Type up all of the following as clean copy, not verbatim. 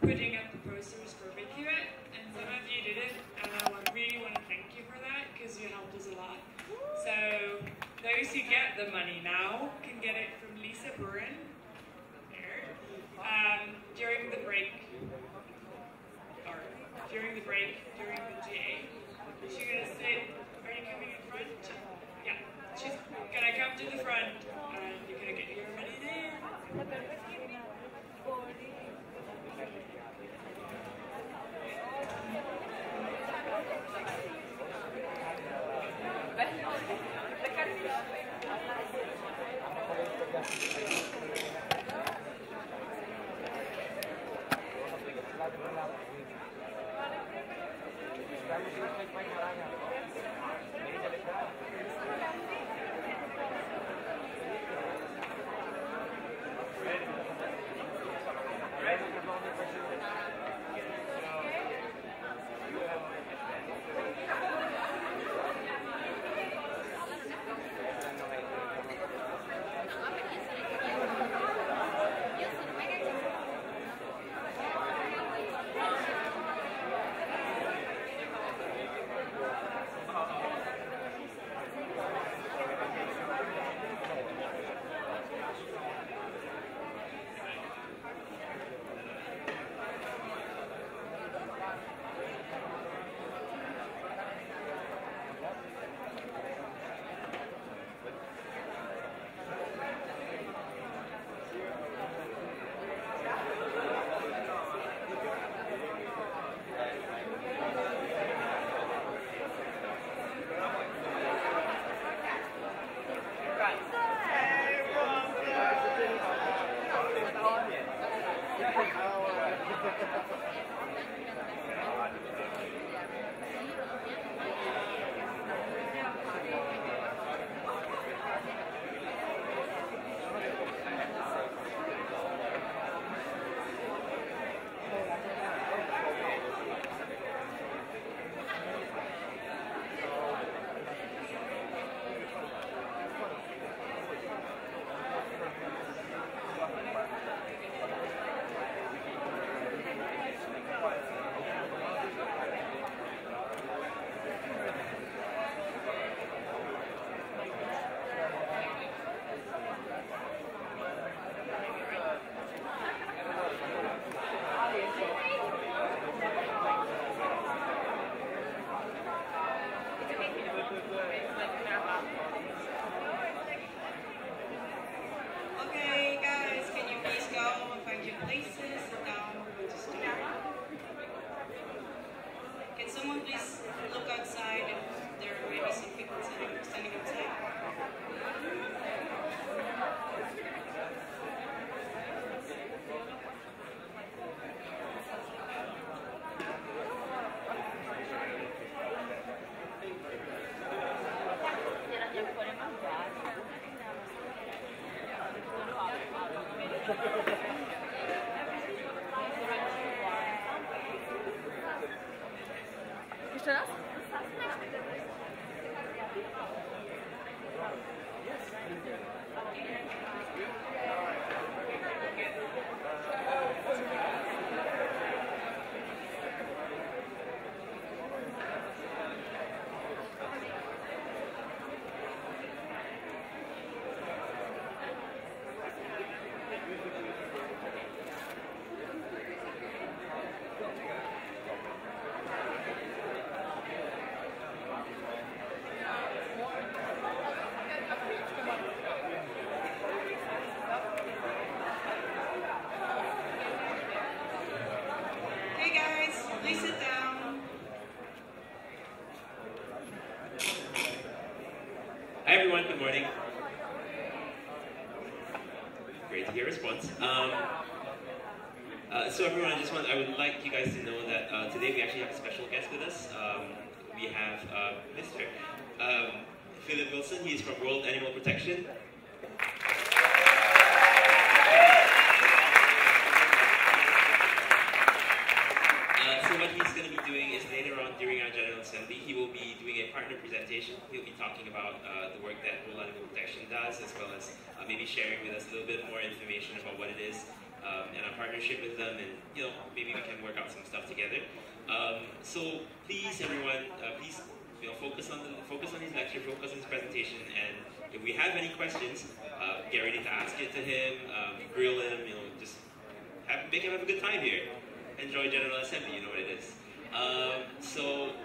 putting up the posters for Vicuit, and some of you did it, and I really want to thank you for that because you helped us a lot. So those who get the money now can get it from Lisa Burin there during the break, during the GA. She's gonna sit. Are you coming in front? Yeah, she's gonna come to the front, and you're gonna get your money there. Jeszcze raz? Hi everyone, good morning. Great to hear a response. So everyone, I would like you guys to know that today we actually have a special guest with us. We have Mr. Philip Wilson. He is from World Animal Protection. So what he's going to be doing is later on during our General Assembly, he will be doing a partner presentation. He'll be talking about the work that World Animal Protection does, as well as maybe sharing with us a little bit more information about what it is and our partnership with them, and maybe we can work out some stuff together. So please, everyone, please focus on his lecture, focus on his presentation, and if we have any questions, get ready to ask it to him, grill him, just make him have a good time here. Enjoy General Assembly, you know what it is. So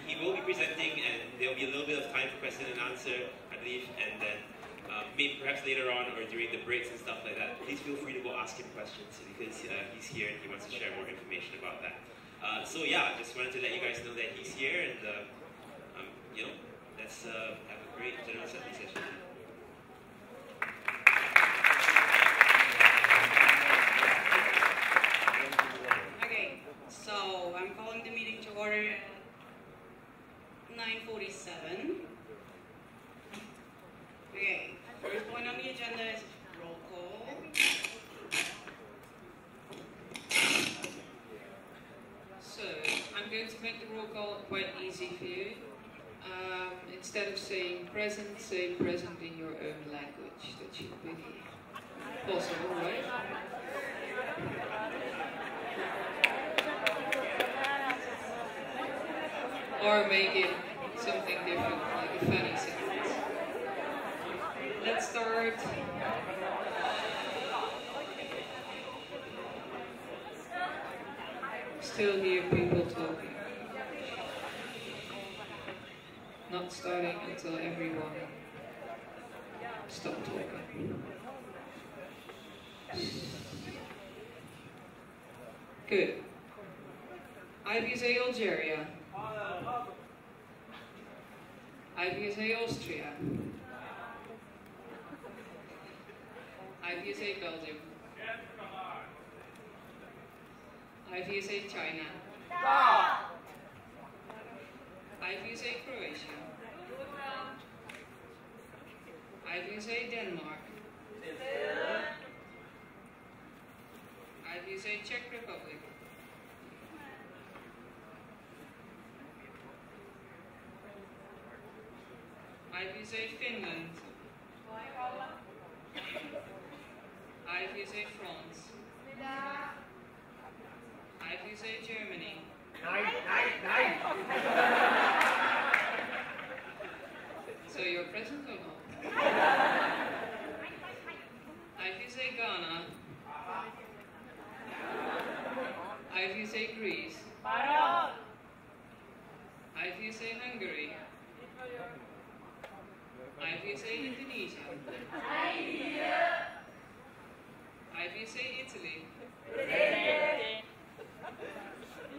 he will be presenting, and there will be a little bit of time for question and answer, I believe, and then maybe perhaps later on or during the breaks and stuff like that, please feel free to go ask him questions because he's here and he wants to share more information about that. So yeah, just wanted to let you guys know that he's here, and let's have a great General Assembly session. So I'm calling the meeting to order at 9:47. Okay, first point on the agenda is roll call. So I'm going to make the roll call quite easy for you. Instead of saying present, say present in your own language. That should be possible, right? Or make it something different, like a funny sentence. Let's start. Still hear people talking. Not starting until everyone stops talking. Good. IVSA Algeria. IVSA Austria. IVSA Belgium. IVSA China. IVSA Croatia. IVSA Denmark. IVSA Czech Republic. IVSA Finland. IVSA France. IVSA Germany. So you're present or not? IVSA Ghana. IVSA Greece. IVSA Hungary. IVSA Indonesia. IVSA Italy.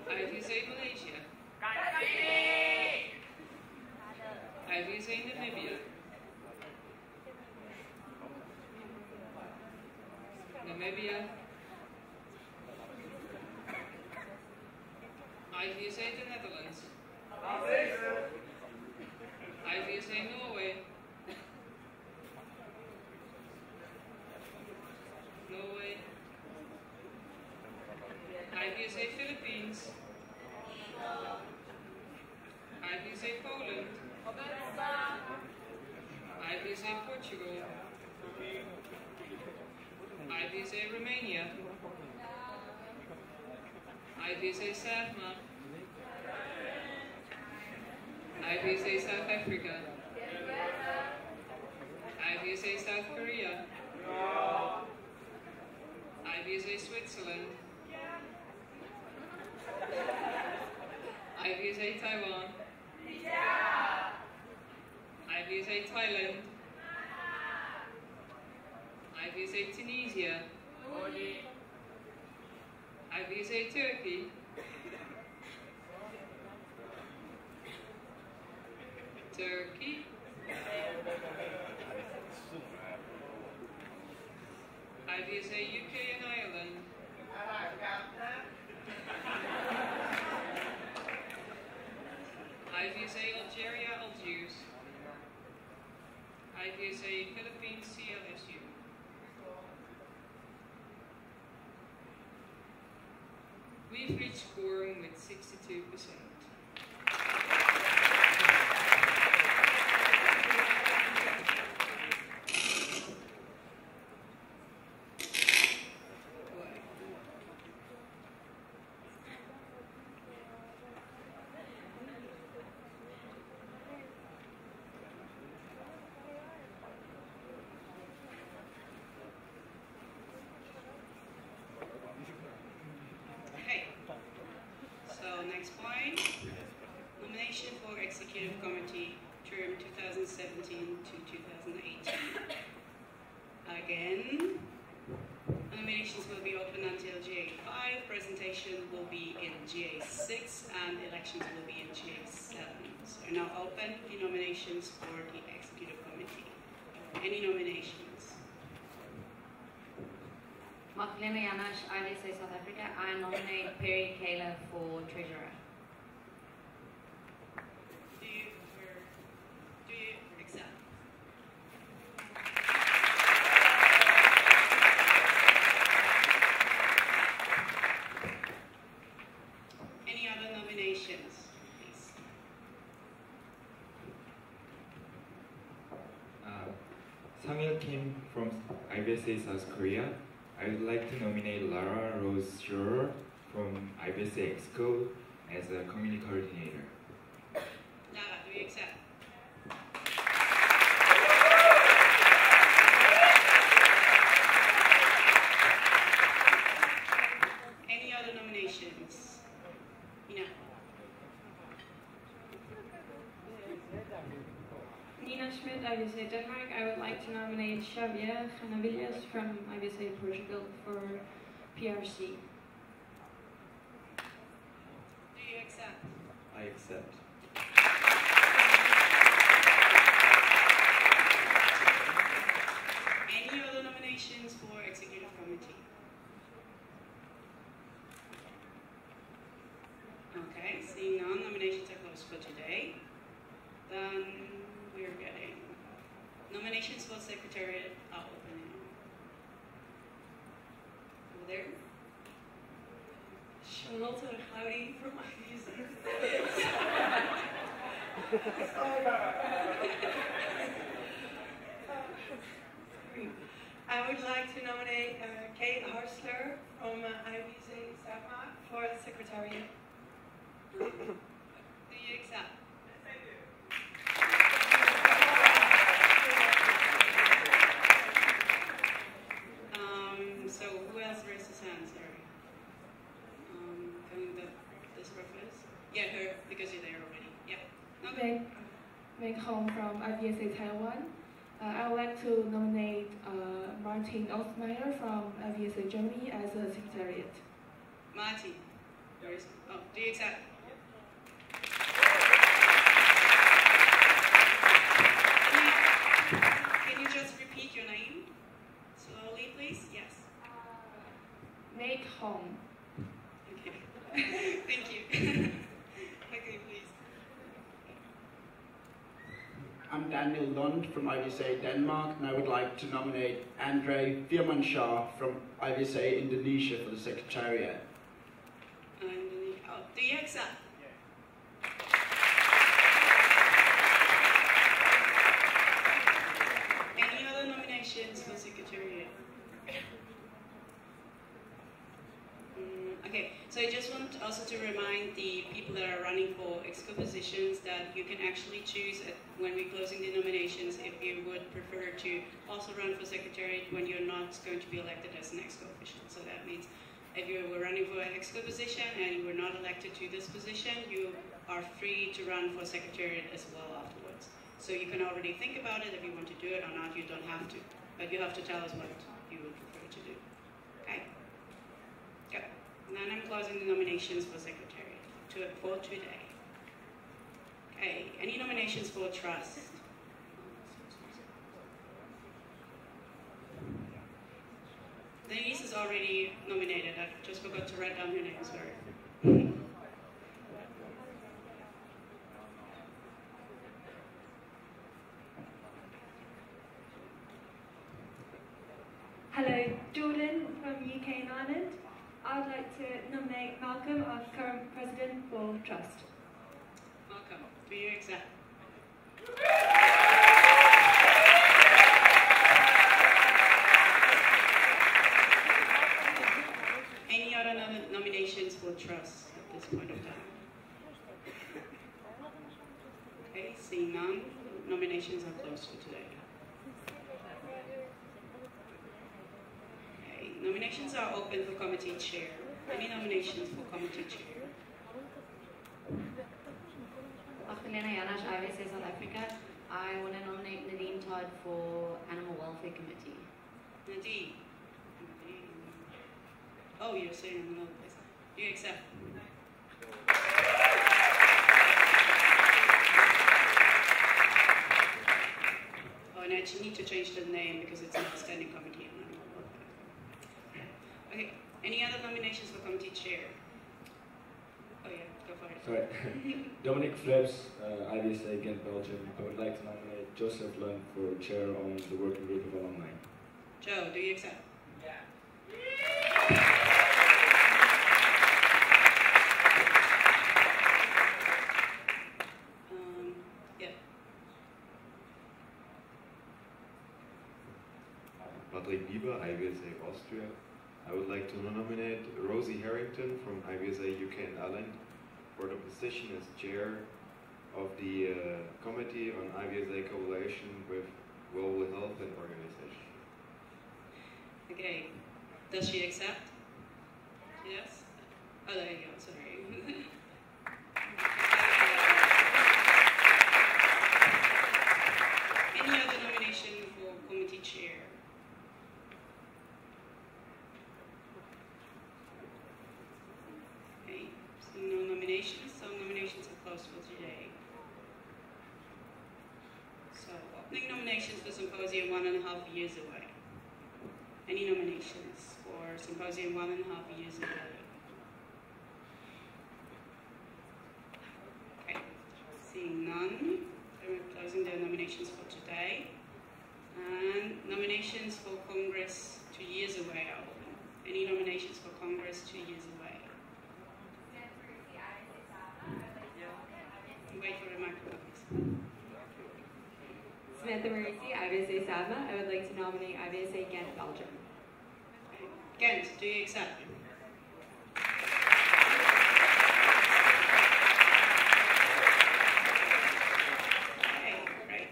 IVSA Malaysia. IVSA Namibia. Namibia. IVSA the Netherlands. IVSA Norway. IVSA Portugal. IVSA Romania. IVSA Satma. IVSA South Africa. IVSA South Korea. IVSA Switzerland. IVSA Taiwan. IVSA Thailand. IVSA Tunisia. IVSA Turkey. Turkey. IVSA UK and Ireland. IVSA Algeria, Algiers. IVSA Philippines, CLSU. We've reached quorum with 62%. Next point, nomination for Executive Committee, term 2017 to 2018. Again, nominations will be open until GA5, presentation will be in GA6, and elections will be in GA7. So we're now open the nominations for the Executive Committee. Any nominations? Magdalena Janash, IVSA South Africa. I nominate Perry Kayla for Treasurer. Do you accept? Any other nominations, please? Sang-il Kim from IVSA South Korea. I would like to nominate Lara Rose Schroer from IVSA Exco as a community coordinator. Lara, do you accept? Any other nominations? Ina? Nina Schmidt, IVSA Denmark. I would like to nominate Xavier Genavillas from IVSA Portugal for PRC. Do you accept? I accept. Any other nominations for Executive Committee? Okay, seeing none, nominations are closed for today. Then we're getting nominations for Secretariat are opening. Over there. Charlotte Howdy from IVSA. I would like to nominate Kate Harsler from IVSA Satma for the Secretariat. Do you accept? So who else raised his hand? Sorry. Can this reference? Yeah, her, because you're there already. Yeah. Okay. Meg Hong from IVSA Taiwan. I would like to nominate Martin Ostmeyer from IVSA Germany as a secretariat. Martin. Where is? Oh, do you accept? Can you just repeat your name slowly, please? Yes. Meg Hong. Okay. Thank you. Okay, please. I'm Daniel Lund from IVSA Denmark, and I would like to nominate Andre Firmanshah from IVSA Indonesia for the Secretariat. Do you accept? just want also to remind the people that are running for EXCO positions that you can actually choose when we're closing the nominations if you would prefer to also run for secretariat when you're not going to be elected as an EXCO official. So that means if you were running for an EXCO position and you were not elected to this position, you are free to run for secretariat as well afterwards. So you can already think about it if you want to do it or not. You don't have to, but you have to tell us what you would prefer to do. Okay? Good. And then I'm closing the nominations for secretariat for today. Okay, any nominations for trust? Denise is already nominated. I just forgot to write down her name, sorry. Hello, Jordan from UK and Ireland. I would like to nominate Malcolm, our current president, for trust. Malcolm, do you accept? Any other nominations for trust at this point of time? Okay, seeing none, nominations are closed for today. Nominations are open for committee chair. Any nominations for committee chair? Magdalena Janash, IVSA South Africa. I want to nominate Nadine Todd for Animal Welfare Committee. Nadine. Oh, you're saying in another place. Do you accept? Oh, and I actually need to change the name because it's not a standing committee. Okay, any other nominations for committee chair? Oh yeah, go for it. Sorry. Dominic Flips, IVSA Ghent, Belgium. I would like to nominate Joseph Lund for chair on the working group of alumni. Joe, do you accept? Yeah. Yeah. Patrick Bieber, IVSA Austria. I would like to nominate Rosie Harrington from IVSA UK and Ireland for the position as chair of the Committee on IVSA Collaboration with Global Health and Organization. Okay, does she accept? Yes? Oh, there you go, sorry. Any other nomination for committee chair? No nominations, so nominations are closed for today. So, opening nominations for Symposium 1.5 years away. Any nominations for Symposium 1.5 years away? Okay, seeing none, so we're closing the nominations for today. And nominations for Congress 2 years away are open. Any nominations for Congress 2 years away? Wait for the microphone, please. Samantha Marisi, IVSA SADMA. I would like to nominate IVSA Ghent, Belgium. Ghent, do you accept? Okay, great.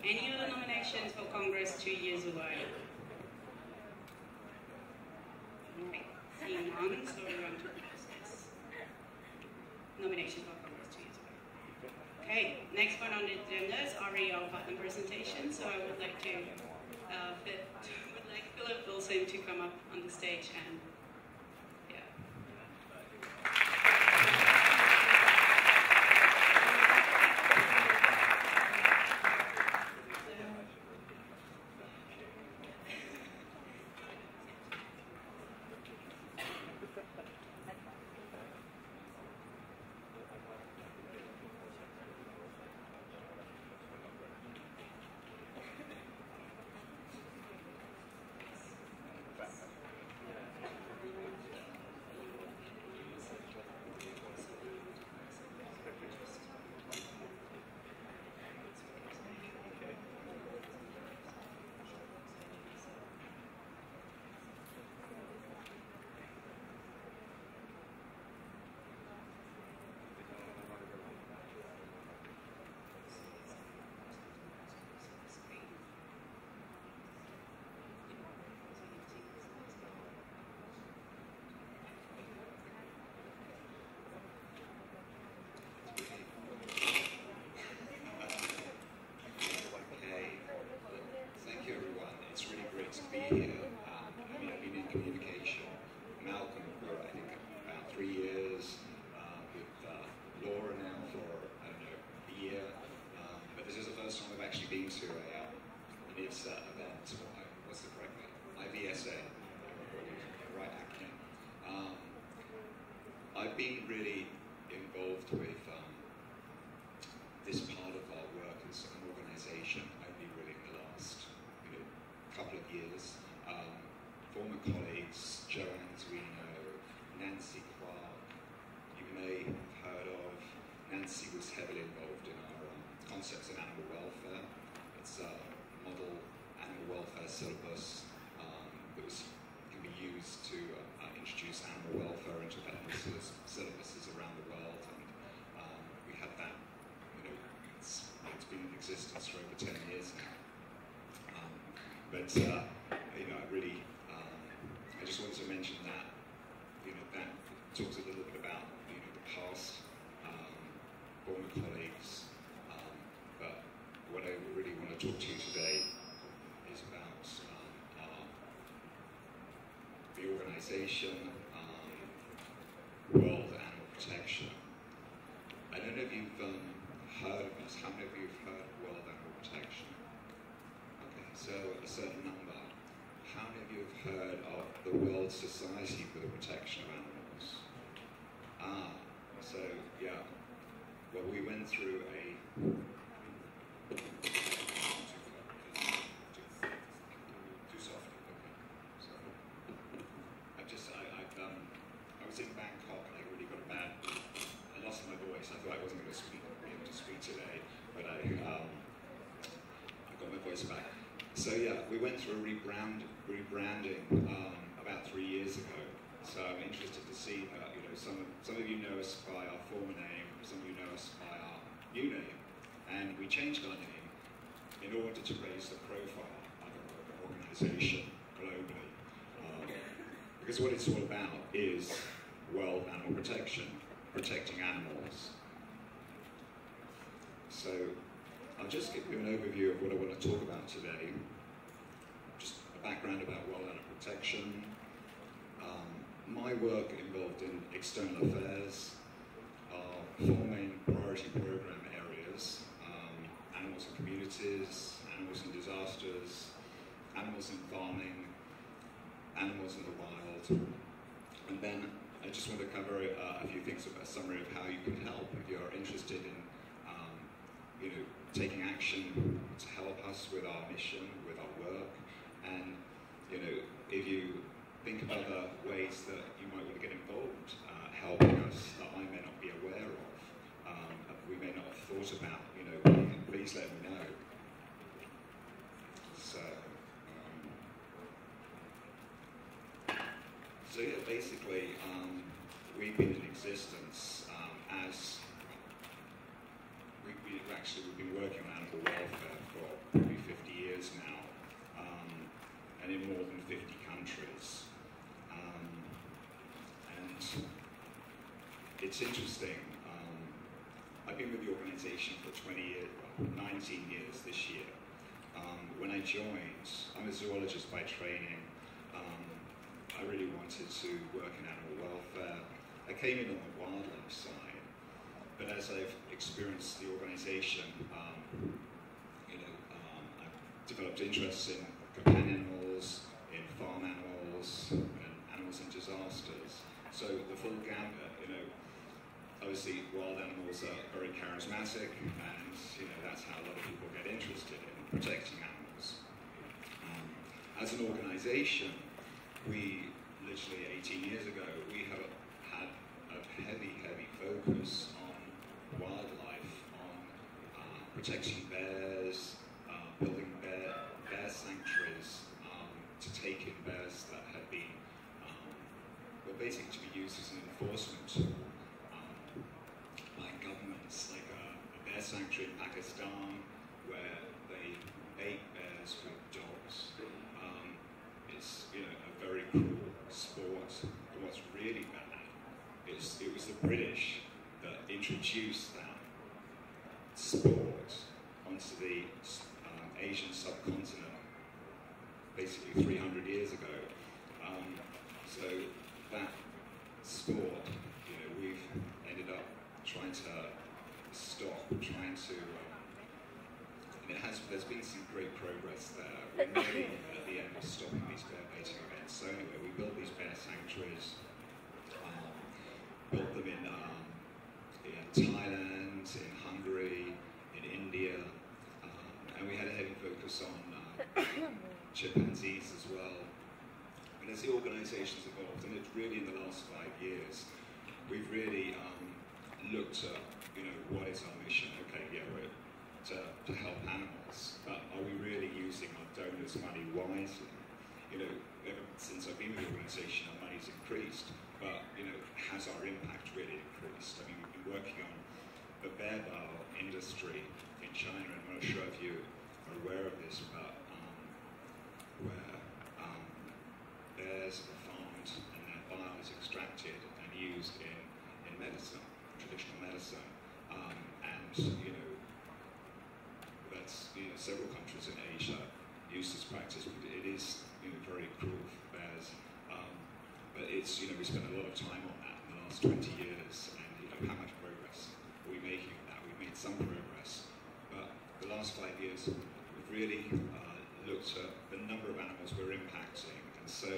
Any other nominations for Congress 2 years away? Okay, seeing none, so we're on to the business. Nomination for Congress 2 years away. Okay, next one on the agenda is already our partner presentation, so I would like to Philip Wilson to come up on the stage and here. I've been in communication. Malcolm for I think about 3 years, with Laura now for I don't know a year. But this is the first time I've actually been to an IVSA event. What's the correct name? IVSA. Right acronym. I've been really involved with this part of our work as an organisation only really in the last couple of years. Former colleagues, Joanne Zuino, Nancy Clark, you may have heard of. Nancy was heavily involved in our concepts of animal welfare. It's a model animal welfare syllabus that can be used to introduce animal welfare into veterinary syllabuses around the world, and we had that. It's been in existence for over 10 years now. But I really, I just wanted to mention that. That talks a little bit about the past, former colleagues. But what I really want to talk to you today is about the organisation, World Animal Protection. I don't know if you've heard of us. How many of you have heard of World Animal Protection? Okay, so a certain number. How many of you have heard of the World Society for the Protection of Animals? So yeah. Well, we went through a too softly. Okay. Sorry. I was in Bangkok and I really got I lost my voice. I thought I wasn't going to be able to speak today, but I got my voice back. So yeah, we went through a rebranding about 3 years ago. So I'm interested to see that some of you know us by our former name, some of you know us by our new name, and we changed our name in order to raise the profile of our organisation globally. Because what it's all about is world animal protection, protecting animals. So I'll just give you an overview of what I want to talk about today. Just a background about world animal protection. My work involved in external affairs, four main priority program areas: animals and communities, animals and disasters, animals and farming, animals in the wild. And then I just want to cover a few things, a summary of how you can help if you're interested in taking action to help us with our mission, with our work, and if you think of other ways that you might want to get involved, helping us that I may not be aware of, we may not have thought about, please let me know. So yeah, basically, we've been in existence as we've been working on animal welfare for probably 50 years now, and in more than 50 countries. And it's interesting. I've been with the organisation for 20 years, 19 years this year. When I joined, I'm a zoologist by training. I really wanted to work in animal welfare. I came in on the wildlife side, but as I've experienced the organisation, I've developed interests in companion animals, in farm animals, and animals in disasters. So the full gambit, obviously wild animals are very charismatic, and that's how a lot of people get interested in protecting animals. As an organisation, we literally 18 years ago, we have had a heavy focus on wildlife, on protecting bears, building bear sanctuaries to take in bears that had been, basically to be used as an enforcement tool by governments, like a bear sanctuary in Pakistan, where they ate bears with dogs. It's a very cruel sport. And what's really bad is it was the British that introduced that sport onto the Asian subcontinent basically 300 there's been some great progress there. We're nearly at the end of stopping these bear baiting events. So anyway, we built these bear sanctuaries, built them in Thailand, in Hungary, in India, and we had a heavy focus on chimpanzees as well. And as the organisation's evolved, and it's really in the last 5 years, we've really looked at, what is our mission? Okay, yeah, we're to help animals, but are we really using our donors' money wisely? Ever since I've been with the organisation, our money's increased, but, has our impact really increased? I mean, we've been working on the bear bar industry in China, and I'm not sure if you are aware of this, but where bears are farmed and their bile is extracted and used in medicine, traditional medicine, and that's several countries in Asia use this practice. It is very cruel for bears, but it's we spent a lot of time on that in the last 20 years, and how much progress are we making on that? We've made some progress, but the last 5 years we've really looked at the number of animals we're impacting, and so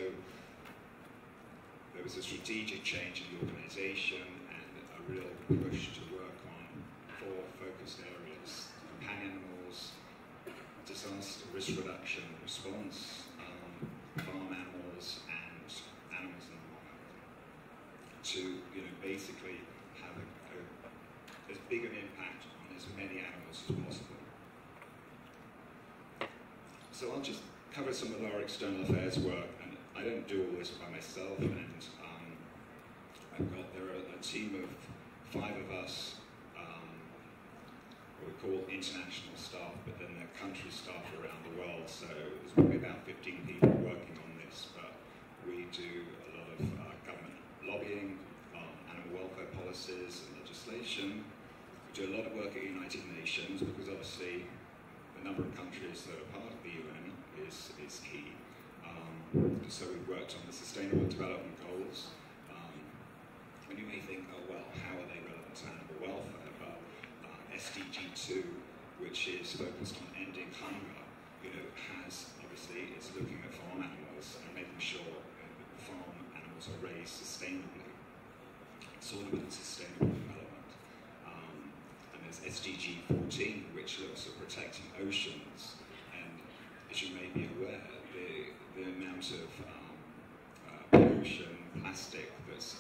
there was a strategic change in the organisation and a real push to work on 4 focused areas: companion animals, disaster risk reduction response, farm animals, and animals in the wild, to basically have as big an impact on as many animals as possible. So I'll just cover some of our external affairs work, and I don't do all this by myself, and there are a team of 5 of us, what we call international staff, but then they're country staff around the world, so there's probably about 15 people working on this, but we do a lot of government lobbying, animal welfare policies and legislation. We do a lot of work at United Nations, because obviously the number of countries that are part of the UN is key. So we've worked on the Sustainable Development Goals, and you may think, oh well, how are they relevant to animal welfare? But SDG 2, which is focused on ending hunger, has obviously, it's looking at farm animals and making sure that farm animals are raised sustainably. It's all about sustainable development. And there's SDG 14, which looks at protecting oceans, and as you may be aware, the amount of pollution, plastic that's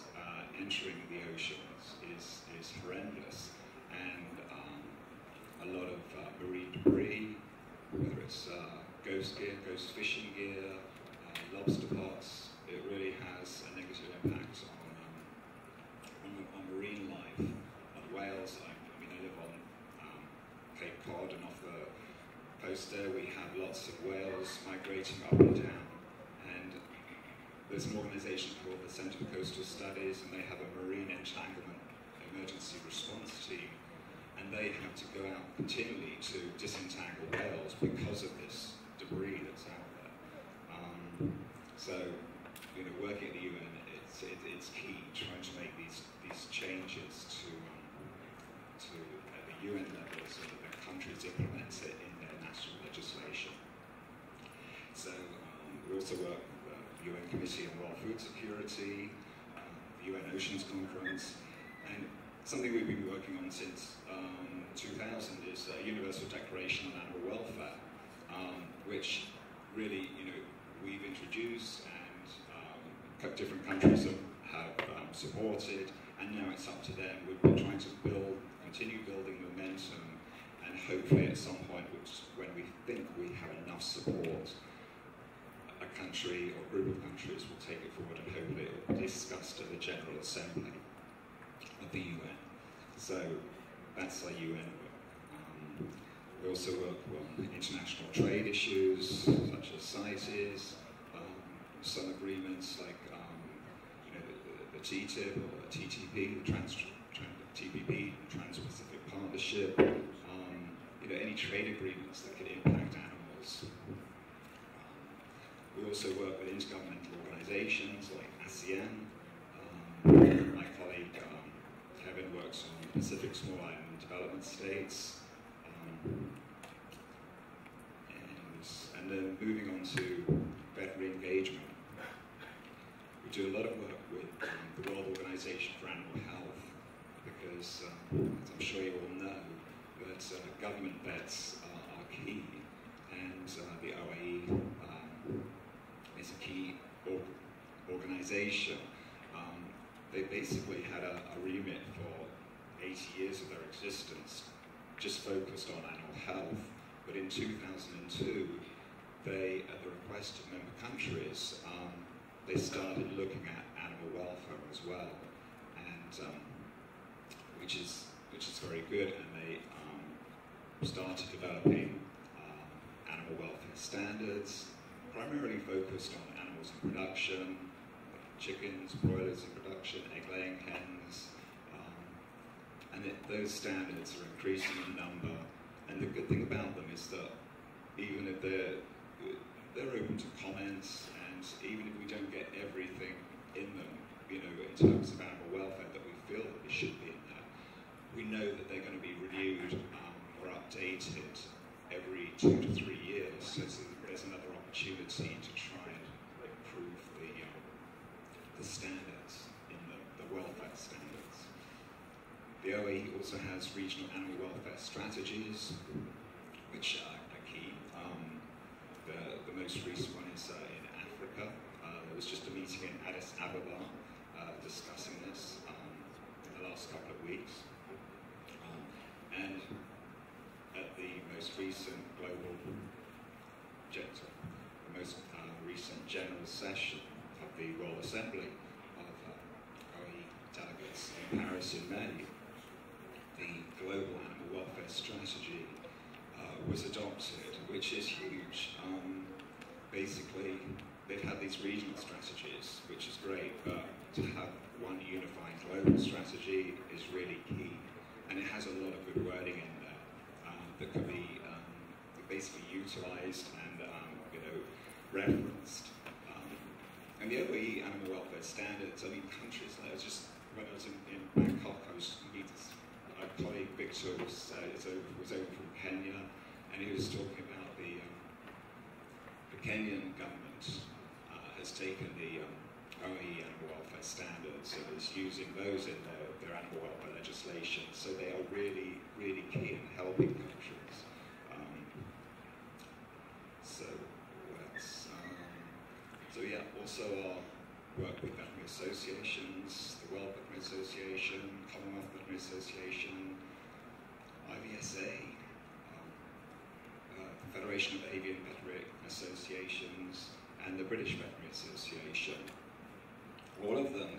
entering the oceans is horrendous, and a lot of marine debris, whether it's ghost gear, ghost fishing gear, lobster pots, it really has a negative impact on marine life, on whales. I live on Cape Cod, and off the coast there we have lots of whales migrating up and down, and there's an organisation called the Centre for Coastal Studies, and they have a marine entanglement emergency response team, and they have to go out continually to disentangle whales because of this debris that's out there. So, working at the UN, it's key trying to make these changes to at the UN level, so that the countries implement it in their national legislation. So we also work with the UN Committee on World Food Security, the UN Oceans Conference, and something we've been working on since 2000 is a Universal Declaration on Animal Welfare, which really, we've introduced, and different countries have supported, and now it's up to them. We've been trying to continue building momentum, and hopefully at some point, when we think we have enough support, a country or group of countries will take it forward, and hopefully it will be discussed at the General Assembly of the UN. So that's our UN work. We also work on international trade issues, such as CITES, some agreements like the TTIP or the TTP, the TPP, Trans-Pacific Partnership, any trade agreements that could impact animals. We also work with intergovernmental organizations like ASEAN. My colleague Kevin works on Pacific Small Island Development States. moving on to veterinary engagement, we do a lot of work with the World Organization for Animal Health because, as I'm sure you all know, that government vets are key, and the OAE is a key organization. They basically had a remit for 80 years of their existence, just focused on animal health. But in 2002, they, at the request of member countries, they started looking at animal welfare as well, and which is very good. And they started developing animal welfare standards, primarily focused on animals in production, like chickens, broilers in production, egg-laying hens, and those standards are increasing in number. And the good thing about them is that even if they're open to comments, and even if we don't get everything in them, you know, in terms of animal welfare that we feel that it should be in there, we know that they're going to be renewed or updated every 2 to 3 years. So there's another opportunity to try and improve the standards in the welfare standards. The OAE also has regional animal welfare strategies, which are key. The most recent one is in Africa. There was just a meeting in Addis Ababa discussing this in the last couple of weeks. And at the most recent recent general session of the Royal Assembly of OAE delegates in Paris in May, the Global Animal Welfare Strategy was adopted, which is huge. Basically, they've had these regional strategies, which is great, but to have one unified global strategy is really key. And it has a lot of good wording in there that can be basically utilised and referenced. And the OAE animal welfare standards, I mean, countries like, when I was in Bangkok, I was meeting a colleague, Victor, was over from Kenya, and he was talking about the Kenyan government has taken the OAE animal welfare standards and is using those in their animal welfare legislation. So they are really, really key in helping countries. So yeah, also our work with veterinary associations, the World Veterinary Association, Commonwealth Veterinary Association, IVSA, the Federation of Avian Veterinary Associations, and the British Veterinary Association. All of them,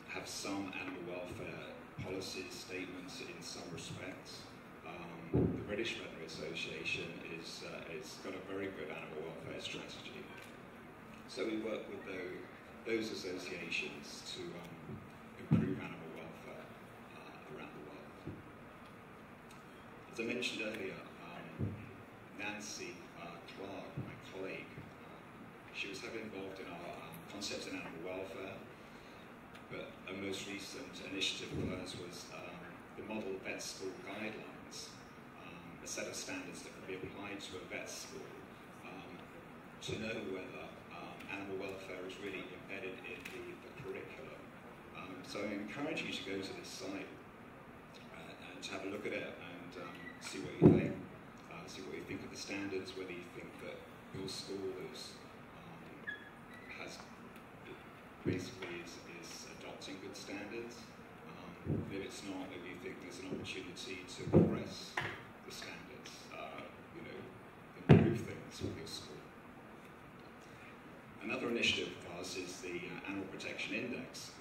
have some animal welfare policies, statements in some respects. The British Veterinary Association is got a very good animal welfare strategy. So we work with those associations to improve animal welfare around the world. As I mentioned earlier, Nancy Clark, my colleague, she was heavily involved in our concepts in animal welfare, but a most recent initiative of hers was the Model Vet School Guidelines, a set of standards that can be applied to a vet school to know whether animal welfare is really embedded in the curriculum. So I encourage you to go to this site and to have a look at it and see what you think. See what you think of the standards, whether you think that your school is adopting good standards. If it's not, if you think there's an opportunity to progress the standards, improve things with your school. Another initiative of ours is the Animal Protection Index,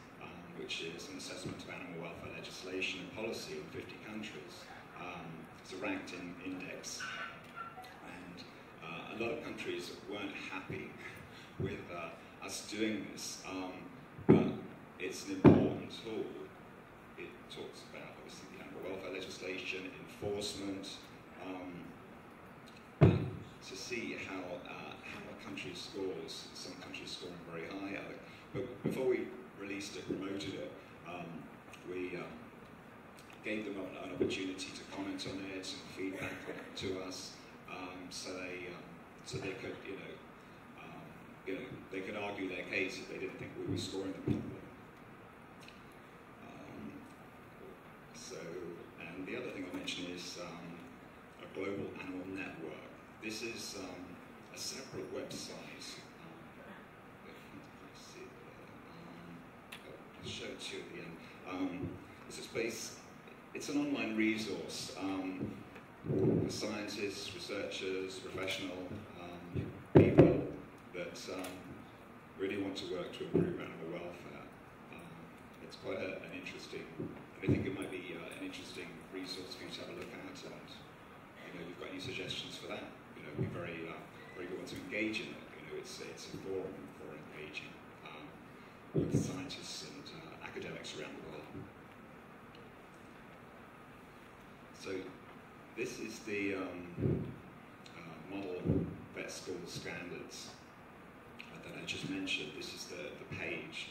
which is an assessment of animal welfare legislation and policy in 50 countries. It's a ranked index, and a lot of countries weren't happy with us doing this, but it's an important tool. It talks about, obviously, the animal welfare legislation, enforcement, to see how a country scores. Some countries scoring very high. But before we released it, promoted it, we gave them an opportunity to comment on it and feedback to us. So they could, they could argue their case if they didn't think we were scoring them properly. And the other thing I'll mention is a global animal network. This is a separate website. I'll show it to you at the end. It's an online resource for scientists, researchers, professional people that really want to work to improve animal welfare. It's quite an interesting, I think it might be an interesting resource for you to have a look at, and if you've got any suggestions for that, be very good to engage in it. It's a forum for engaging with scientists and academics around the world. So this is the model vet school standards that I just mentioned. This is the page.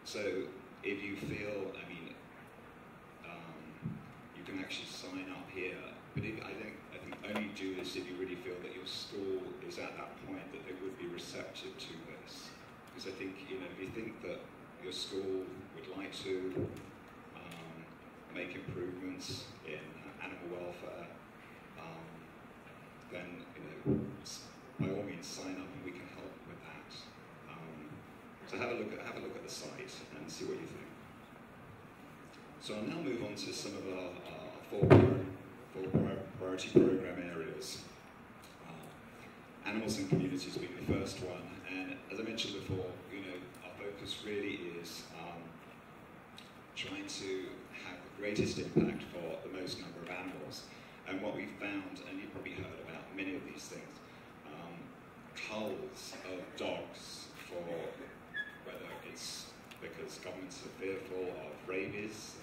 So if you feel, you can actually sign up here. But I think only do this if you really feel that your school is at that point that they would be receptive to this. Because I think, if you think that your school would like to make improvements in animal welfare, then by all means sign up and we can help with that. So have a look at the site and see what you think. So I'll now move on to some of our four priority program areas. Animals and communities being the first one, and as I mentioned before, our focus really is trying to have the greatest impact for the most number of animals. And what we've found, and you've probably heard about many of these things, culls of dogs, for whether it's because governments are fearful of rabies,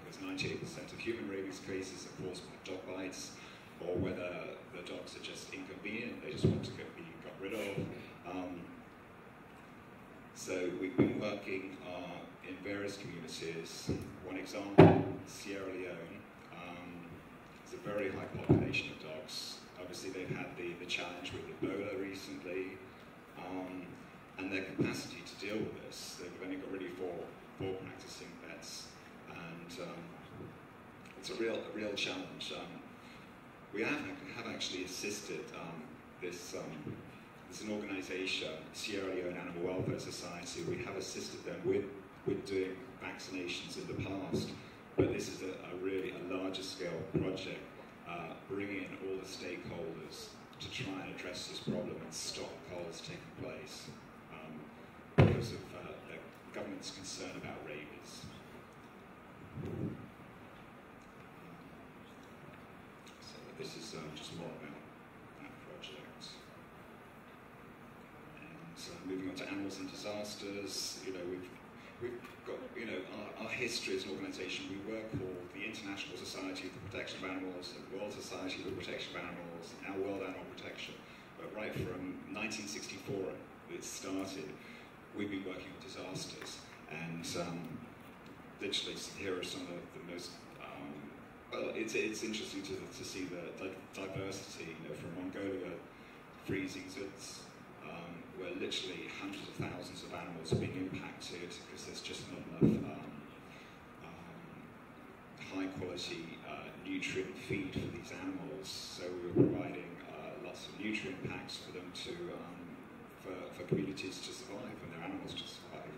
because 98% of human rabies cases are caused by dog bites, or whether the dogs are just inconvenient, they just want to be got rid of. So we've been working in various communities. One example, Sierra Leone. It's a very high population of dogs. Obviously they've had the challenge with Ebola recently, and their capacity to deal with this. They've only got really four practicing vets, and it's a real challenge. We have actually assisted this an organisation, Sierra Leone Animal Welfare Society. We have assisted them with doing vaccinations in the past, but this is a larger scale project, bringing in all the stakeholders to try and address this problem and stop culls taking place because of the government's concern about rabies. So this is just more about that project. And moving on to animals and disasters, we've got, our history as an organisation. We work for the International Society for the Protection of Animals, the World Society for the Protection of Animals, and now World Animal Protection. But right from 1964, it started, we've been working with disasters. And literally, here are some of the most, well, it's interesting to see the diversity, from Mongolia, freezing zoots, where literally hundreds of thousands of animals are being impacted because there's just not enough high quality nutrient feed for these animals. So we were providing lots of nutrient packs for them to, for communities to survive and their animals to survive.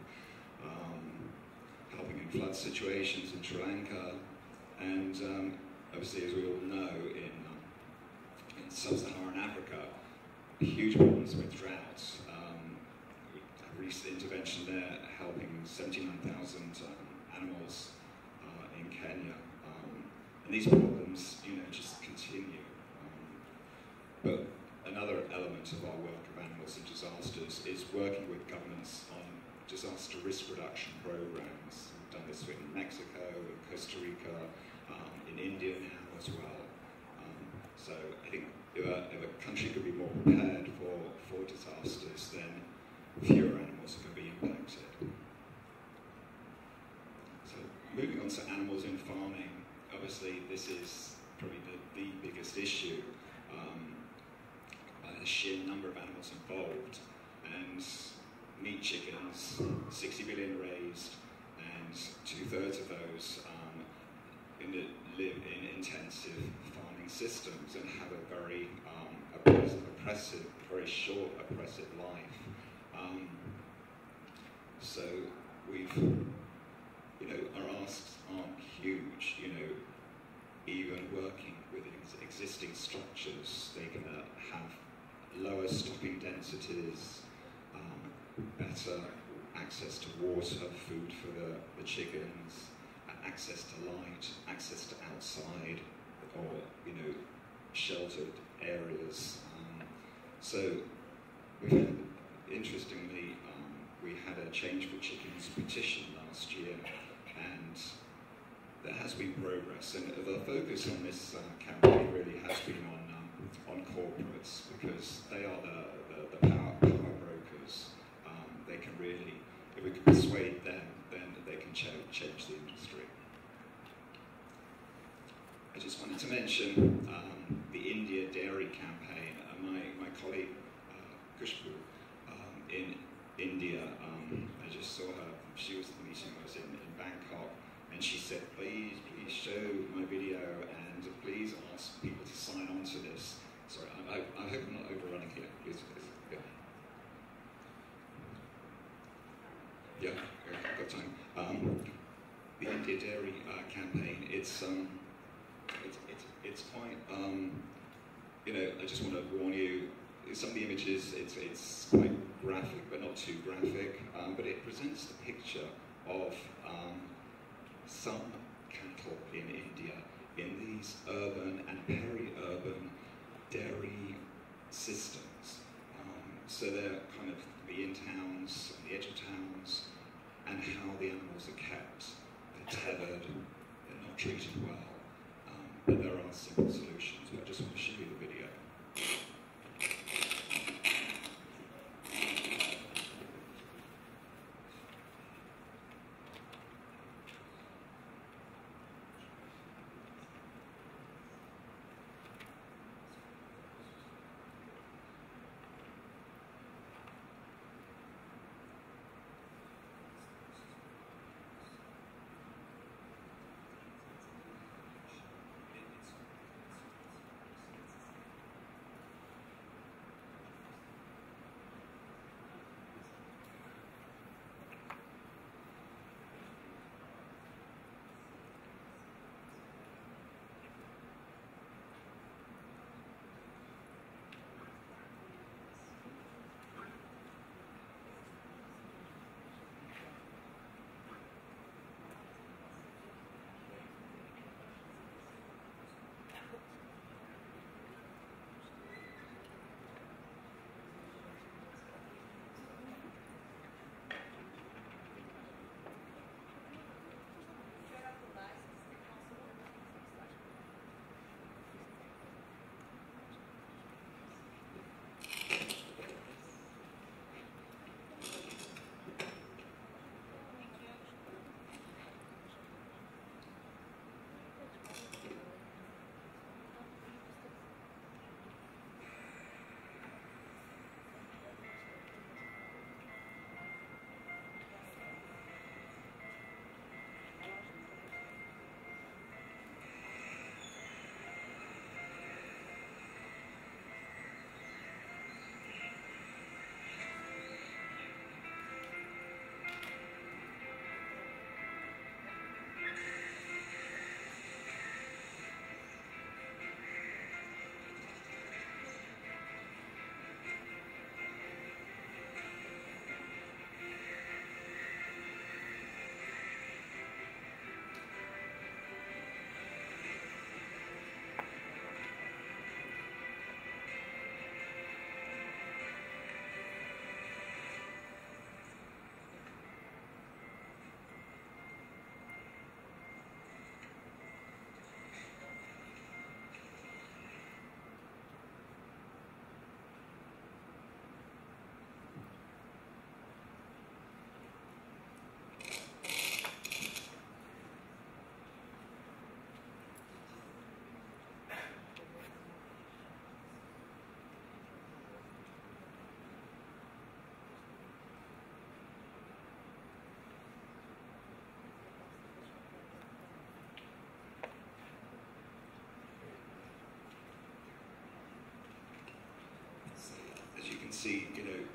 Helping in flood situations in Sri Lanka, and obviously, as we all know, in sub-Saharan Africa, huge problems with droughts. We have recent intervention there, helping 79,000 animals in Kenya, and these problems, just continue. But another element of our work of animals and disasters is working with governments on disaster risk reduction programs. We've done this in Mexico, in Costa Rica, in India now as well. So I think if a country could be more prepared for disasters, then fewer animals are going to be impacted. So moving on to animals in farming, obviously this is probably the biggest issue by the sheer number of animals involved. And meat chickens, 60 billion raised, and 2/3 of those live in intensive farming systems and have a very oppressive, very short oppressive life. So we've, our asks aren't huge, even working with existing structures, they can have lower stopping densities, better access to water, food for the chickens, access to light, access to outside, or, sheltered areas. So interestingly, we had a Change for Chickens petition last year, and there has been progress, and the focus on this campaign really has been on corporates, because they are the power brokers. They can really, if we can persuade them, then they can change the industry. I just wanted to mention the India dairy campaign. My colleague Kushbu in India, I just saw her. She was at the meeting I was in Bangkok, and she said, please show my video, and please ask people to sign on to this. Sorry, I hope I'm not overrunning here. Please. Yeah, I've got time. The India Dairy campaign, it's quite, I just want to warn you, some of the images, it's quite graphic, but not too graphic, but it presents the picture of some cattle in India in these urban and peri-urban dairy systems. So they're kind of in towns, on the edge of towns, and how the animals are kept. They're tethered, they're not treated well, but there are simple solutions. I just want to show you the video.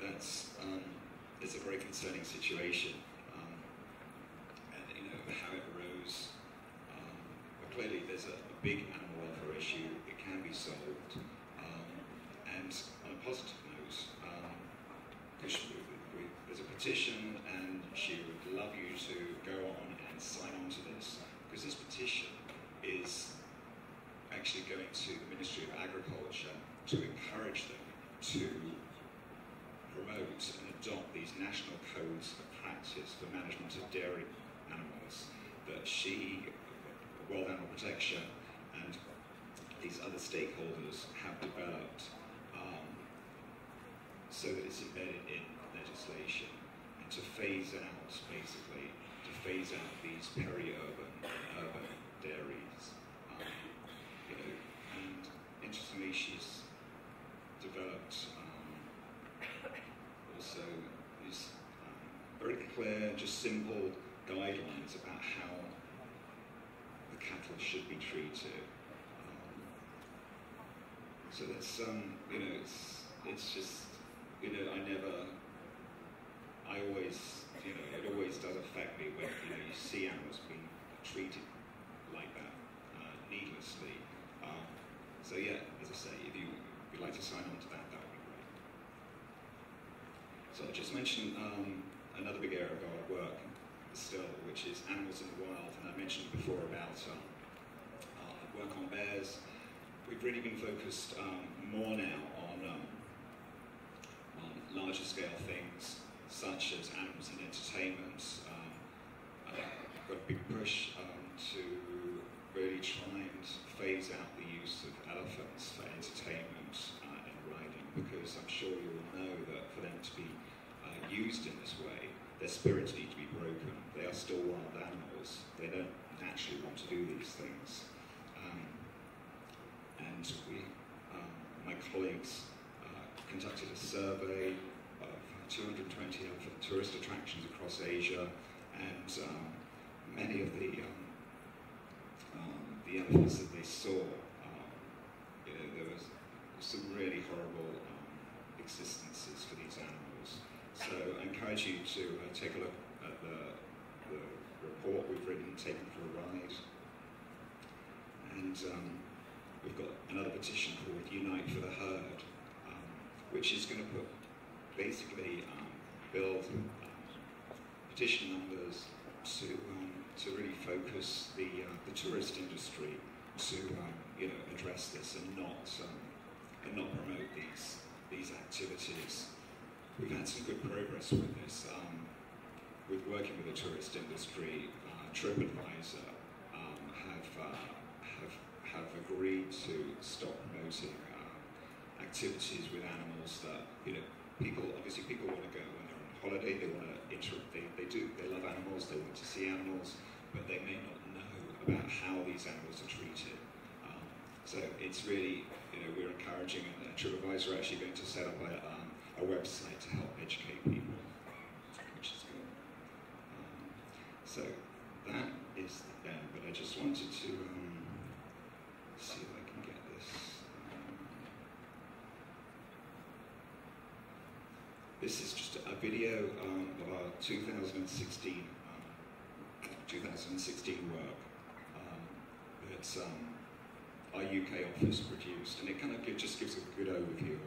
that's it's a very concerning situation, and you know how it arose. But clearly, there's a big animal welfare issue. It can be solved, and on a positive note, there's a petition, and she would love you to go on and sign on to this, because this petition is actually going to the Ministry of Agriculture to encourage them to promote and adopt these national codes of practice for management of dairy animals that World Animal Protection and these other stakeholders have developed, so that it's embedded in legislation, and to phase out, basically, these peri-urban and urban dairies. You know, and interestingly, she's developed also these very clear, just simple guidelines about how the cattle should be treated. So that's you know, it's just, you know, I always, you know, it always does affect me when, you know, you see animals being treated like that, needlessly. So yeah, as I say, if you'd like to sign on to that, that would be great. So I'll just mention another big area of our work still, which is animals in the wild, and I mentioned before about work on bears. We've really been focused more now on larger scale things, such as animals in entertainment. Got a big push to really try and phase out the use of elephants for entertainment and riding, because I'm sure you will know that for them to be used in this way, their spirits need to be broken. They are still wild animals. They don't naturally want to do these things. And my colleagues conducted a survey of 220 elephant tourist attractions across Asia, and many of the elephants that they saw, you know, there was some really horrible existences for these animals. So I encourage you to take a look at the report we've written, Taken for a Ride. And we've got another petition called Unite for the Herd, which is going to basically build petition numbers to really focus the tourist industry to you know, address this and not promote these activities. We've had some good progress with this. With working with the tourist industry, TripAdvisor have agreed to stop promoting activities with animals that, you know, people want to go when they're on holiday. They want to they love animals. They want to see animals, but they may not know about how these animals are treated. So it's really, you know, we're encouraging, and TripAdvisor are actually going to set up a website to help educate people, which is good. So that is the end, but I just wanted to see if I can get this. This is just a video of our 2016 work that our UK office produced, and it kind of just gives a good overview of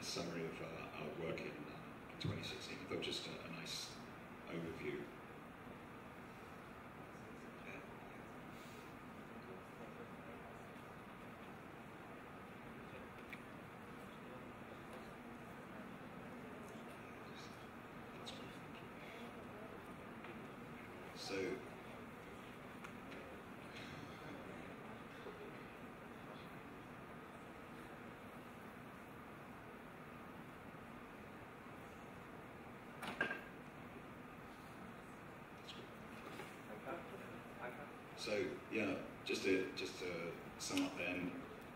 summary of our work in 2016. I thought just a nice overview. So, yeah, just to sum up then.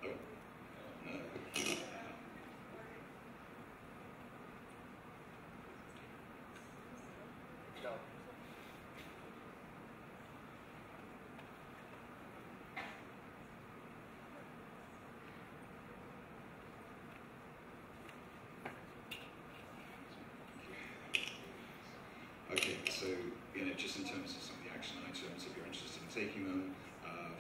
Oh, no. Okay, so just in terms of some of the action items, if you're interested in taking them,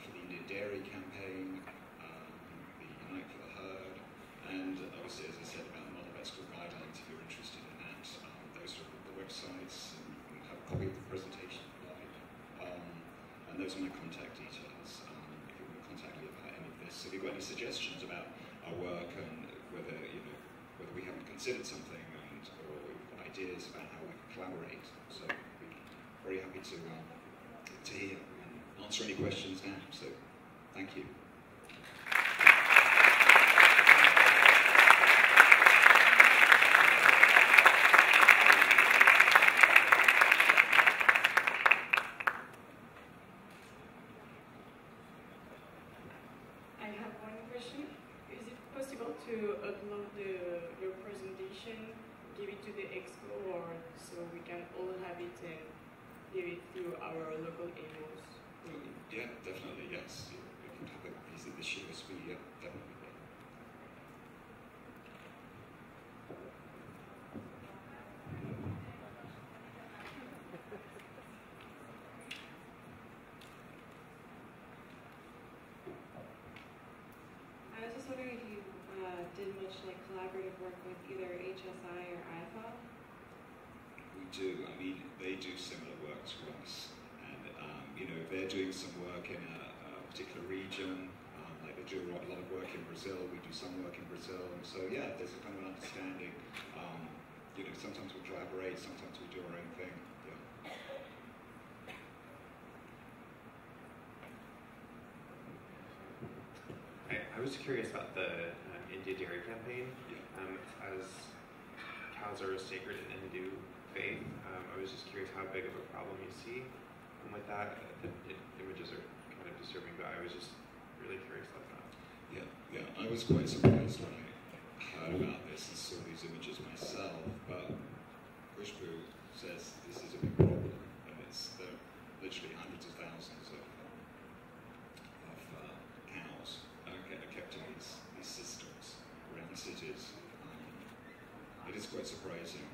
for the Indian Dairy campaign, the Unite for the Herd, and obviously, as I said about the model ethical guidelines, if you're interested in that, those are the websites, and you can have a copy of the presentation if you like. And those are my contact details, if you want to contact me about any of this. If you've got any suggestions about our work and whether we haven't considered something, or you've got ideas about how we can collaborate, so we'd be very happy to hear and answer any questions now. So, thank you. I have one question. Is it possible to upload your presentation, give it to the expo, or so we can all have it and give it through our local emails? Yeah, definitely, yes. You can have a visit this year, so we definitely. I was just wondering if you did much collaborative work with either HSI or IVSA? We do. I mean, they do similar work to us, and if they're doing some work in a particular region, like they do a lot of work in Brazil, we do some work in Brazil, and so yeah, there's a kind of understanding. Sometimes we collaborate, sometimes we do our own thing. Yeah. I was curious about the India Dairy campaign. As cows are a sacred in Hindu faith, I was just curious how big of a problem you see with that. The images are kind of disturbing, but I was just really curious about that. Yeah, I was quite surprised when I heard about this and saw these images myself, but Khushbu says this is a big problem, and there are literally hundreds of thousands of cows kept in these systems around cities. It is quite surprising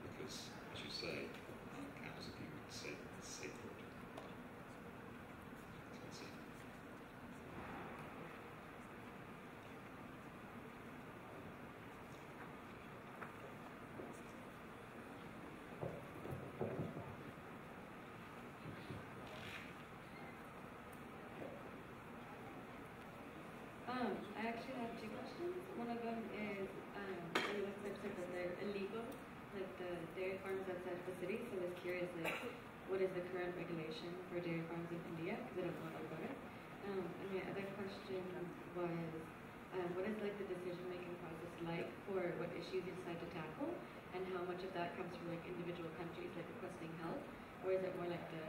because, as you say, cows are being sacred. I actually have two questions. One of them is, it looks like that they're illegal, like the dairy farms outside the city, so I was curious, what is the current regulation for dairy farms in India, because I don't know a lot about it. And my other question was, what is the decision-making process like for what issues you decide to tackle, and how much of that comes from individual countries requesting help, or is it more like the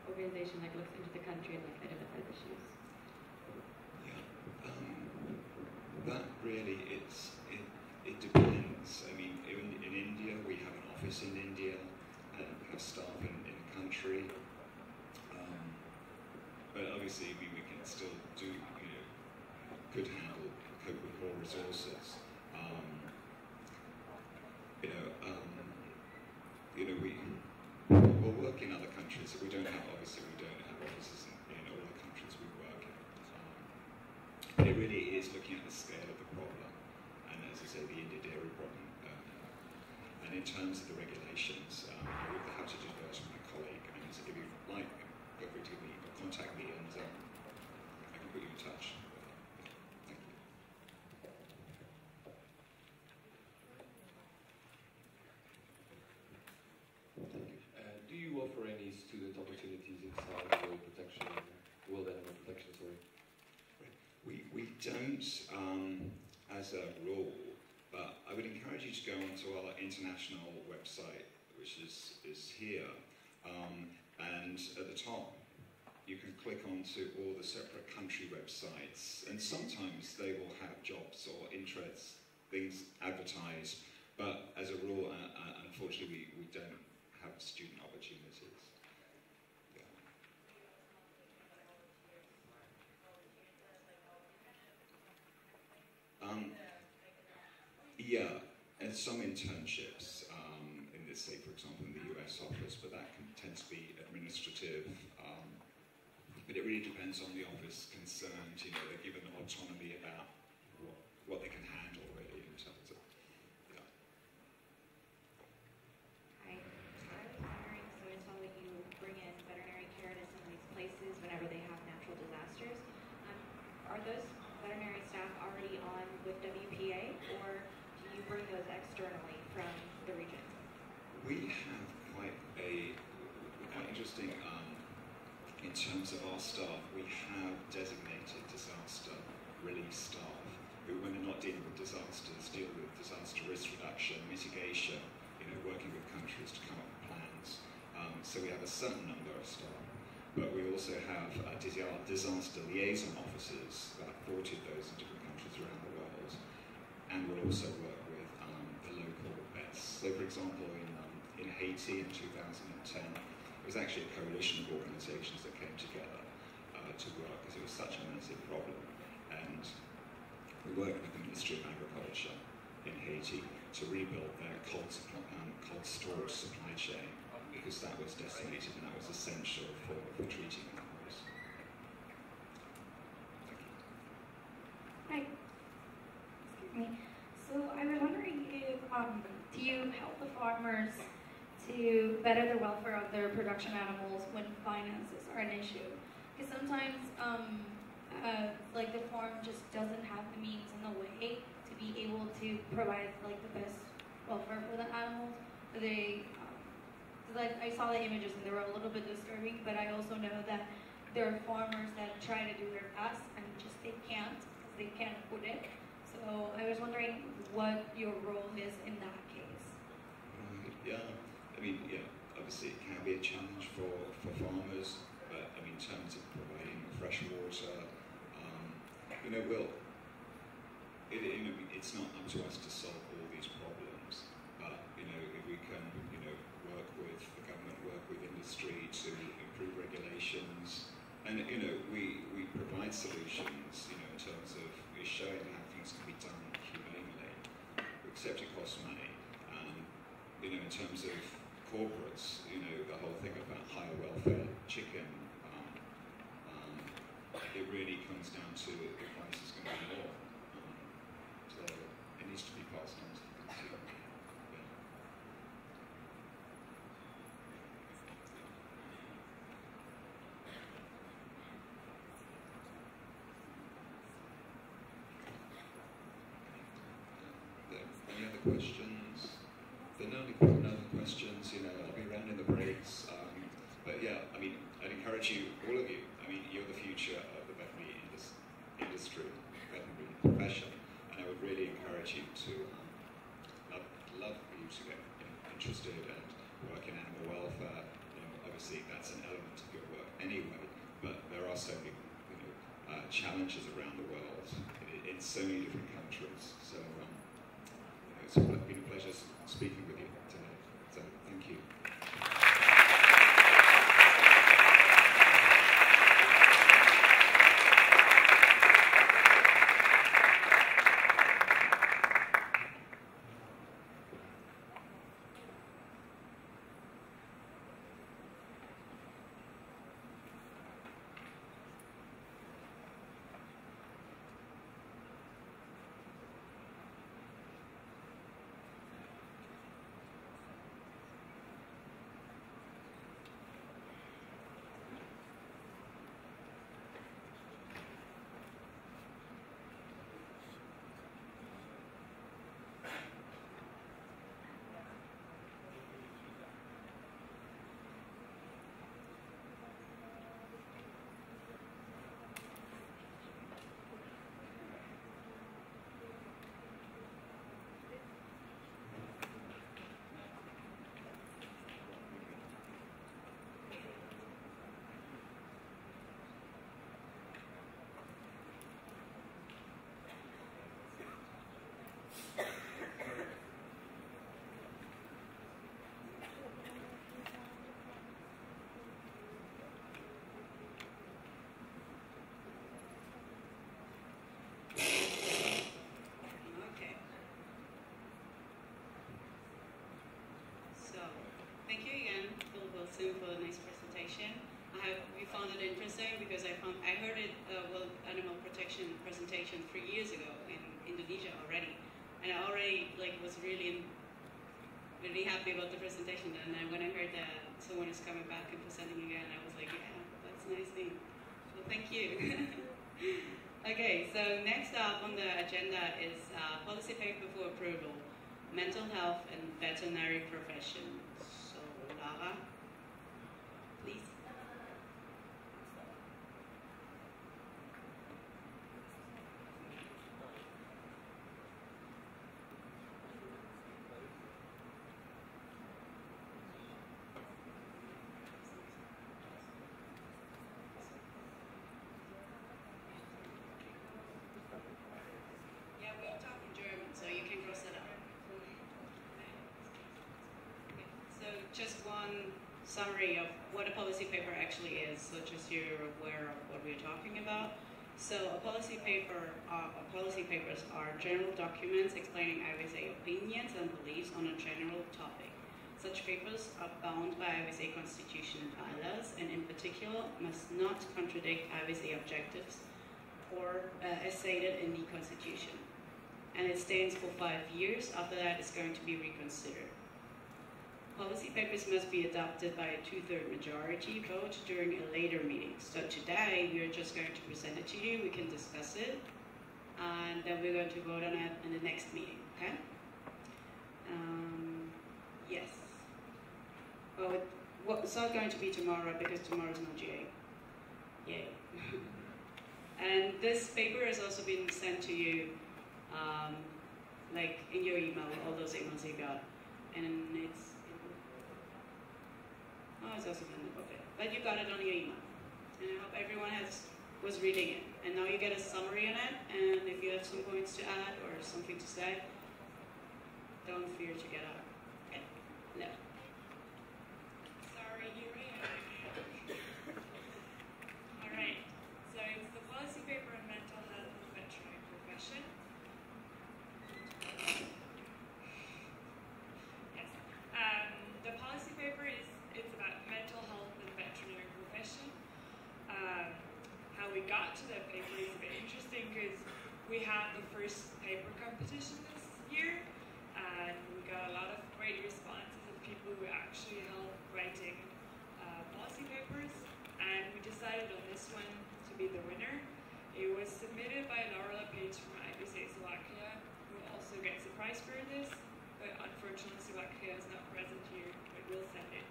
organization looks into the country and identifies issues? That really, it depends. I mean, in India, we have an office in India, and we have staff in the country. But obviously, we can still do, could cope with more resources. We'll work in other countries. We don't have offices in all the countries we work in. It really is looking at the scale of the problem, and as I say, the India and in terms of the regulations, I would have to defer to my colleague. And if you like, feel free to give me, contact me, and I can put you in touch. Thank you. Do you offer any student opportunities inside world protection, world animal protection? Sorry. We don't, as a rule, but I would encourage you to go onto our international website, which is here, and at the top you can click onto all the separate country websites, and sometimes they will have jobs or interests, things advertised, but as a rule, unfortunately, we don't have student opportunities. Yeah, and some internships in this, say, for example, in the US office, but that can tend to be administrative. But it really depends on the office concerned. You know, they're given autonomy about what they can handle, really, in terms of. Yeah. Hi. So I was wondering, so I saw that you bring in veterinary care to some of these places whenever they have natural disasters. Are those veterinary staff already on with WPA, or do you bring those externally from the region? We have quite interesting, in terms of our staff, we have designated disaster relief staff who, when they're not dealing with disasters, deal with disaster risk reduction, mitigation, you know, working with countries to come up with plans. So we have a certain number of staff, but we also have disaster liaison officers, about 40 of those in different countries around the world, and we'll also work with the local vets. So, for example, in Haiti in 2010, it was actually a coalition of organisations that came together to work because it was such a massive problem. And we worked with the Ministry of Agriculture in Haiti to rebuild their cold storage supply chain because that was decimated and that was essential for treating animals. Hi. Excuse me. So I was wondering if do you help the farmers to better the welfare of their production animals when finances are an issue? Because sometimes, like the farm just doesn't have the means in the way to be able to provide like the best welfare for the animals. They, like I saw the images and they were a little bit disturbing, but I also know that there are farmers that try to do their best and just they can't because they can't afford it. So I was wondering what your role is in that case. Yeah. I mean, yeah, obviously it can be a challenge for farmers, but I mean, in terms of providing fresh water, you know, it's not up to us to solve all these problems, but, you know, if we can, you know, work with the government, work with industry to improve regulations, and, you know, we provide solutions, you know, in terms of showing how things can be done humanely. We accept it costs money, you know, in terms of corporates, you know, the whole thing about higher welfare chicken, it really comes down to the price is going to be more. So it needs to be passed on to the consumer. Any other questions? If there are no other questions, you know, I'll be around in the breaks. But yeah, I mean, I'd encourage you, all of you, I mean, you're the future of the veterinary industry, veterinary profession, and I would really encourage you to, love for you to get interested and work in animal welfare. You know, obviously, that's an element of your work anyway, but there are so many, you know, challenges around the world in so many different countries. So, you know, it's been a pleasure speaking with you today. So, thank you. thank you again, Phil Wilson, for the nice presentation. I hope you found it interesting because I heard it World Animal Protection presentation 3 years ago in Indonesia already, and I already was really happy about the presentation. And then when I heard that someone is coming back and presenting again, I was like, yeah, that's a nice thing. So thank you. Okay, so next up on the agenda is policy paper for approval, mental health and veterinary profession. So Lara, please. Just one summary of what a policy paper actually is, so just you're aware of what we're talking about. So policy papers are general documents explaining IVSA opinions and beliefs on a general topic. Such papers are bound by IVSA constitution and bylaws, and in particular must not contradict IVSA objectives or as stated in the constitution. And it stands for 5 years. After that, it's going to be reconsidered. Policy papers must be adopted by a 2/3 majority vote during a later meeting. So today, we're just going to present it to you. We can discuss it. And then we're going to vote on it in the next meeting, okay? Yes. Well, it's not going to be tomorrow because tomorrow's not GA. Yay. And this paper has also been sent to you, in your email, all those emails you got. And it's also been okay. But you got it on your email. And I hope everyone was reading it. And now you get a summary on it, and if you have some points to add or something to say, don't fear to get out. Okay. No. Sorry, here I am. Alright, so it's the policy paper on mental health and veterinary profession. Yes. The policy paper it's about mental health and veterinary profession. How we got to that paper is a bit interesting because we had the first paper competition this year, and we got a lot of great responses of people who actually helped writing policy papers, and we decided on this one to be the winner. It was submitted by Laura Page from IVSA Slovakia, who also gets a prize for this, but unfortunately Slovakia is not present here, but we'll send it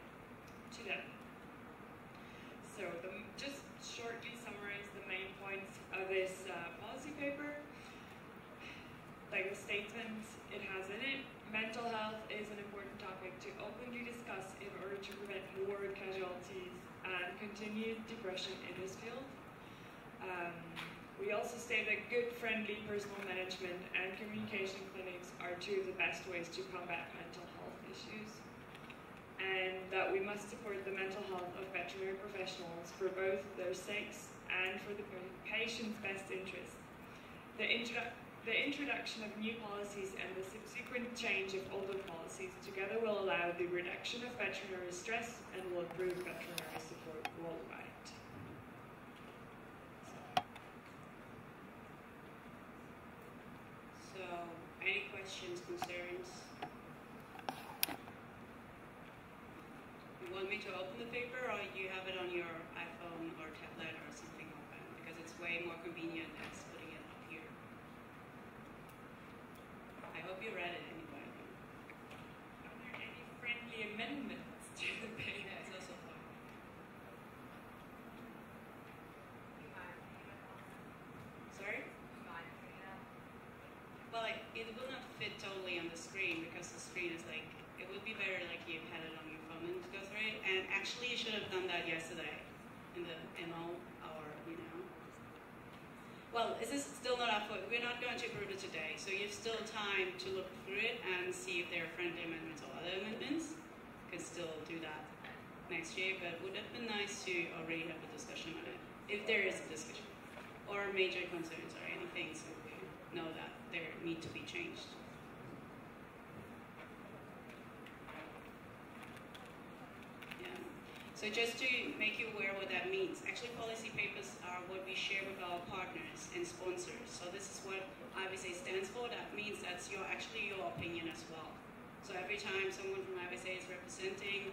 to them. So just shortly summarize the main points of this policy paper. Like the statement it has in it, mental health is an important topic to openly discuss in order to prevent more casualties and continued depression in this field. We also state that good, friendly personal management and communication clinics are two of the best ways to combat mental health issues, and that we must support the mental health of veterinary professionals for both their sakes and for the patient's best interest. The introduction of new policies and the subsequent change of older policies together will allow the reduction of veterinary stress and will improve veterinary support worldwide. So, any questions, concerns? You want me to open the paper, or you have it on your iPhone or tablet or something open? Because it's way more convenient than putting it up here. I hope you read it anyway. Are there any friendly amendments to the paper? Yeah, it's also fun. Sorry? Well, it will not fit totally on the screen because the screen is it would be better you had it on your phone and to go through it. And actually, you should have done that yesterday in all our, Well, this is still not up for, we're not going to approve it today, so you have still time to look through it and see if there are friendly amendments or other amendments. You can still do that next year, but it would have been nice to already have a discussion on it, if there is a discussion, or major concerns or anything, so we know that there need to be changed. So just to make you aware what that means, actually policy papers are what we share with our partners and sponsors. So this is what IVSA stands for. That means that's actually your opinion as well. So every time someone from IVSA is represented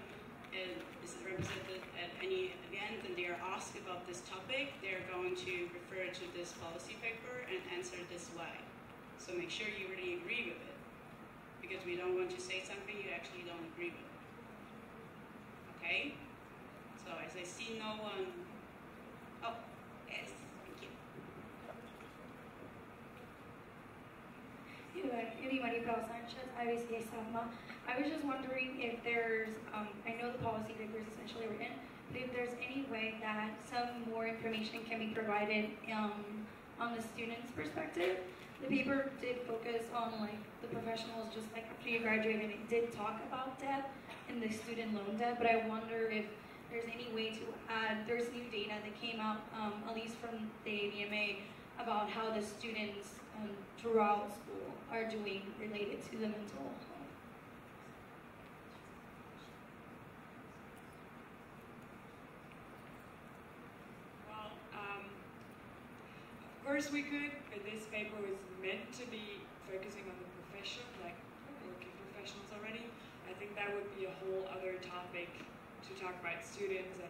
at any event and they are asked about this topic, they're going to refer to this policy paper and answer this way. So make sure you really agree with it, because we don't want to say something you actually don't agree with. Okay? So as I see no one, oh, yes, thank you. Sanchez, IVSA Sama. I was just wondering if there's, I know the policy paper is essentially written, but if there's any way that some more information can be provided on the student's perspective. The paper did focus on like the professionals just like after you graduated. It did talk about debt and the student loan debt, but I wonder if there's any way to add, there's new data that came out, at least from the AVMA, about how the students throughout school are doing related to the mental health. Well, of course we could, but this paper was meant to be focusing on the profession, like working professionals already. I think that would be a whole other topic to talk about students and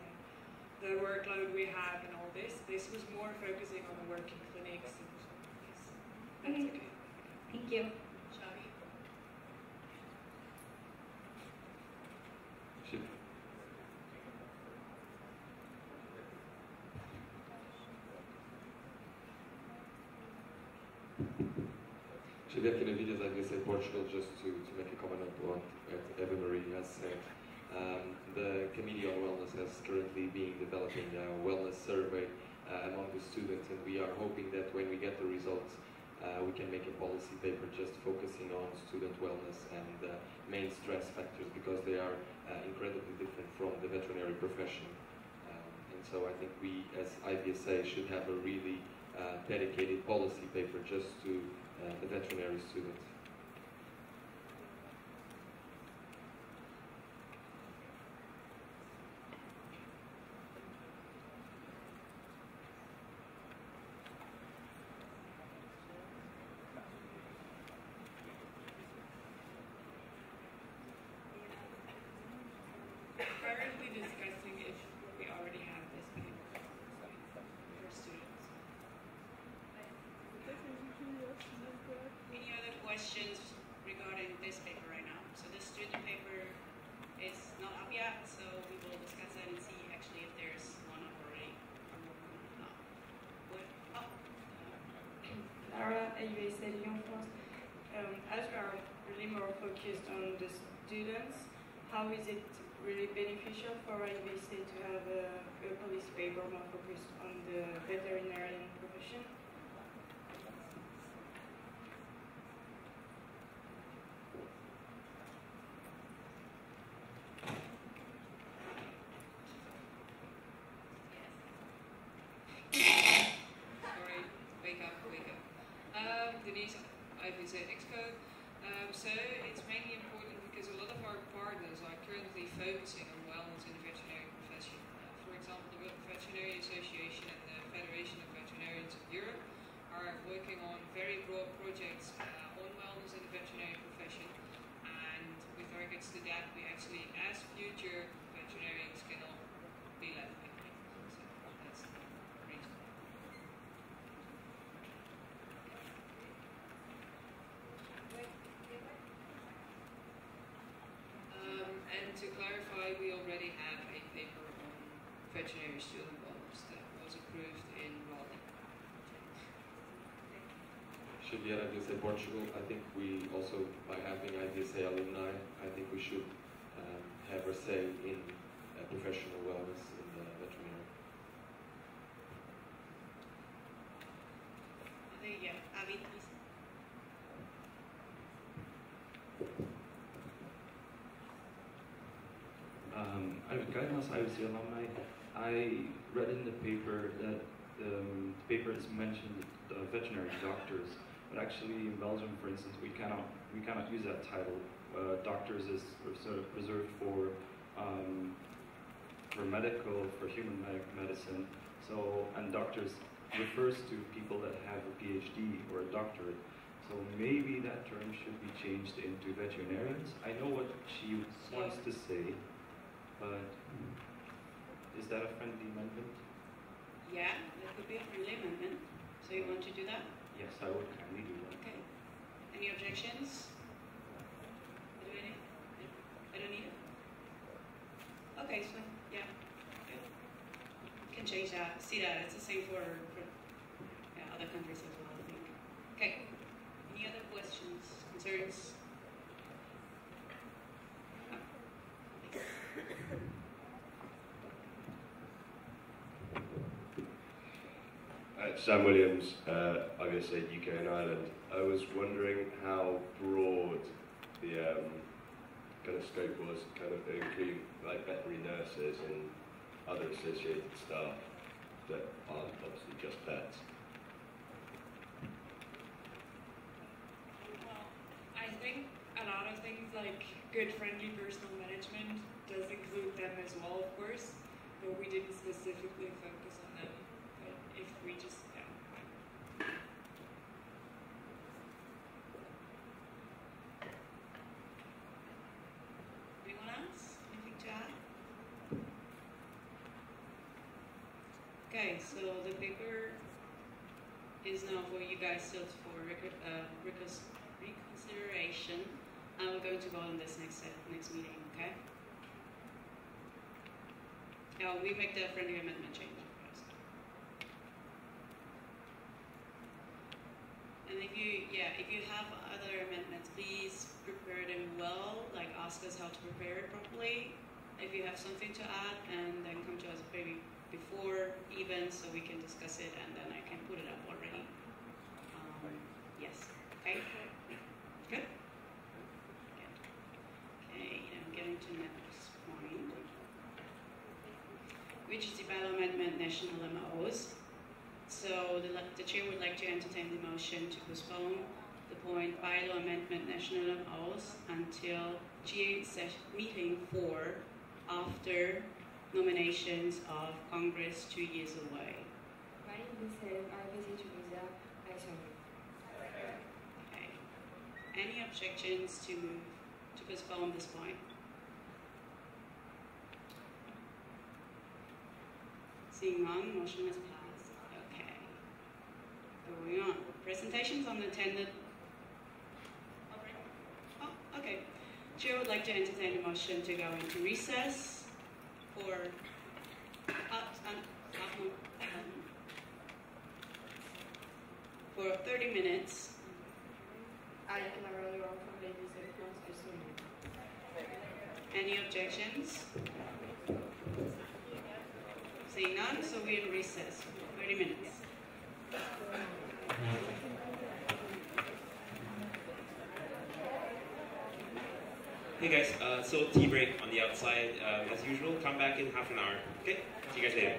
the workload we have and all this. This was more focusing on the working clinics and yes. That's okay. Thank you. Shall we? Xavier Benavides, IVSA Portugal, just to make a comment on what Eva Marie has said. The Committee on Wellness has currently been developing a wellness survey among the students, and we are hoping that when we get the results, we can make a policy paper just focusing on student wellness and main stress factors, because they are incredibly different from the veterinary profession. And so I think we, as IVSA, should have a really dedicated policy paper just to the veterinary students. Currently discussing if we already have this paper for students. Any other questions regarding this paper right now? So this student paper is not up yet, so we will discuss that and see actually if there's one up already. What? Oh. Lara, IVSA Lyon, France. As we are really more focused on the students, how is it really beneficial for IVSA to have a policy paper more focused on the veterinarian profession? Sorry, wake up. Denise, IVSA Expo. So it's mainly important because a lot of our partners are currently focusing on wellness in the veterinary profession. For example, the Veterinary Association and the Federation of Veterinarians of Europe are working on very broad projects on wellness in the veterinary profession. And with regards to that, we actually, as future veterinarians, cannot be left behind. So that's the reason. And to clarify, we already have a paper on veterinary student wellness that was approved in Raleigh. Should be at IVSA Portugal. I think we also, by having IVSA alumni, I think we should have a say in professional wellness in the veterinary. Okay, yeah, Avi, please. I'm Kaimas, IVSA alumni. I read in the paper that the paper has mentioned veterinary doctors, but actually in Belgium, for instance, we cannot use that title. Doctors is sort of preserved for for medical, for human medicine. So, and doctors refers to people that have a PhD or a doctorate. So maybe that term should be changed into veterinarians. I know what she wants to say, but is that a friendly amendment? Yeah, that could be a friendly amendment. So you want to do that? Yes, I would kindly do that. Okay. Any objections? Do any? I don't need it. Okay, so yeah, good. Can change that. See that it's the same for yeah, other countries as well, I think. Okay. Any other questions, concerns? Sam Williams, IVSA UK and Ireland. I was wondering how broad the kind of scope was, kind of including like veterinary nurses and other associated staff that aren't obviously just vets. Well, I think a lot of things like good friendly personal management does include them as well, of course, but we didn't specifically focus on them. But if we just, yeah. Anyone else? Anything to add? Okay, so the paper is now for you guys still for reconsideration, and we're going to vote on this next meeting, okay? Now we make the friendly amendment change first. And if you have other amendments, please prepare them well, like ask us how to prepare it properly. If you have something to add, and then come to us maybe before even, so we can discuss it, and then I can put it up already. Yes, okay? Good? Okay, I'm getting to next point, which is the bylaw amendment national MOs. So the chair would like to entertain the motion to postpone the point bylaw amendment national MOs until GA meeting 4 after nominations of Congress 2 years away. Okay. Any objections to move to postpone this point? Seeing none, motion is passed. Okay. Going on. Presentations on attended. Oh, okay. Chair would like to entertain a motion to go into recess for 30 minutes. Any objections? Seeing none, so we're in recess for 30 minutes. Hey guys, so tea break on the outside as usual. Come back in half an hour. Okay? See you guys later.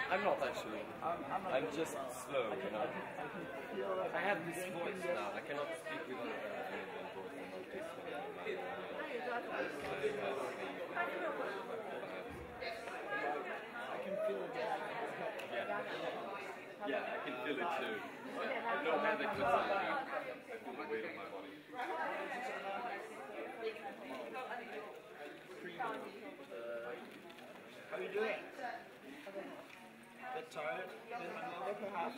I'm not actually. I'm just slow, you know. I have this voice now. I cannot speak without any voice. I'm not this one. I can feel it. Yeah, I can feel it too. I don't have the good time. I feel the weight of my body. How are you doing? A bit tired? A bit hungover, perhaps?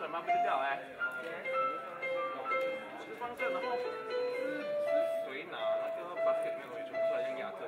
转发不就掉哎？是方正，然后是谁拿那个 basket 没有取出来用压着？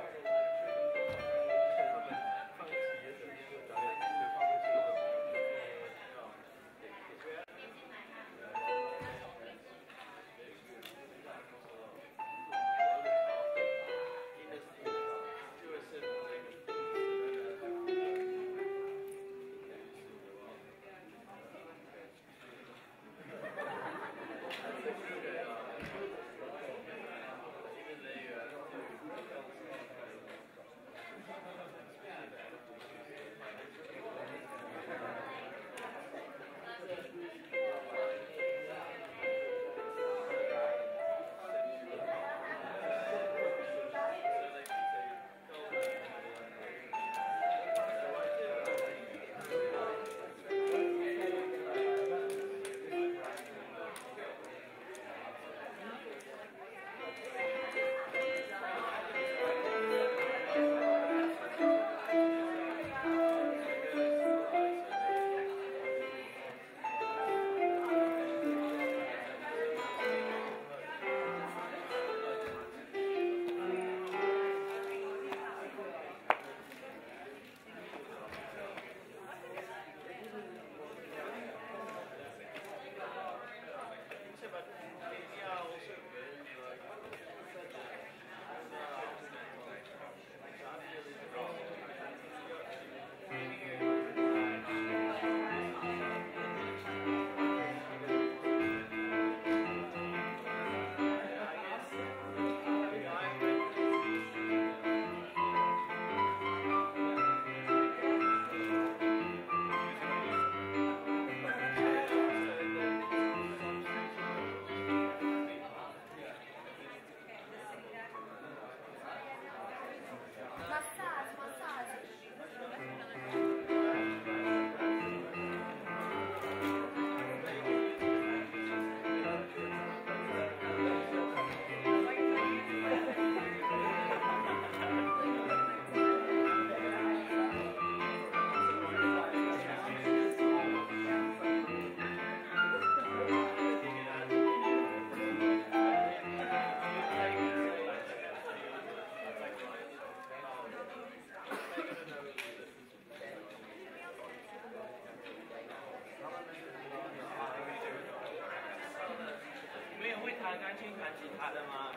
钢琴弹吉他的吗？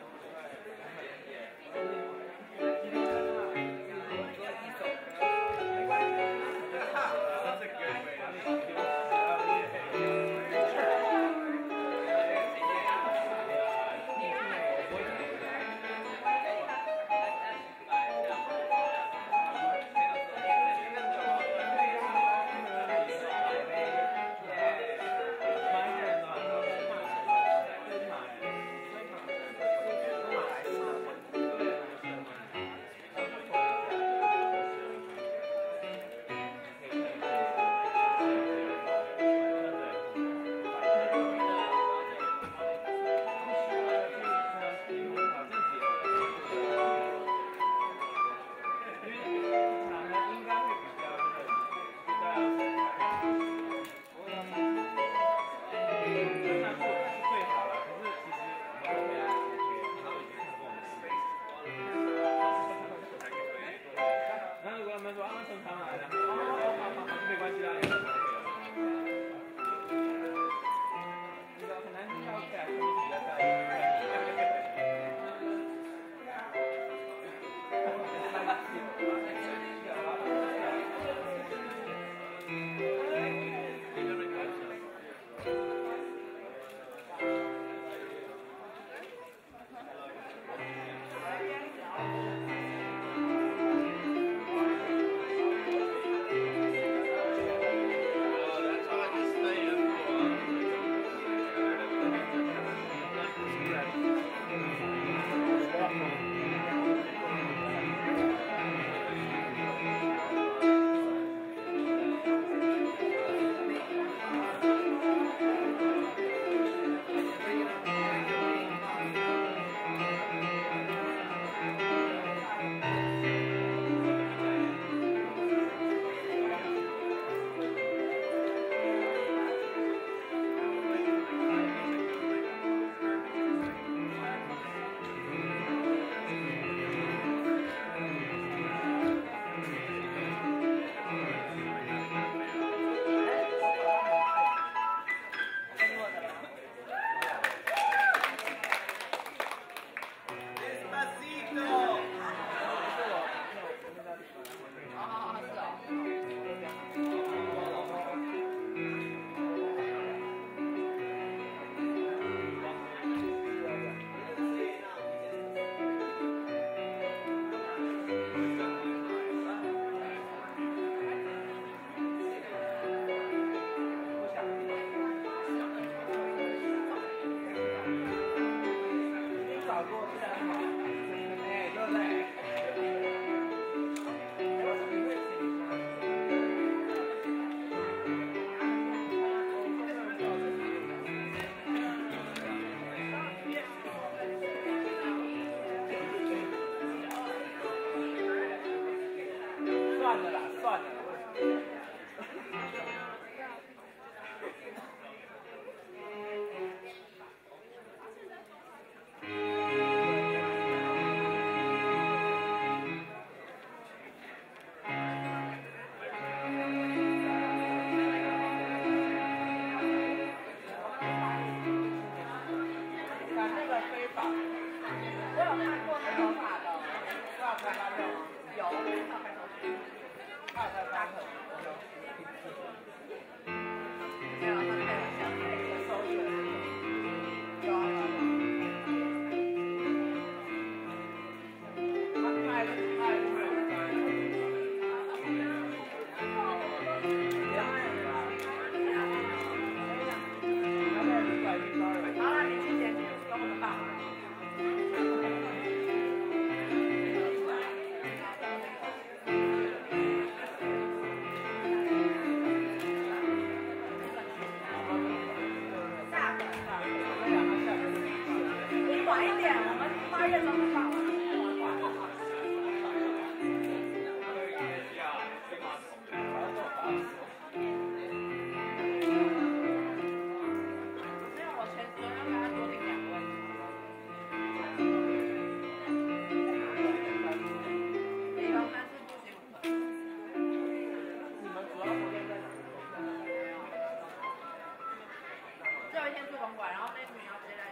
冲过来，然后那女要接在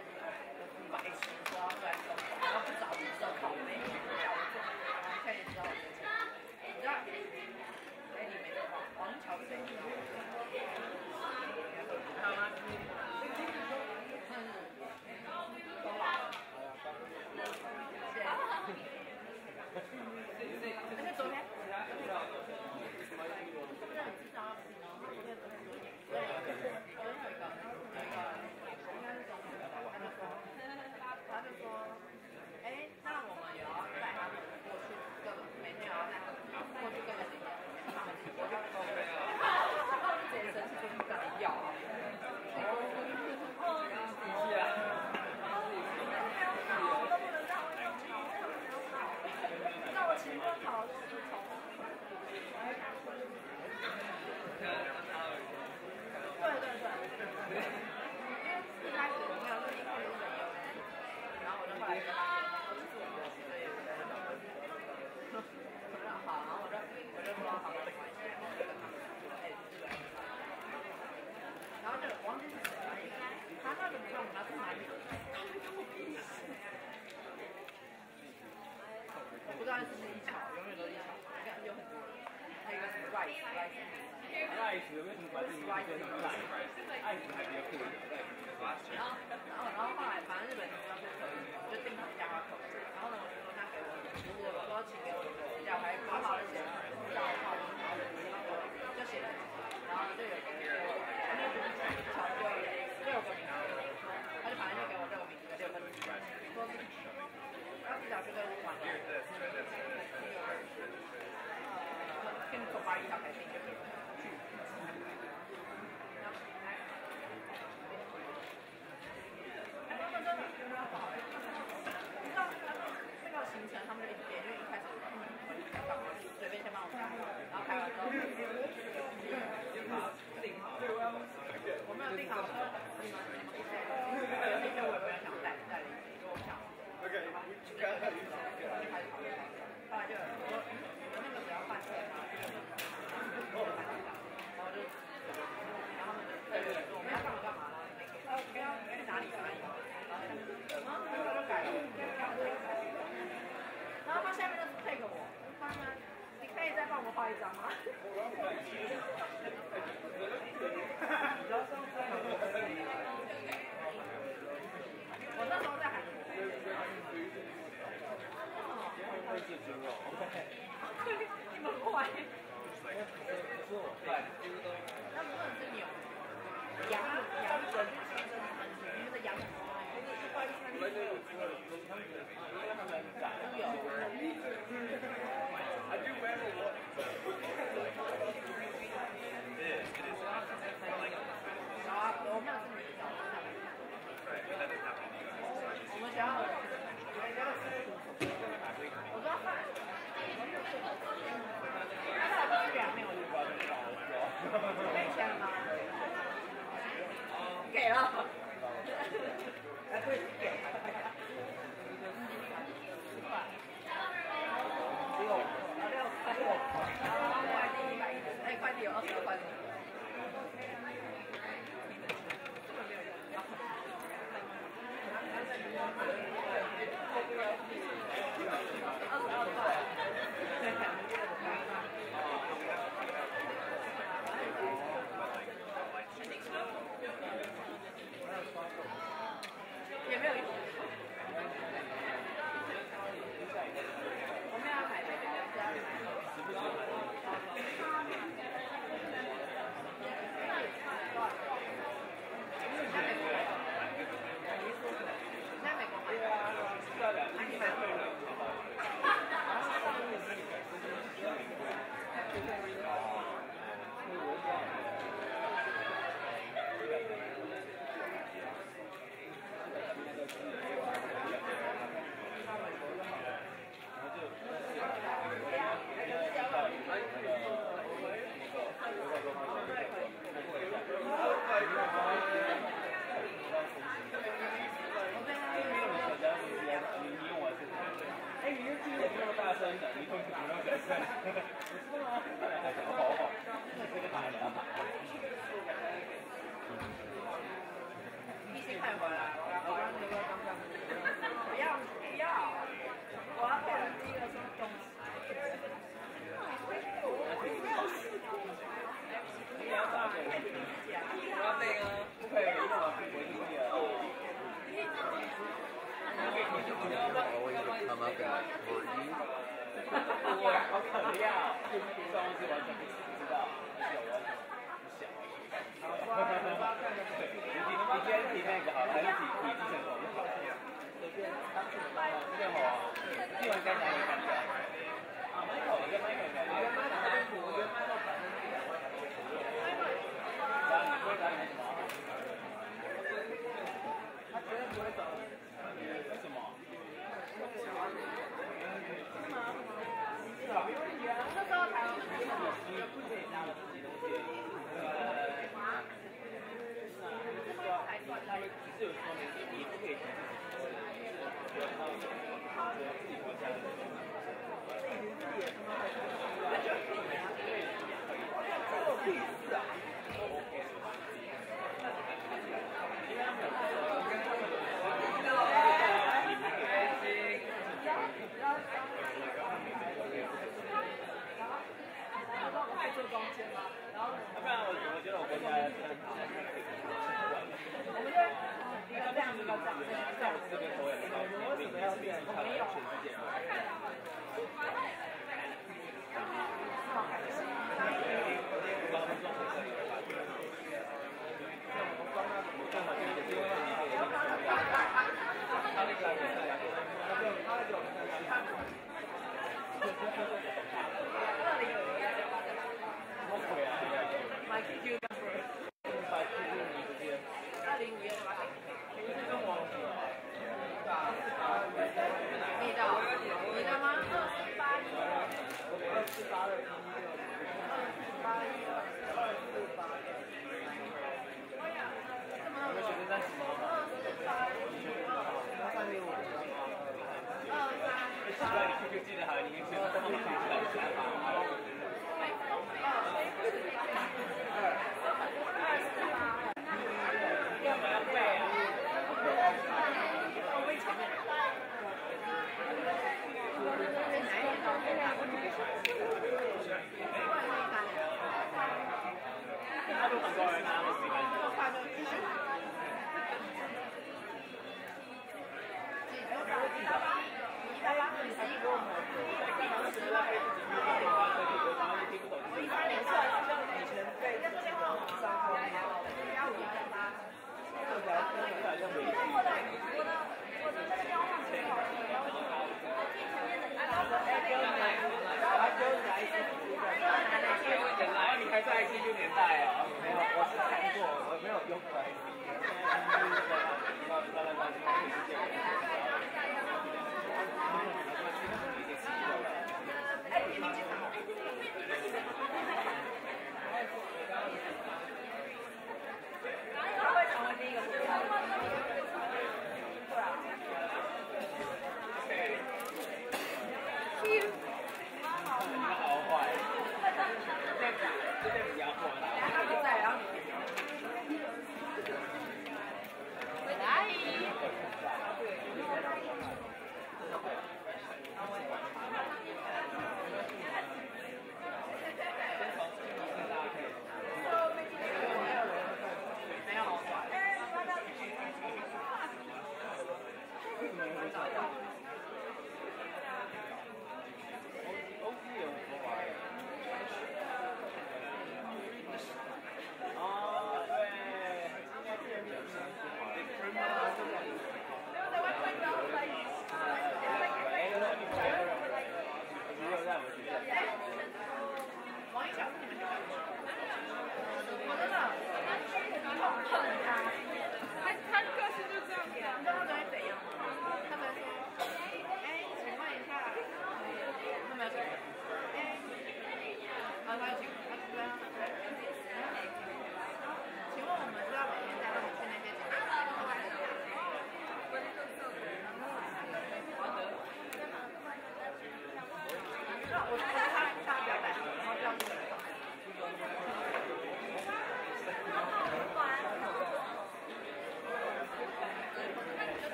白痴说要过来冲过来，然后不找你说靠背，叫我做，然后现在也知道我在讲，你知道？哎，你没说话，王乔谁？好吗？而且昨天，他就说，哎，那我们也要带他们过去各个，每天也要带他们过去各个景点，他们我就健身是不敢要。让我勤奋考试从。对对对，因为一开始我没有立刻就有，然后我就后来跟他说，所以我说好，然后我就说好，没关系，我就跟他们说，哎，然后就忘记是谁了，他那个没有，他是哪里？我不知道是不是一桥，永远都是一桥，你看有很多人，还有一个什么 rice，为什么把这个rice 跟 rice 还比较酷一点？然后后来反正日本人说不可以，就订同家口味。然后呢，我就说那给我，我说请给我比较还好好的写，比较好的，就写了，然后就有个那个一桥就6个名额，他就反正就给我6个名额，6个名额，说然后一小时跟我玩了，跟你走巴黎一条海滨就可以了。行程他们就一直编，因为一开始随便先帮我看，然后开完之后，我没有订好，说你们一起，有些我也没有想带了一起，因为我想，后来就我那个只要换钱嘛，然后就，然后我们要干嘛了？要去哪里翻译？然后我就改了，然后他下面就 take 我，他们，你可以再帮我画一张吗？我那时候在韩国。你们坏。那不能是牛，羊人，你们的羊。我们学校，我知道饭，他到底是没有给钱了吗？给了。哎，对，给。快递有20块。22块。I'm not gonna bore you. 我好可怜啊！这东西完全不知道，而且我完全不想。对，你先提那个好了，还是提计程车？随便，这边好啊。英文该哪里看的？啊，Michael，我跟 Michael 聊。我跟 Michael 反正是两位。然后你会找你们什么？他绝对不会找你。为什么？是吧？那时候台湾你不可以拿我自己东西。他会只是有说明你不可以提自己。自己国家的。屁事啊！坐中间吗？然后，不然我觉得我国家真的很好。我们就应该这样子吧，在我这边头也没有，为什么要这样？我没有全世界。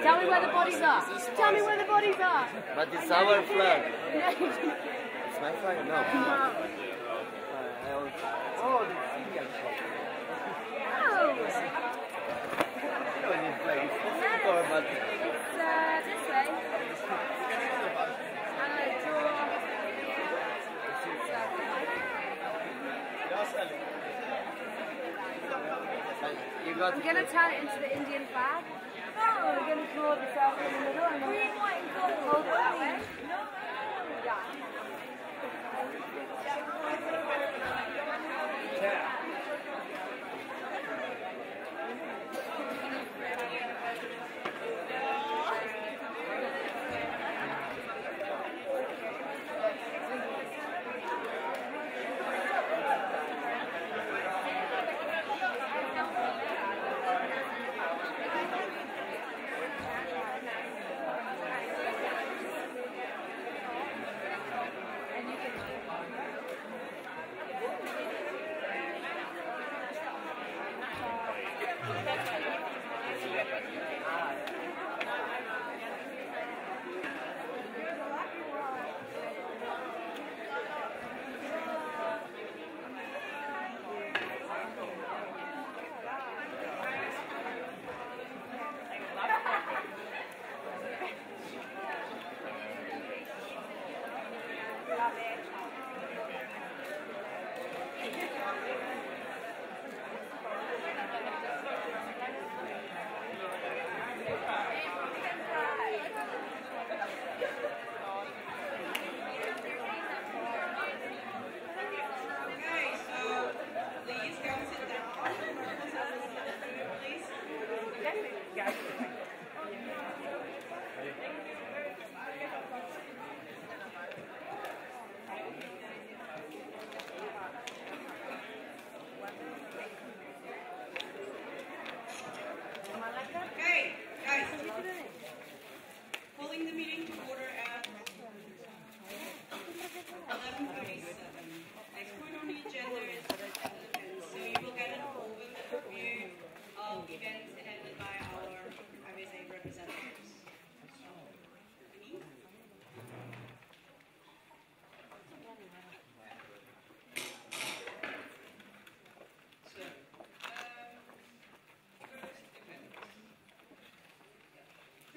Tell me where the bodies are. Tell me where the bodies are. But it's our flag. It's my flag? No. Oh, the Indian flag. Oh. No, it's flag. It's Mexico, but... It's this way. And I draw... I'm going to turn it into the Indian flag. Oh, we're going to draw the circle in the middle and then green, white and gold. Hold it that way. Yeah.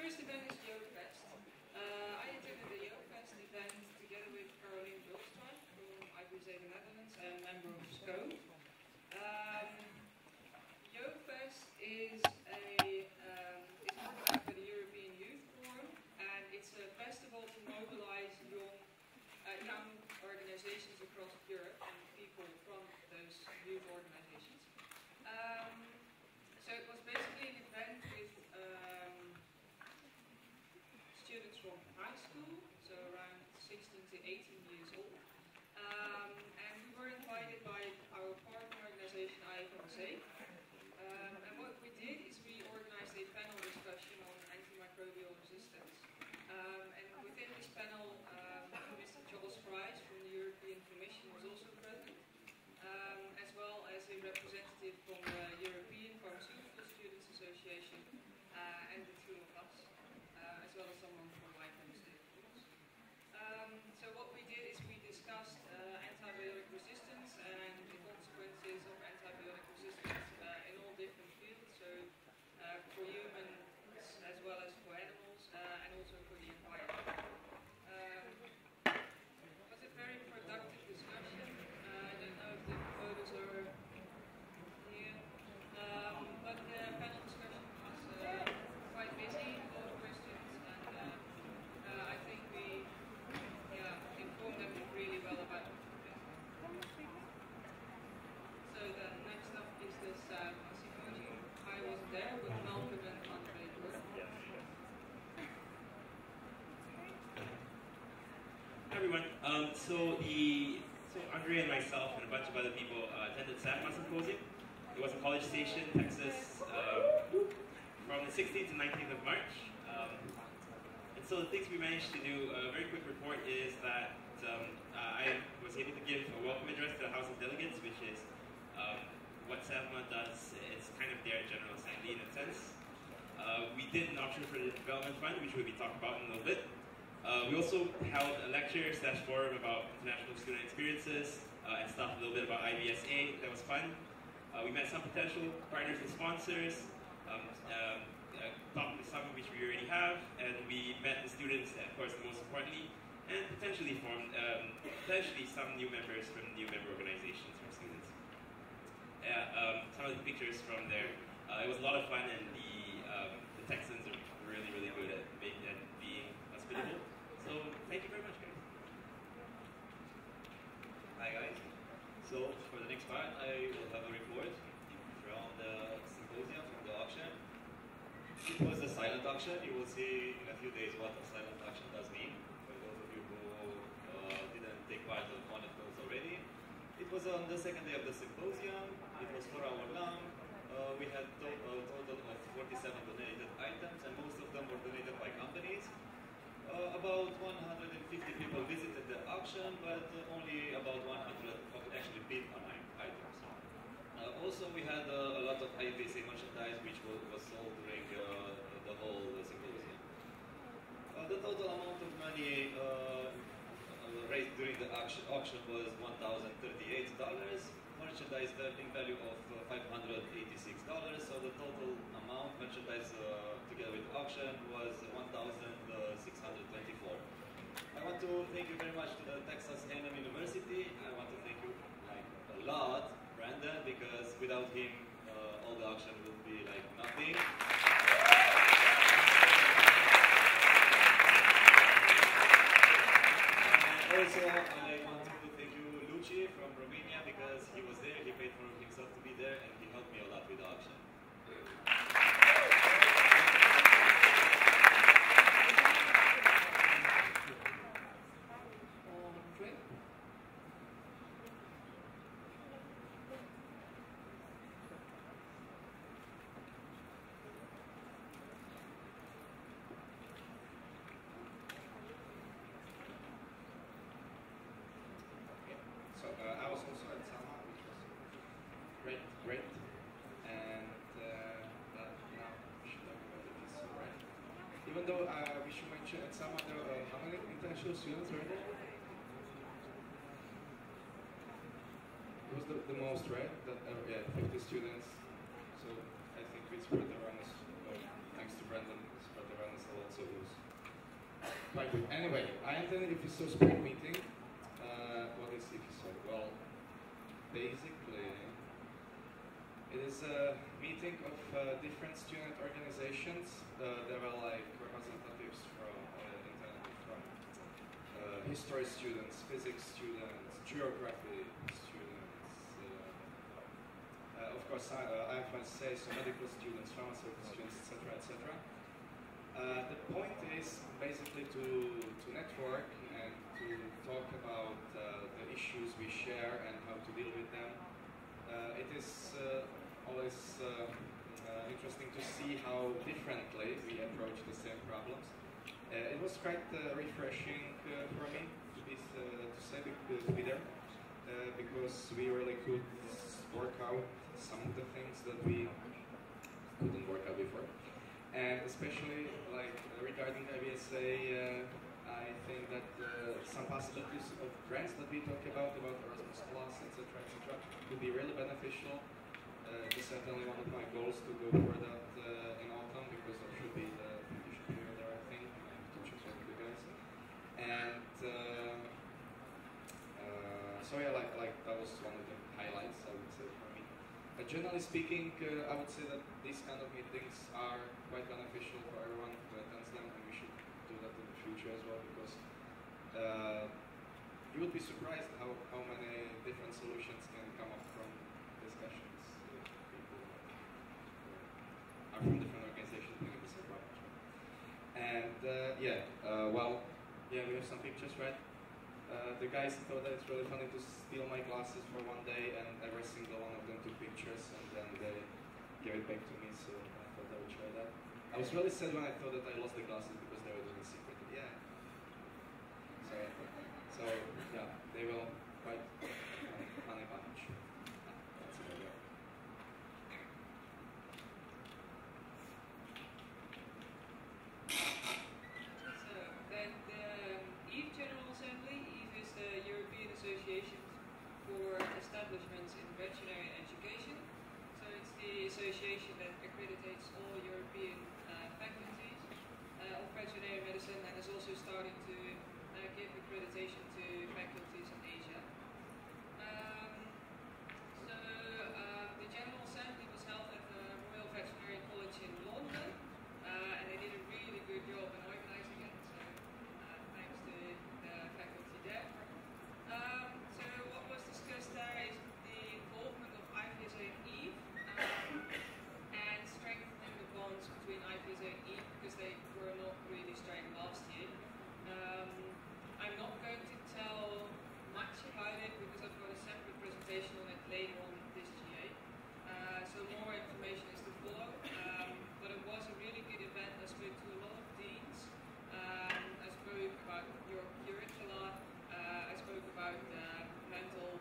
First event is YoFest. I attended the YoFest event together with Caroline Bulstrand from IVSA the Netherlands and member of SCO. YoFest is organized by the European Youth Forum, and it's a festival to mobilize young organizations across Europe and people from those youth organizations. So it was basically an event with students from high school, so around 16 to 18 years old. And we were invited by our partner organization IVSA. And what we did is we organized a panel discussion on antimicrobial resistance. And within this panel, Mr. Charles Price from the European Commission was also present, as well as a representative from the European Pharmaceutical Students Association and the two of us. As well as someone from my home state, of course. So what we did is we discussed antibiotic resistance and the consequences of antibiotic resistance in all different fields, so for humans as well as for animals and also for the environment. It was a very productive discussion. I don't know if the photos are here, but the panel discussion was quite busy. I think we informed them really well about what to do. So the next up is this symposium. I wasn't there, but Malcolm and Andre were. Hi everyone. So Andre and myself and a bunch of other people attended SAPMA Symposium. It was in College Station, Texas, from the 16th to 19th of March. So the things we managed to do, a very quick report is that I was able to give a welcome address to the House of Delegates, which is what SAPMA does. It's kind of their we did an option for the development fund, which we'll be talking about in a little bit. We also held a lecture/forum about international student experiences and stuff a little bit about IVSA. That was fun. We met some potential partners and sponsors, talked to some of which we already have, and we met the students, of course, most importantly, and potentially formed some new members from new member organizations from students. Some of the pictures from there. It was a lot of fun, and the Texans are really, really good at being hospitable. So thank you very much, guys. Hi guys. So for the next part, I will have a report from the symposium, from the auction. It was a silent auction. You will see in a few days what a silent auction does mean. For those of you who didn't take part of one of those already. It was on the second day of the symposium. It was 4 hours long. We had a total of 47 donated items, and most of them were donated by companies. About 150 people visited the auction, but only about 100 actually bid on items. Also, we had a lot of IVSA merchandise which was sold during the whole symposium. The total amount of money raised during the auction was $1,038. Merchandise in value of $586. So the total amount merchandise together with auction was $1,624. I want to thank you very much to the Texas A&M University. I want to thank you a lot, Brandon, because without him, all the auction would be like nothing. Also, I want to thank you, Luci from Romania, because he was there, he paid for himself to be there, and he helped me a lot with the auction. I was also at Sama, which was great, and now should everybody be so right. Even though we should mention at Sama there are how many international students were there? It was the most, right? Yeah, 50 students. So I think we spread around us. Thanks to Brandon, spread around us a lot. So it was quite good. Anyway, I attended the IVSA spring meeting. What is IVSA? Well, basically, it is a meeting of different student organizations. There were like representatives from history students, physics students, geography students, of course, IVSA, so medical students, pharmaceutical students, etc., etc. The point is basically to network and to talk about the issues we share and how to deal with them. It is always interesting to see how differently we approach the same problems. It was quite refreshing for me to be there because we really could work out some of the things that we couldn't work out before. And especially like regarding IVSA, I think that some possibilities of grants that we talk about Erasmus Plus, etc., would be really beneficial. It's certainly one of my goals to go for that in autumn, because that should be the competition period there, I think. I have to check with you guys. And so yeah, like that was one of the highlights, I would say, for me. Generally speaking, I would say that these kind of meetings are quite beneficial for everyone who attends them, and we should do that in the future as well, because you would be surprised how many different solutions can come up from discussions with people who are from different organizations doing the same project. And we have some pictures, right? The guys thought that it's really funny to steal my glasses for one day, and every single one of them took pictures, and then they gave it back to me, so I thought I would share that. I was really sad when I thought that I lost the glasses because they were doing it secretly. Yeah. So yeah, they were quite funny bunch. That's about it. presentation on it later on this GA. So more information is to follow. But it was a really good event. I spoke to a lot of deans. I spoke about your curricula. I spoke about the mental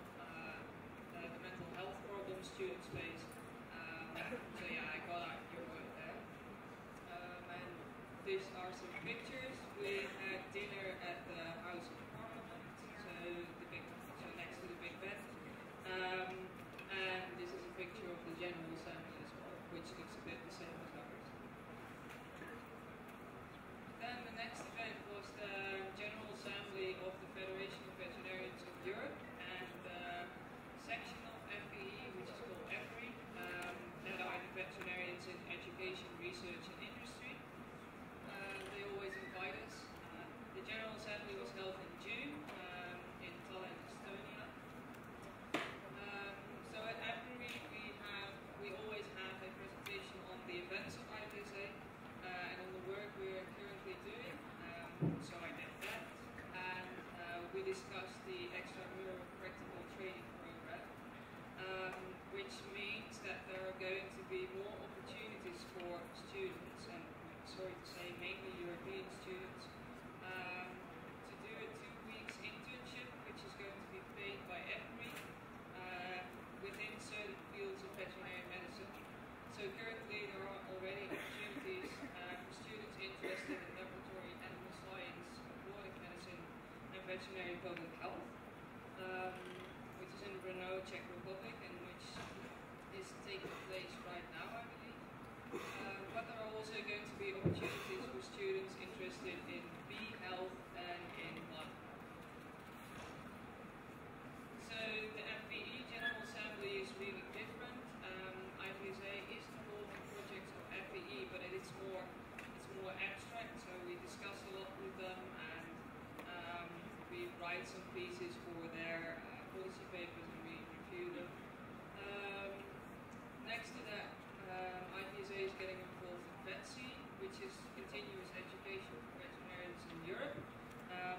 health problems students face. So yeah, I got out your work there. And these are some pictures. We had dinner at the House of Parliament, so next to the Big Ben. And this is a picture of the General Assembly as well, which looks a bit the same as ours. Then the next event was the General Assembly of the Federation of Veterinarians of Europe and the section of FVE, which is called EFRI, that are the veterinarians in education, research and industry. They always invite us. The General Assembly was held in June in Tallinn, Estonia. So at EFRI we always have a presentation on the events of IVSA and on the work we're currently doing. So I did that, and we discussed the extramural practical training program, which means that there are going to be more opportunities for students, and sorry to say mainly European students, to do a 2 weeks internship, which is going to be paid by EFRI within certain fields of veterinary medicine. So currently there are already opportunities for students interested in laboratory animal science, aquatic medicine and veterinary public health, which is in Brno, Czech Republic, and which is taking place right now, I believe. But there are also going to be opportunities for students interested in bee health and in blood. So the FVE General Assembly is really different. IVSA is involved in projects of FVE, but it's more abstract. So we discuss a lot with them, and we write some pieces for their policy papers, and we review them. Next to that, IVSA is getting involved in VETSI, which is continuous education for veterinarians in Europe.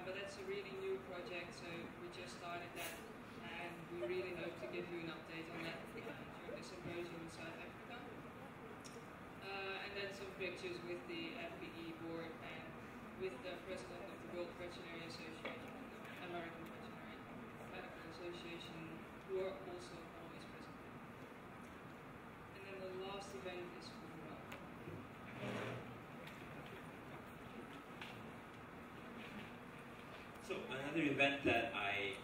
But that's a really new project, so we just started that, and we really hope to give you an update on that during the symposium in South Africa. And then some pictures with the FVE board and with the president of the World Veterinary Association, the American Veterinary Medical Association, who are also always present. And then the last event is So another event that I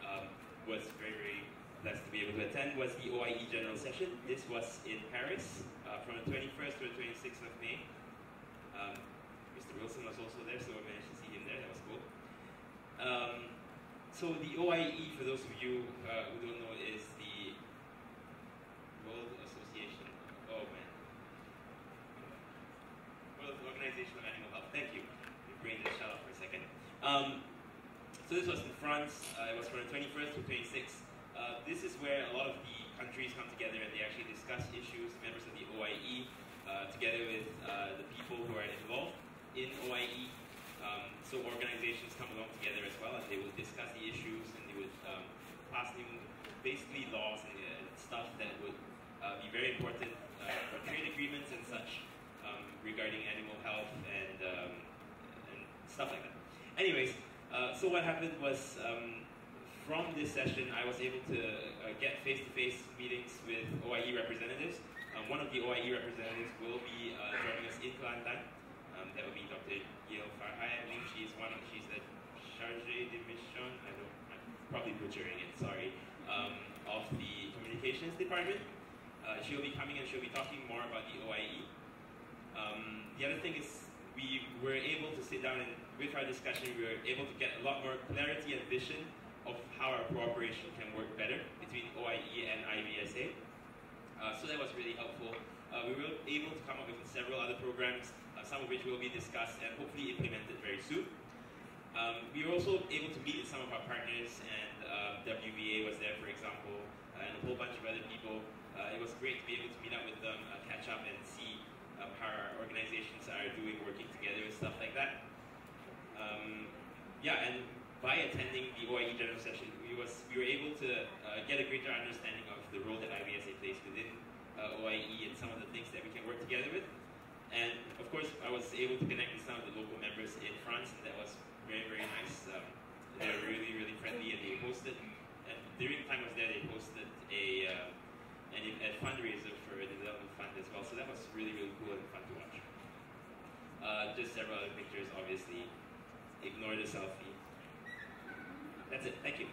was very, very blessed to be able to attend was the OIE General Session. This was in Paris from the 21st to the 26th of May. Mr. Wilson was also there, so I managed to see him there. That was cool. So the OIE, for those of you who don't know, is the World Association. Oh man, World Organization of Animal Health. Thank you. Your brain just shut off for a second. So this was in France. It was from the 21st to 26th. This is where a lot of the countries come together and they actually discuss issues, members of the OIE, together with the people who are involved in OIE. So organizations come along together as well, and they will discuss the issues, and they would pass new, basically laws and stuff that would be very important for trade agreements and such regarding animal health and stuff like that. Anyways, so what happened was from this session, I was able to get face-to-face meetings with OIE representatives. One of the OIE representatives will be joining us in Kelantan. That will be Dr. Yeo Farhai. I believe she's the charge de mission, I'm probably butchering it, sorry, of the communications department. She'll be coming and she'll be talking more about the OIE. The other thing is we were able to sit down and with our discussion, we were able to get a lot more clarity and vision of how our cooperation can work better between OIE and IVSA. So that was really helpful. We were able to come up with several other programs, some of which will be discussed and hopefully implemented very soon. We were also able to meet with some of our partners, and WVA was there, for example, and a whole bunch of other people. It was great to be able to meet up with them, catch up and see how our organizations are doing, working together and stuff like that. Yeah, and by attending the OIE general session, we were able to get a greater understanding of the role that IVSA plays within OIE and some of the things that we can work together with. And of course, I was able to connect with some of the local members in France, and that was very, very nice. They were really, really friendly, and they hosted, and during the time I was there, they hosted a fundraiser for a development fund as well. So that was really, really cool and fun to watch. Just several other pictures, obviously. Ignore the selfie. That's it. Thank you.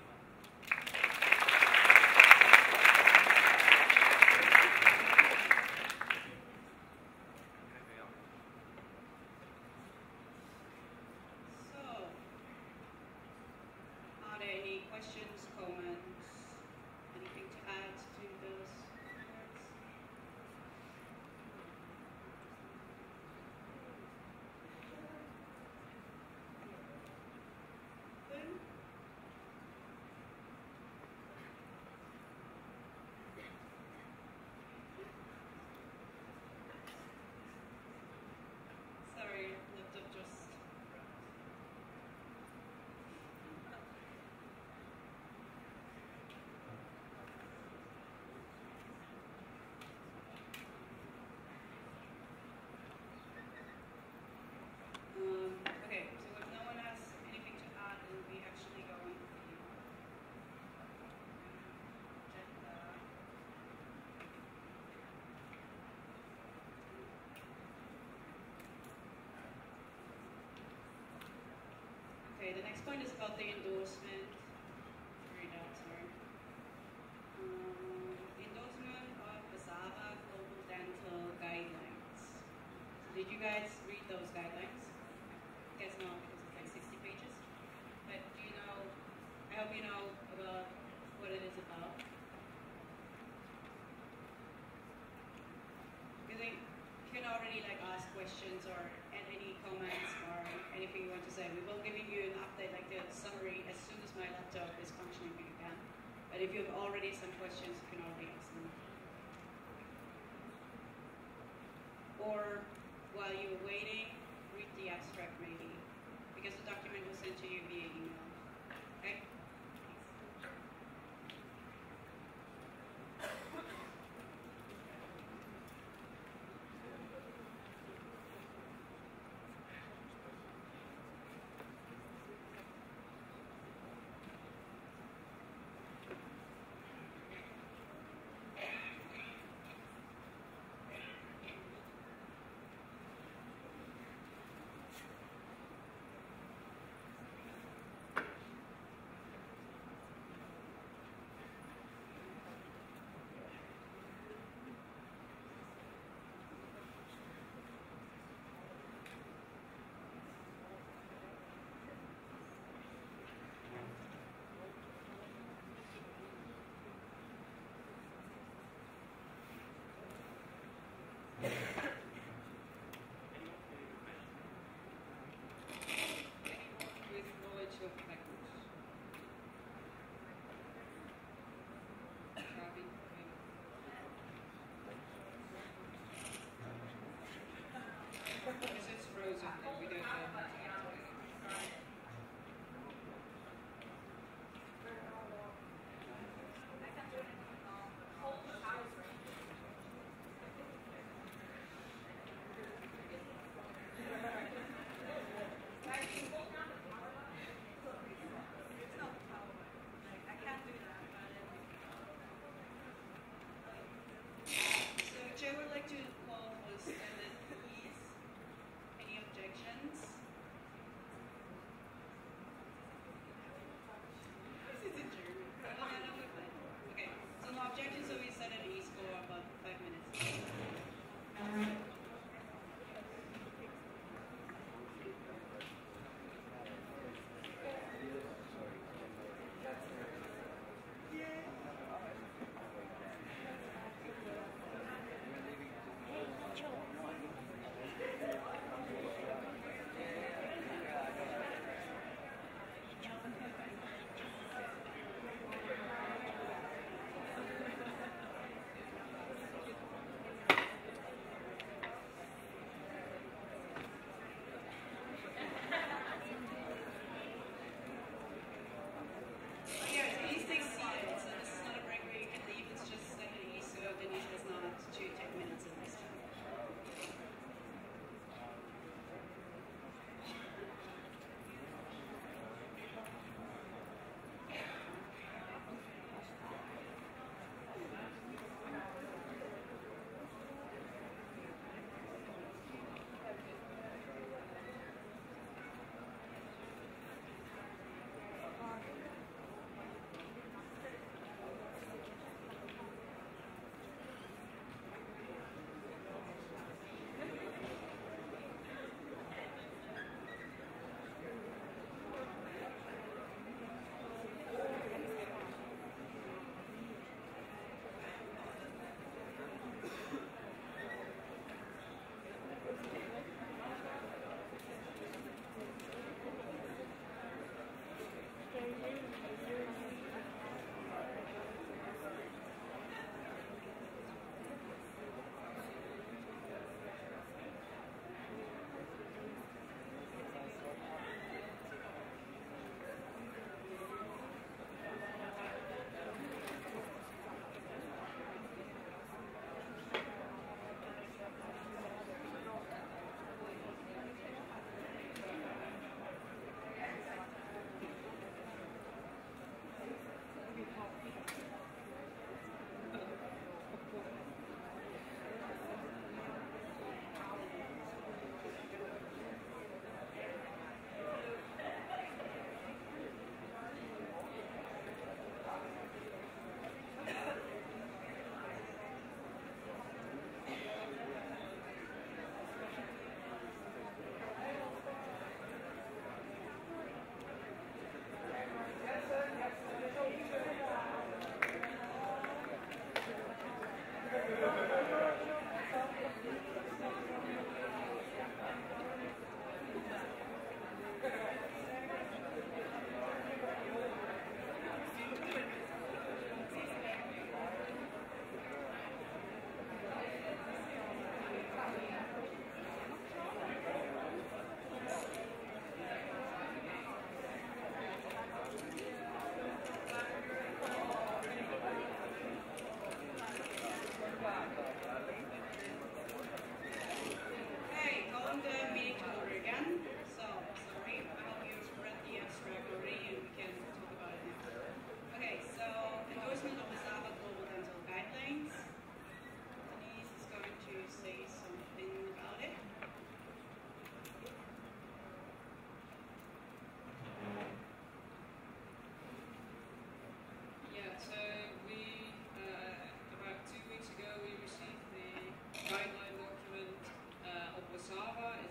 Okay, the next point is about the endorsement. Read out, sorry. Endorsement of IVSA Global Dental Guidelines. Did you guys read those guidelines? I guess not, because it's like 60 pages. But do you know, I hope you know about what it is about. Because you can already like ask questions or add any comments or anything you want to say. We will giving you an update, like the summary, as soon as my laptop is functioning again. But if you have already some questions, you can already ask them. Or while you're waiting, read the abstract maybe, because the document was sent to you via email. Okay?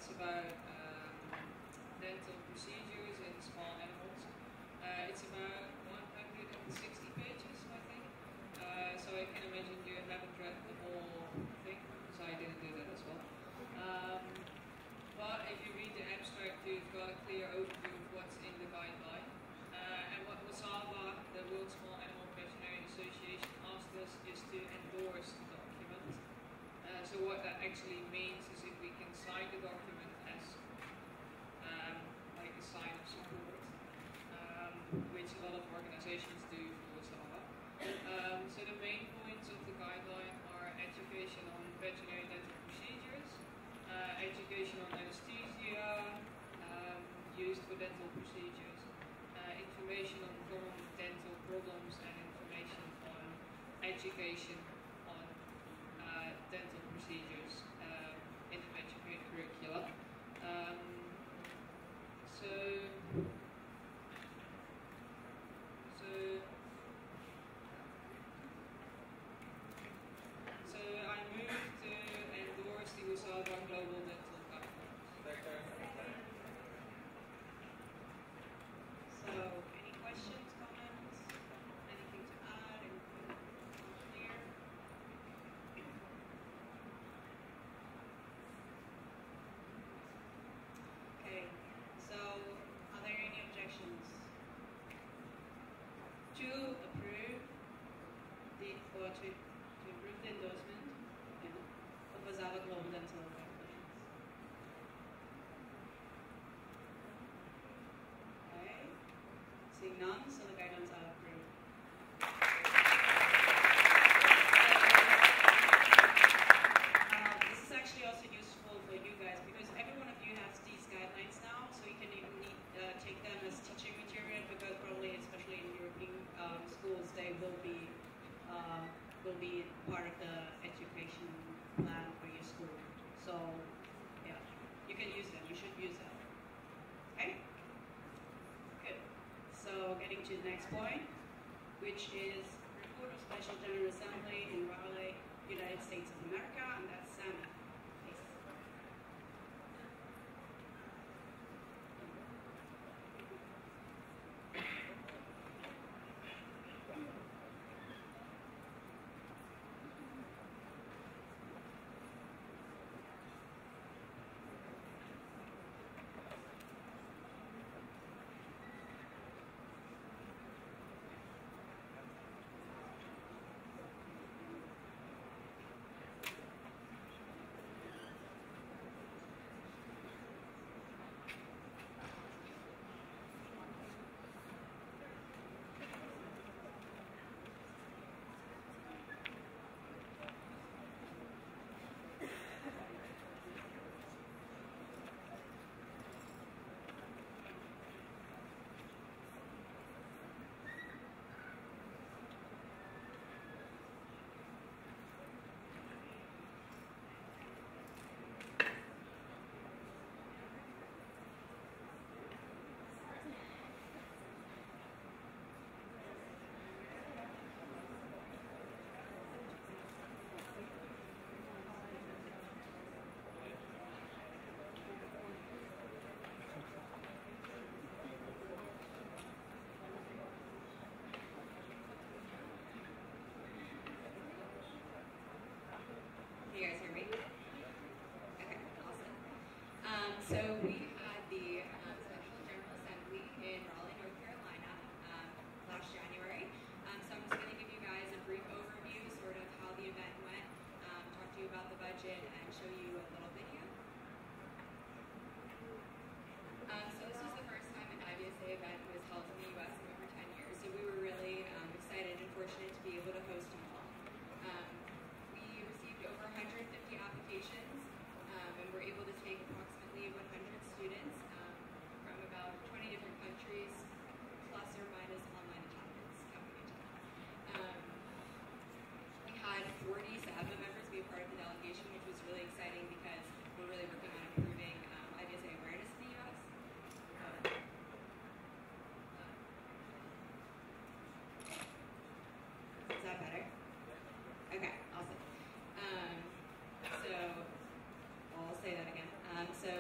it's about dental procedures in small animals. It's about 160 pages, I think. So I can imagine you haven't read the whole thing, because I didn't do that as well. But if you read the abstract, you've got a clear overview of what's in the guideline. And what WSAVA, the World Small Animal Veterinary Association, asked us is to endorse the document. So what that actually means is if we can sign the document as like a sign of support, which a lot of organizations do for WSAVA. So the main points of the guideline are education on veterinary dental procedures, education on anesthesia used for dental procedures, information on common dental problems, and information on education on dental procedures in the veterinary curricula. So I move to endorse the WSAVA Global Dental Guidelines. So, any questions, comments, anything to add, anything clear? Okay, so are there any objections to approve the endorsement of WSAVA Global Dental Guidelines? Okay, seeing none, so the guidelines are approved. This is actually also useful for you guys because every one of you has these guidelines now, so you can even take them as teaching material because probably, especially in European schools, they will be part of the education plan for your school. So, yeah, you can use them. You should use them. Okay? Good. So, getting to the next point, which is report of Special General Assembly in Raleigh, United States of America, and that's SAMA. Please.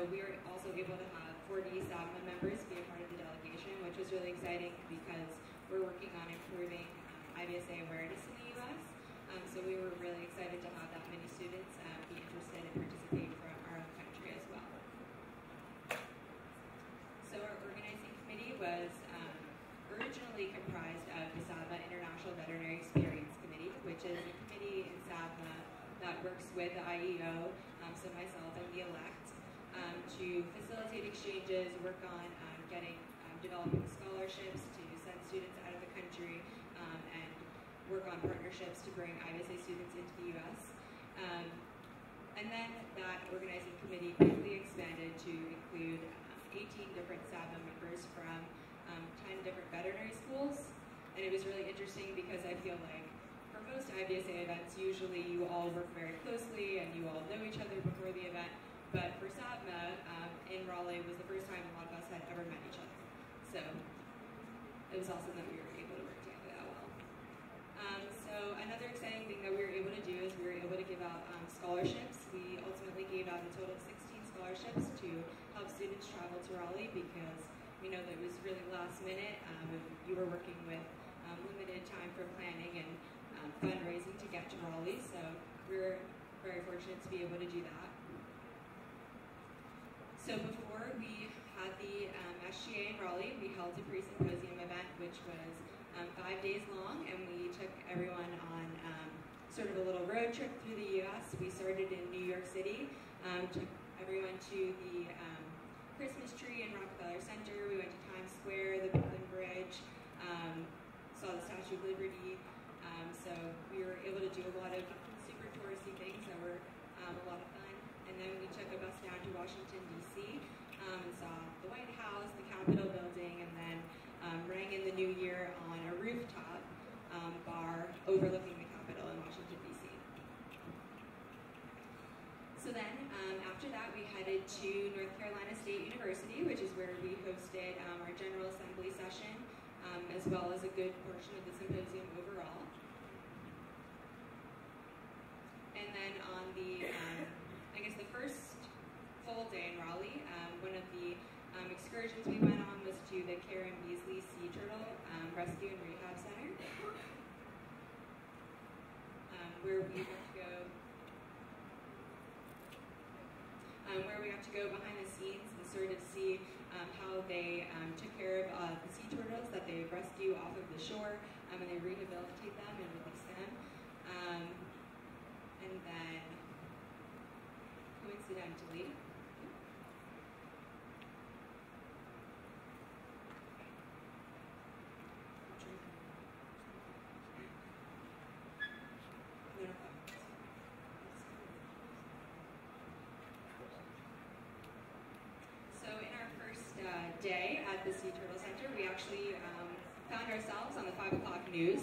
So we were also able to have 40 SABMA members be a part of the delegation, which was really exciting because we're working on improving IVSA awareness in the U.S. So we were really excited to have that many students be interested and participate from our own country as well. So our organizing committee was originally comprised of the SABMA International Veterinary Experience Committee, which is a committee in SABMA that works with the IEO, so myself and the elect, to facilitate exchanges, work on developing scholarships to send students out of the country, and work on partnerships to bring IVSA students into the U.S. And then that organizing committee quickly expanded to include 18 different SABMA members from 10 different veterinary schools. And it was really interesting because I feel like for most IVSA events, usually you all work very closely and you all know each other before the event. But for SABMA in Raleigh was the first time a lot of us had ever met each other. So it was awesome that we were able to work together that well. So another exciting thing that we were able to do is we were able to give out scholarships. We ultimately gave out a total of 16 scholarships to help students travel to Raleigh because we know that it was really last minute. You were working with limited time for planning and fundraising to get to Raleigh, so we were very fortunate to be able to do that. So before we had the SGA in Raleigh, we held a pre-symposium event which was 5 days long, and we took everyone on sort of a little road trip through the U.S. We started in New York City, took everyone to the Christmas tree in Rockefeller Center. We went to Times Square, the Brooklyn Bridge, saw the Statue of Liberty. So we were able to do a lot of super touristy things that were a lot of fun. And then we took a bus down to Washington, D.C. And saw the White House, the Capitol building, and then rang in the new year on a rooftop bar overlooking the Capitol in Washington, D.C. So then, after that, we headed to North Carolina State University, which is where we hosted our General Assembly session, as well as a good portion of the symposium overall. And then on the, I guess the first full day in Raleigh, one of the excursions we went on was to the Karen Beasley Sea Turtle Rescue and Rehab Center, where we got to go behind the scenes and sort of see how they took care of the sea turtles that they rescue off of the shore, and they rehabilitate them and release them. And then, coincidentally, day at the Sea Turtle Center, we actually found ourselves on the 5 o'clock news.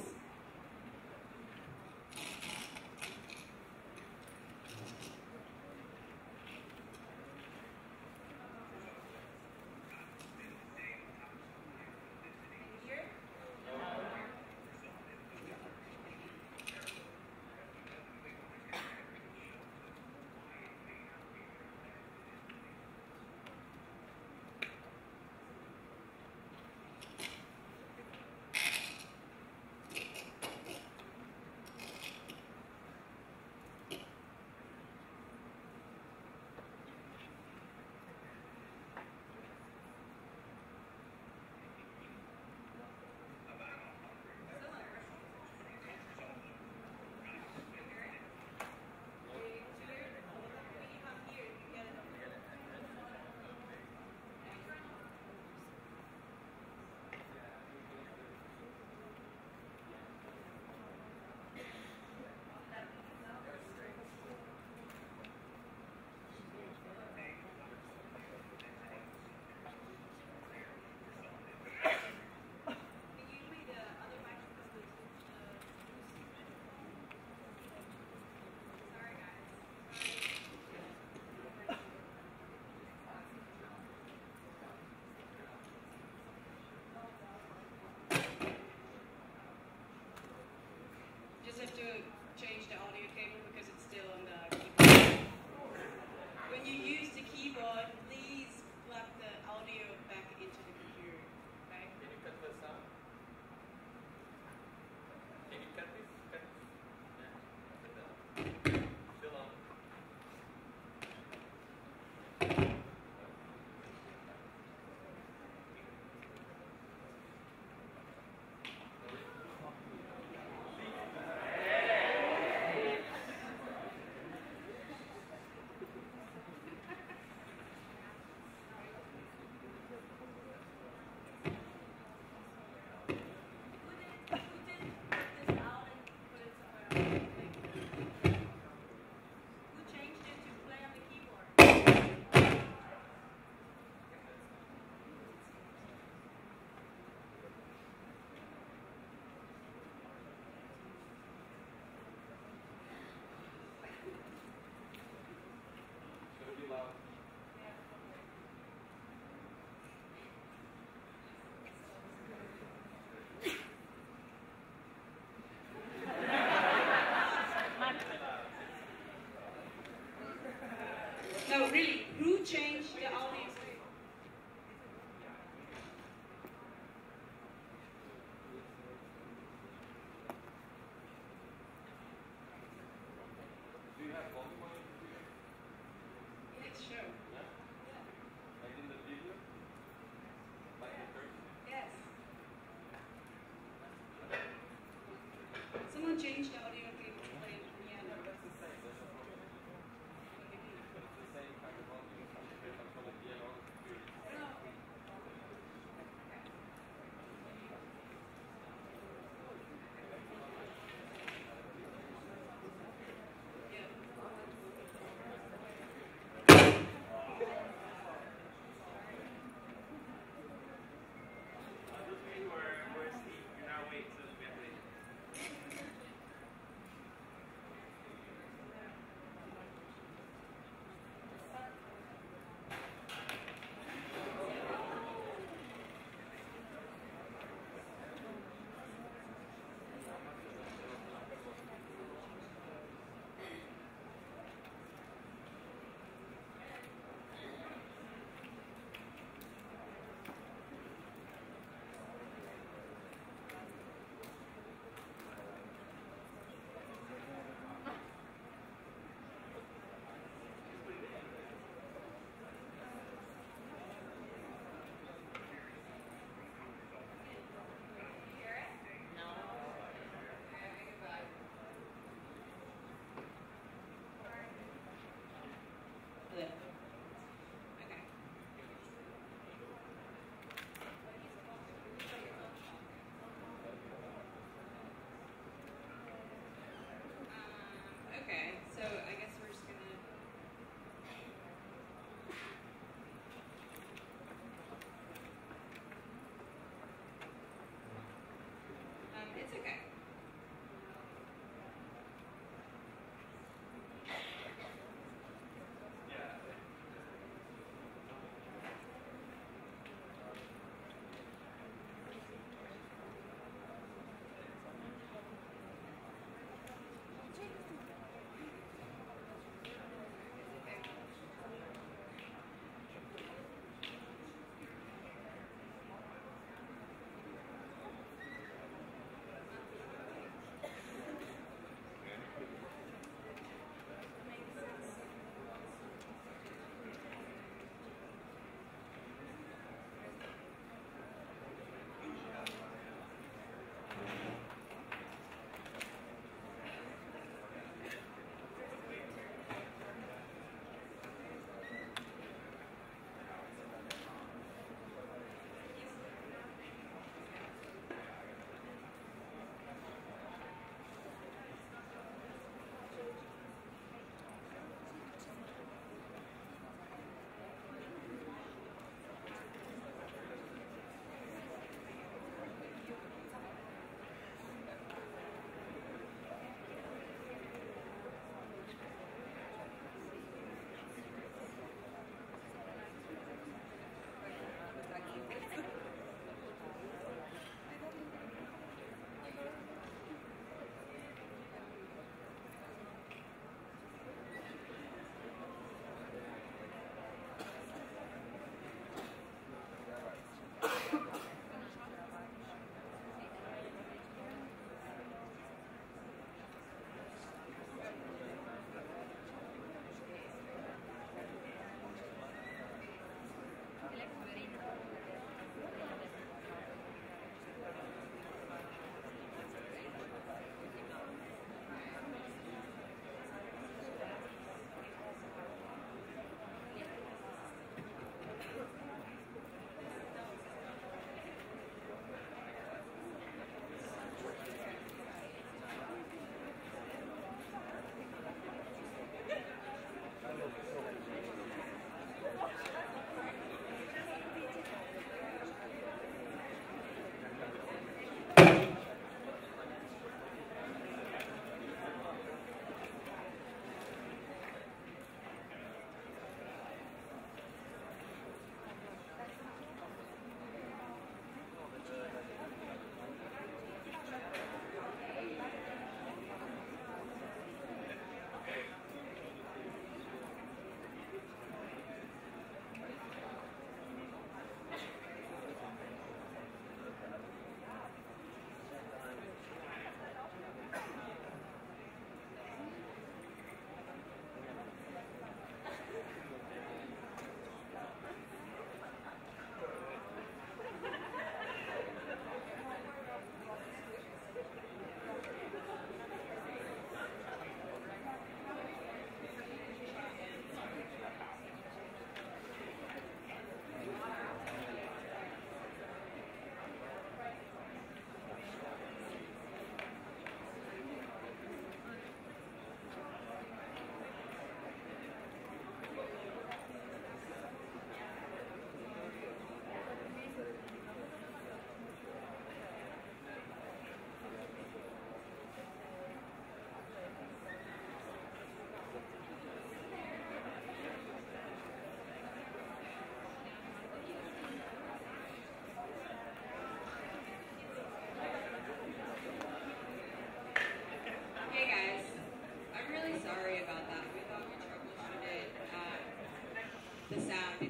The audio. Do you have volume on your computer? Yes, sure. Yeah? Like in the video? Like the person? Yes. Someone changed the audio thing to play it piano. That's the same, there's no problem. It's the same kind of volume. From the piano.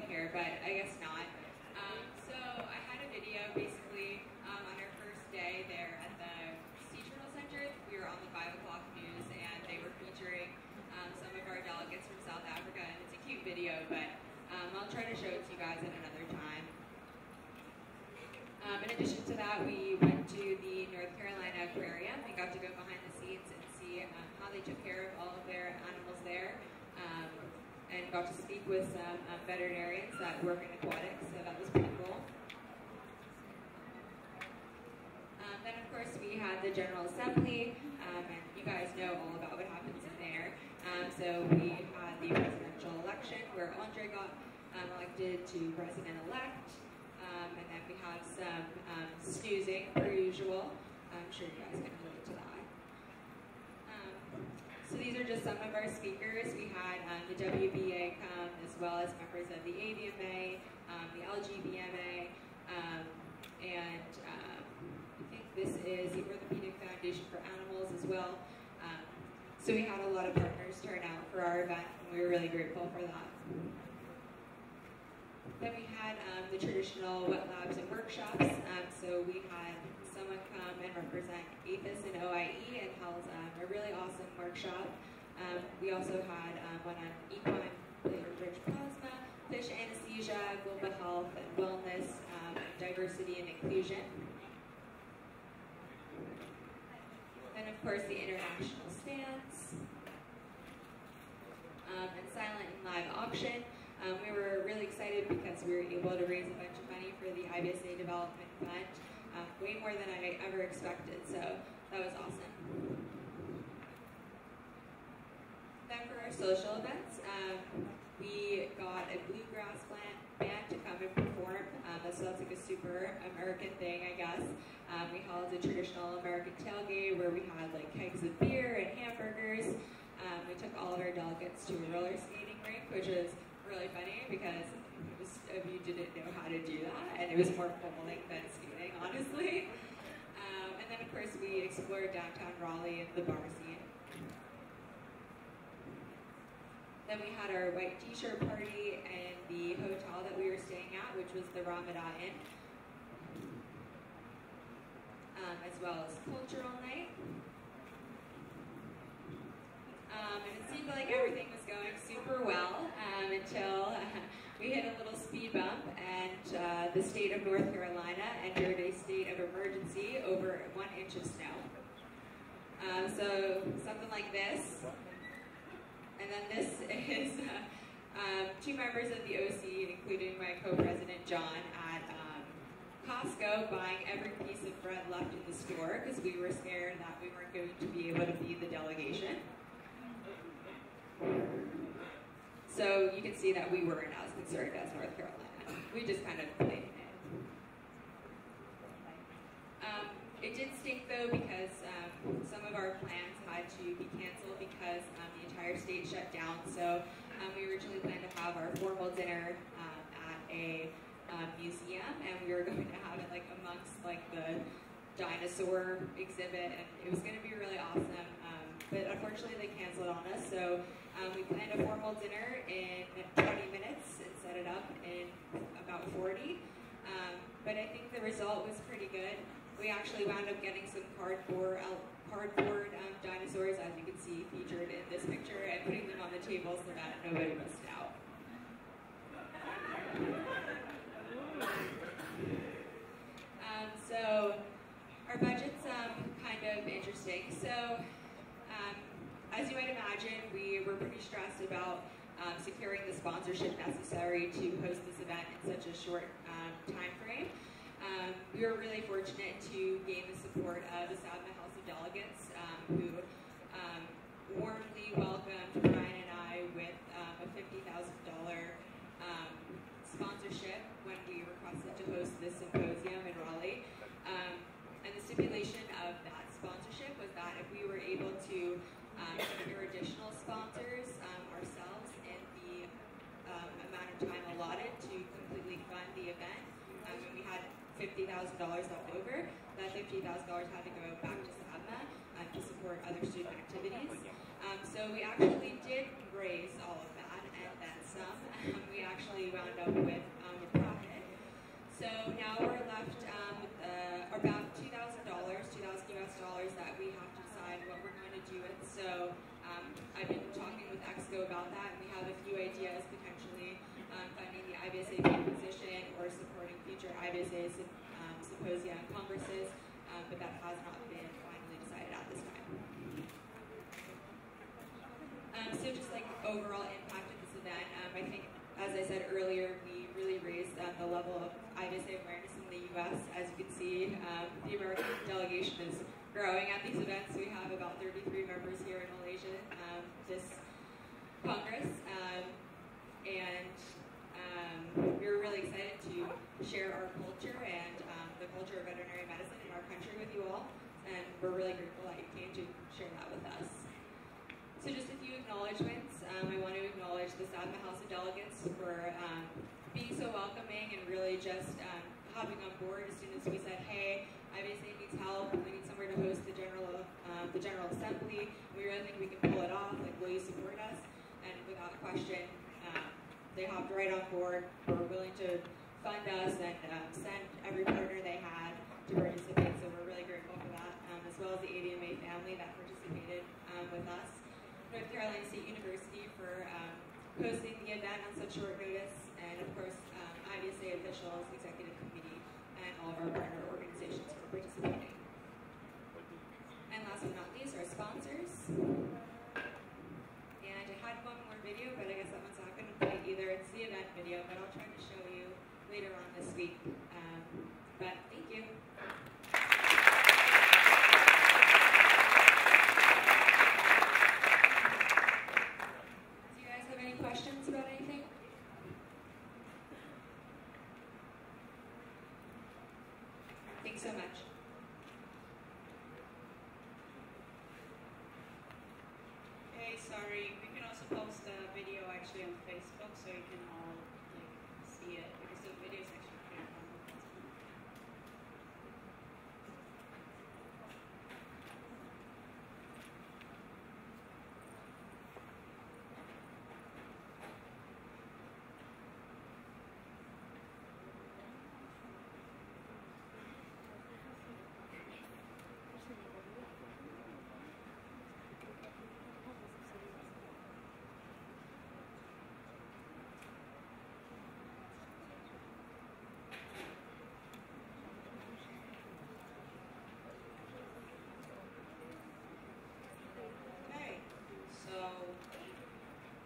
in here, but I guess not. So I had a video basically on our first day there at the Sea Turtle Center. We were on the 5 o'clock news, and they were featuring some of our delegates from South Africa, and it's a cute video, but I'll try to show it to you guys at another time. In addition to that, we went to the North Carolina Aquarium and got to go behind the scenes and see how they took care of all of their animals there, and got to speak with some veterinarians that work in aquatics, so that was pretty cool. Then, of course, we had the General Assembly, and you guys know all about what happens in there. So we had the presidential election where Andre got elected to president-elect, and then we had some snoozing, per usual. I'm sure you guys can relate to that. So these are just some of our speakers. We had the WBA come, as well as members of the AVMA, the LGBMA, and I think this is the Orthopedic Foundation for Animals as well. So we had a lot of partners turn out for our event, and we were really grateful for that. Then we had the traditional wet labs and workshops. So we had someone come and represent IVSA and OIE and held a really awesome workshop. We also had one on equine platelet-rich plasma, fish anesthesia, global health and wellness, diversity and inclusion. Then, of course, the international stands, and silent and live auction. We were really excited because we were able to raise a bunch of money for the IVSA Development Fund, way more than I ever expected, so that was awesome. Then for our social events, we got a bluegrass band to come and perform, so that's like a super American thing, I guess. We held a traditional American tailgate where we had like kegs of beer and hamburgers. We took all of our delegates to a roller skating rink, which was really funny because most of you didn't know how to do that, and it was more bowling than skating, honestly. And then, of course, we explored downtown Raleigh and the bar scene. Then we had our white t-shirt party in the hotel that we were staying at, which was the Ramada Inn, as well as cultural night. And it seemed like everything was going super well until we hit a little speed bump, and the state of North Carolina entered a state of emergency over 1 inch of snow. So something like this. And then this is two members of the OC, including my co-president John, at Costco buying every piece of bread left in the store because we were scared that we weren't going to be able to feed the delegation. So you can see that we weren't as concerned as North Carolina. We just kind of played it. It did stink though because some of our plans had to be canceled because the entire state shut down. So we originally planned to have our formal dinner at a museum, and we were going to have it like amongst like the dinosaur exhibit, and it was going to be really awesome. But unfortunately they canceled on us, so we planned a formal dinner in 20 minutes and set it up in about 40. But I think the result was pretty good. We actually wound up getting some cardboard dinosaurs, as you can see featured in this picture, and putting them on the table so that nobody missed out. So our budget's kind of interesting. So as you might imagine, we were pretty stressed about securing the sponsorship necessary to host this event in such a short time frame. We were really fortunate to gain the support of the South House of Delegates, who warmly welcomed Brian and I with a $50,000 sponsorship when we requested to host this symposium in Raleigh. And the stipulation of that sponsorship was that if we were able to secure additional sponsors ourselves in the amount of time allotted to completely fund the event, when we had $50,000 left over, that $50,000 had to go back to SABMA to support other student activities. So we actually did raise all of that, and then some. We actually wound up with a profit. So now we're left with about $2,000, $2,000 US dollars that we have to decide what we're going to do with. So I've been talking with Exco about that, and we have a few ideas potentially funding the IVSA position or supporting future IVSA symposia and congresses, but that has not been finally decided at this time. So just like overall impact of this event, I think, as I said earlier, we really raised the level of IVSA awareness in the U.S. As you can see, the American delegation is growing at these events. We have about 33 members here in Malaysia this Congress, and we're really excited to share our culture and the culture of veterinary medicine in our country with you all, and we're really grateful that you came to share that with us. So just a few acknowledgements. I want to acknowledge the SADMA House of Delegates for being so welcoming and really just hopping on board as soon as we said, hey, IVSA needs help, we need somewhere to host the General Assembly. We really think we can pull it off, like, will you support us? And without question, they hopped right on board, were willing to fund us and send every partner they had to participate, so we're really grateful for that, as well as the ADMA family that participated with us. North Carolina State University for hosting the event on such short notice, and of course IVSA officials, executive committee, and all of our partner organizations for participating. And last but not least, our sponsors. And I had one more video, but I guess that one's not going to play either. It's the event video, but I'll try to show you later on this week. But thank you. Questions about anything? Thanks so much. Okay, sorry. We can also post the video actually on Facebook so you can all see it, because the video is actually pretty fun.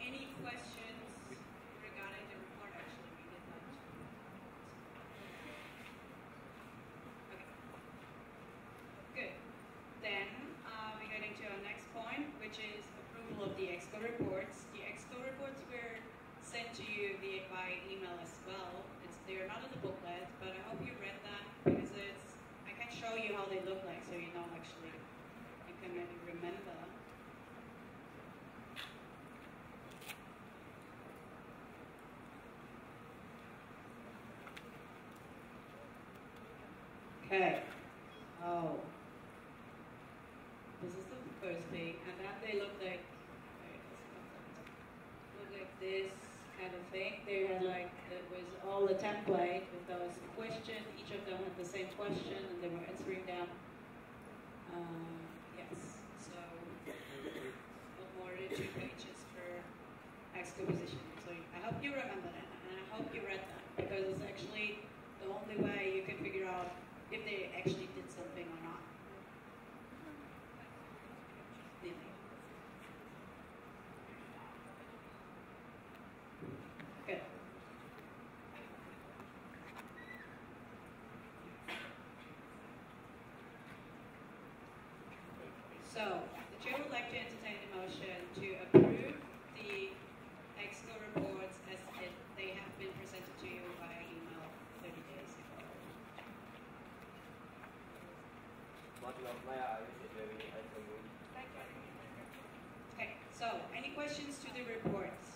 Any questions regarding the report? Actually, we did not. Okay. Good. Then we're getting to our next point, which is approval of the EXCO reports. The EXCO reports were sent to you by email as well. They're not in the booklet, but I hope you read them, because I can show you how they look like, so you know actually you can maybe remember. Okay. Oh. This is the first thing, and then they look like this kind of thing. They had it was all a template with those questions. Each of them had the same question, and they were answering them. Yes. So more than 2 pages per exposition. So I hope you remember that, and I hope you read that, because it's actually the only way you can figure out if they actually did something or not. Good. So, the chair would like to entertain a motion to approve the EXCO reports as if they have been presented to you via email 30 days ago. Okay, so any questions to the reports?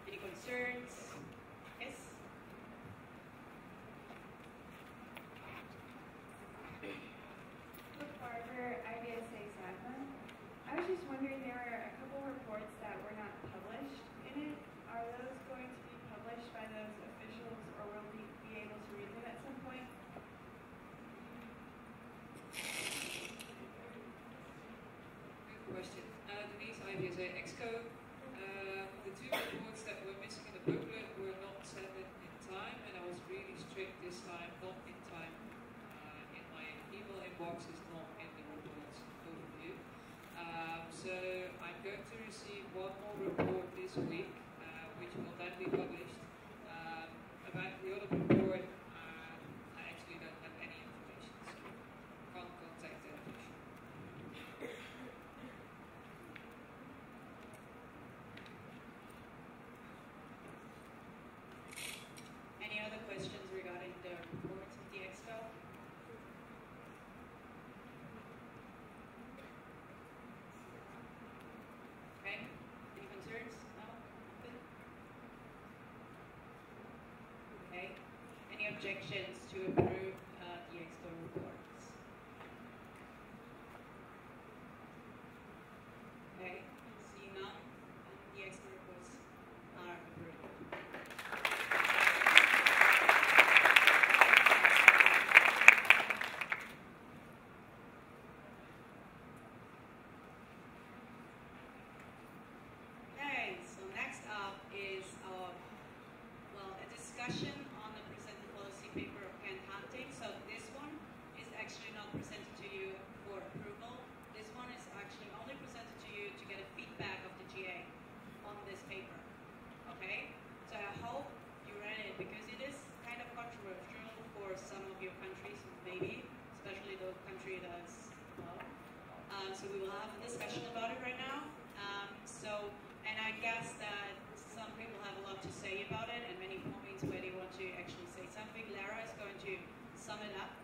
Any concerns? Yes? Look, Barbara, IVSA SADMA. I was just wondering, there were a couple reports that were not published in it. exco. The two reports that were missing in the booklet were not sent in time, and I was really strict this time, not in time. In my email inbox is not in the reports overview. So I'm going to receive one more report this week, which will then be published. About the other report, I actually don't have any information, so can't contact that official. Any other questions regarding the reports of the expo? Okay, any concerns? No? Good. Okay, any objections to approve the expo reports? Okay, see none, the expo reports are approved. Okay, so next up is a discussion on the presented policy paper of canned hunting. So this one is actually not presented to you for approval. This one is actually only presented to you to get a feedback of the GA on this paper. Okay? So I hope you read it because it is kind of controversial for some of your countries, maybe, especially the country that's well. So we will have a discussion about it right now. And I guess that some people have a lot to say about it and many points where they want to actually say something. Lara is going to sum it up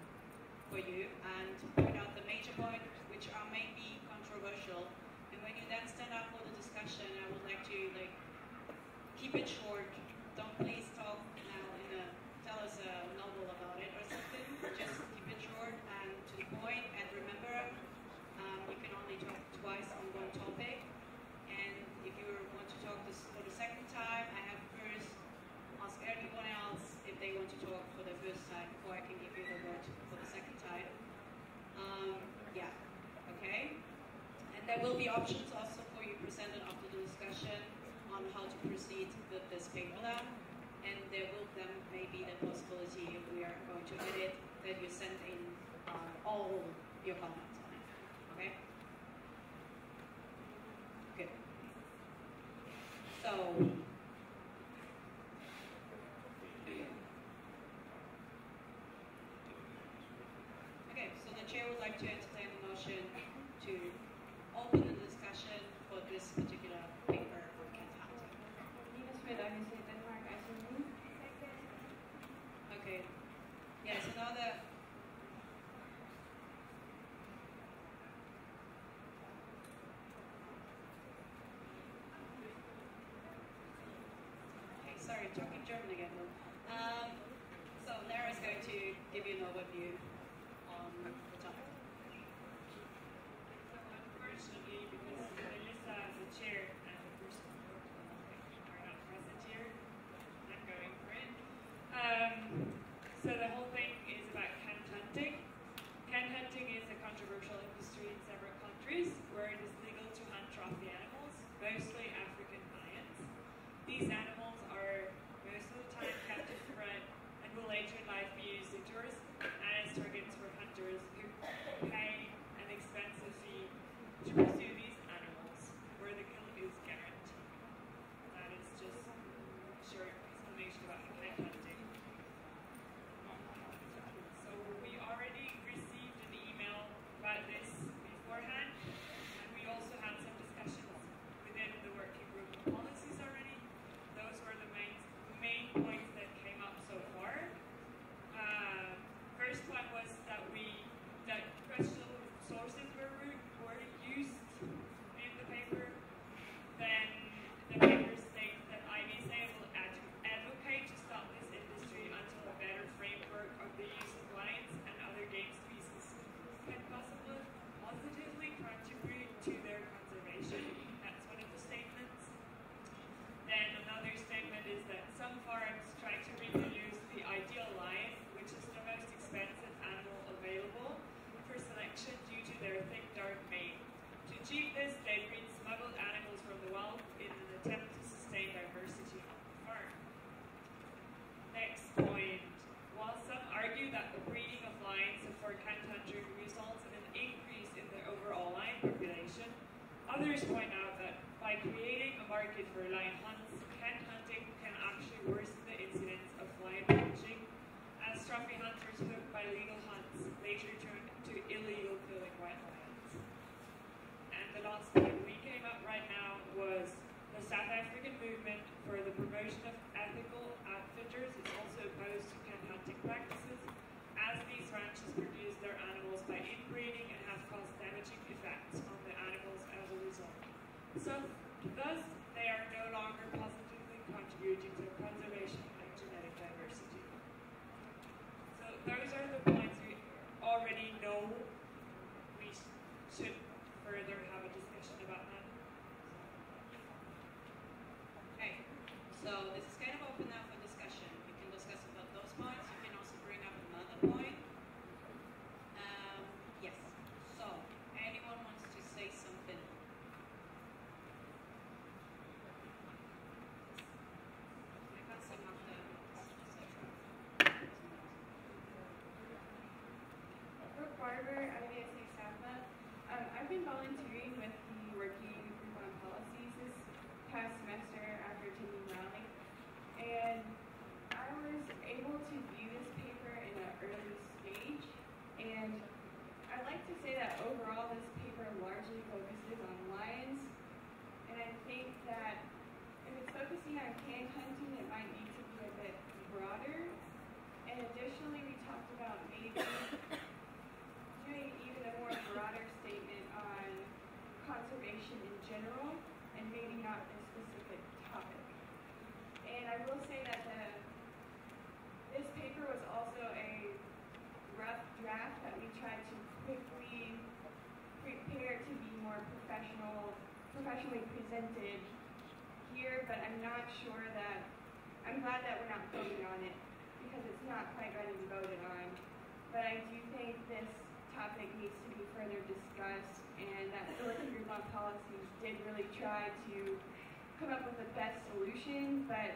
for you and point out the major points which are maybe controversial. And when you then stand up for the discussion, I would like to keep it short. Don't please talk now tell us a novel about it or something. Just keep it short and to the point. And remember, you can only talk twice on one topic. And if you want to talk this for the second time, I have first ask everyone else if they want to talk for the first time before I can give you the word for the second time. Yeah, okay. And there will be options also for you presented after the discussion on how to proceed with this paper lab. And there will then maybe the possibility, if we are going to edit, that you send in all your comments on it. Okay? Good. So, okay, so the chair would like to entertain the motion to open the discussion for this particular paper on canned hunting. IVSA Denmark, IVSA. Okay. Yes, another. Okay, sorry, talking German again. So Lara is going to give you an overview on the topic. So unfortunately, because Melissa, the chair, and the person who worked on the topic are not present here, I'm going for it. So the whole thing is about canned hunting. Canned hunting is a controversial industry in several countries where it is legal to hunt trophy animals, mostly African lions. These animals are most of the time captive bred and will later in life be used in tourism and as target last time we came up right now was the South African movement for the promotion of ethical outfitters is also opposed to cat hunting practices, as these ranches produce their animals by inbreeding and have caused damaging effects on the animals as a result. So, thus, they are no longer positively contributing to the conservation of genetic diversity. So, those are the points we already know. We should further have a discussion about that. Okay, so this is kind of open now for discussion. You can discuss about those points. You can also bring up another point. Yes. So, anyone wants to say something? Brooke Barber, IVSA SAFMA. I've been volunteering with the Working Group on Policies this past semester after attending Raleigh, and I was able to view this paper in an early stage, and I'd like to say that overall this paper largely focuses on lions, and I think that if it's focusing on can hunting, it might need to be a bit broader, and additionally we talked about maybe doing even a more broader statement on conservation in general, and maybe not this specific topic. And I will say that this paper was also a rough draft that we tried to quickly prepare to be more professionally presented here, but I'm not sure that, I'm glad that we're not voting on it, because it's not quite ready to be voted on. But I do think this topic needs to be further discussed, and that the Working Group on Policies did really try to come up with the best solution, but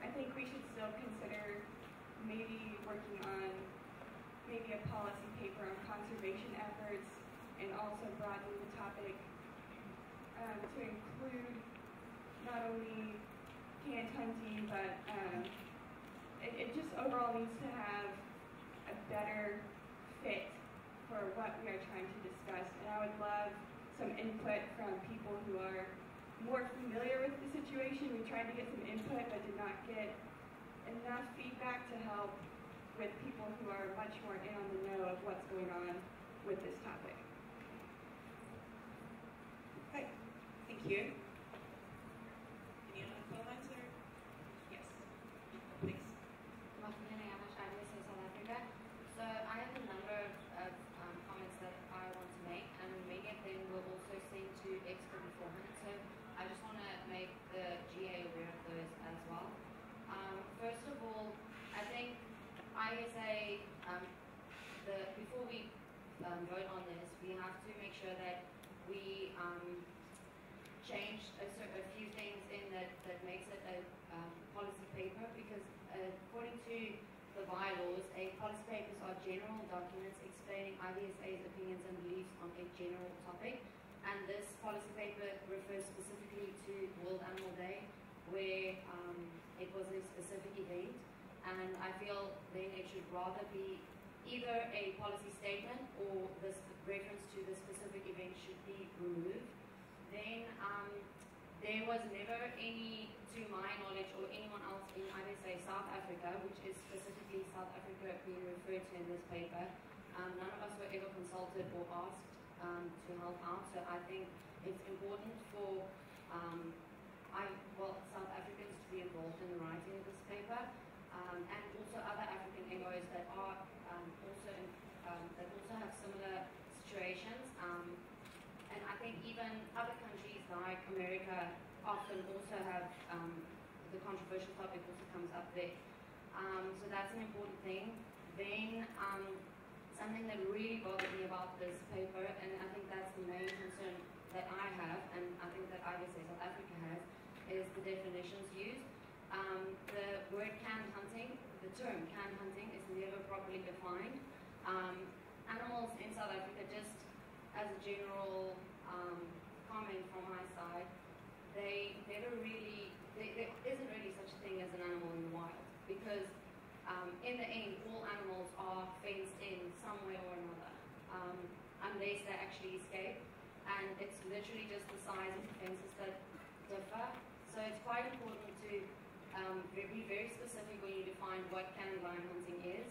I think we should still consider maybe working on maybe a policy paper on conservation efforts, and also broadening the topic to include not only can hunting, but it just overall needs to have a better fit for what we are trying to discuss. And I would love some input from people who are more familiar with the situation. We tried to get some input, but did not get enough feedback to help with people who are much more in on the know of what's going on with this topic. Okay, thank you. Any other comments or? Yes, please. So I have a number of comments that I want to make, and many of them will also seem to expert beforehand. So I just want to make the GA aware of those as well. First of all, I think IVSA, before we vote on this, we have to make sure that we change a few things in that makes it a policy paper, because according to the bylaws, policy papers are general documents explaining IVSA's opinions and beliefs on a general topic, and this policy paper refers specifically to World Animal Day, where it was a specific event, and I feel then it should rather be either a policy statement or this reference to the specific event should be removed. Then there was never any, to my knowledge, or anyone else in IVSA South Africa, which is specifically South Africa being referred to in this paper. None of us were ever consulted or asked to help out, so I think it's important for South Africans to be involved in the writing of this paper, and also other African MOs that are that also have similar situations. And I think even other countries like America often also have the controversial topic also comes up there. So that's an important thing. Then something that really bothered me about this paper, and I think that's the main concern that I have, and I think that IVSA South Africa has, is the definitions used. The word canned hunting, the term canned hunting, is never properly defined. Animals in South Africa, just as a general comment from my side, there isn't really such a thing as an animal in the wild, because in the end, all animals are fenced in some way or another, unless they actually escape. and it's literally just the size of the fences that differ. So it's quite important to be very specific when you define what cannon lion hunting is,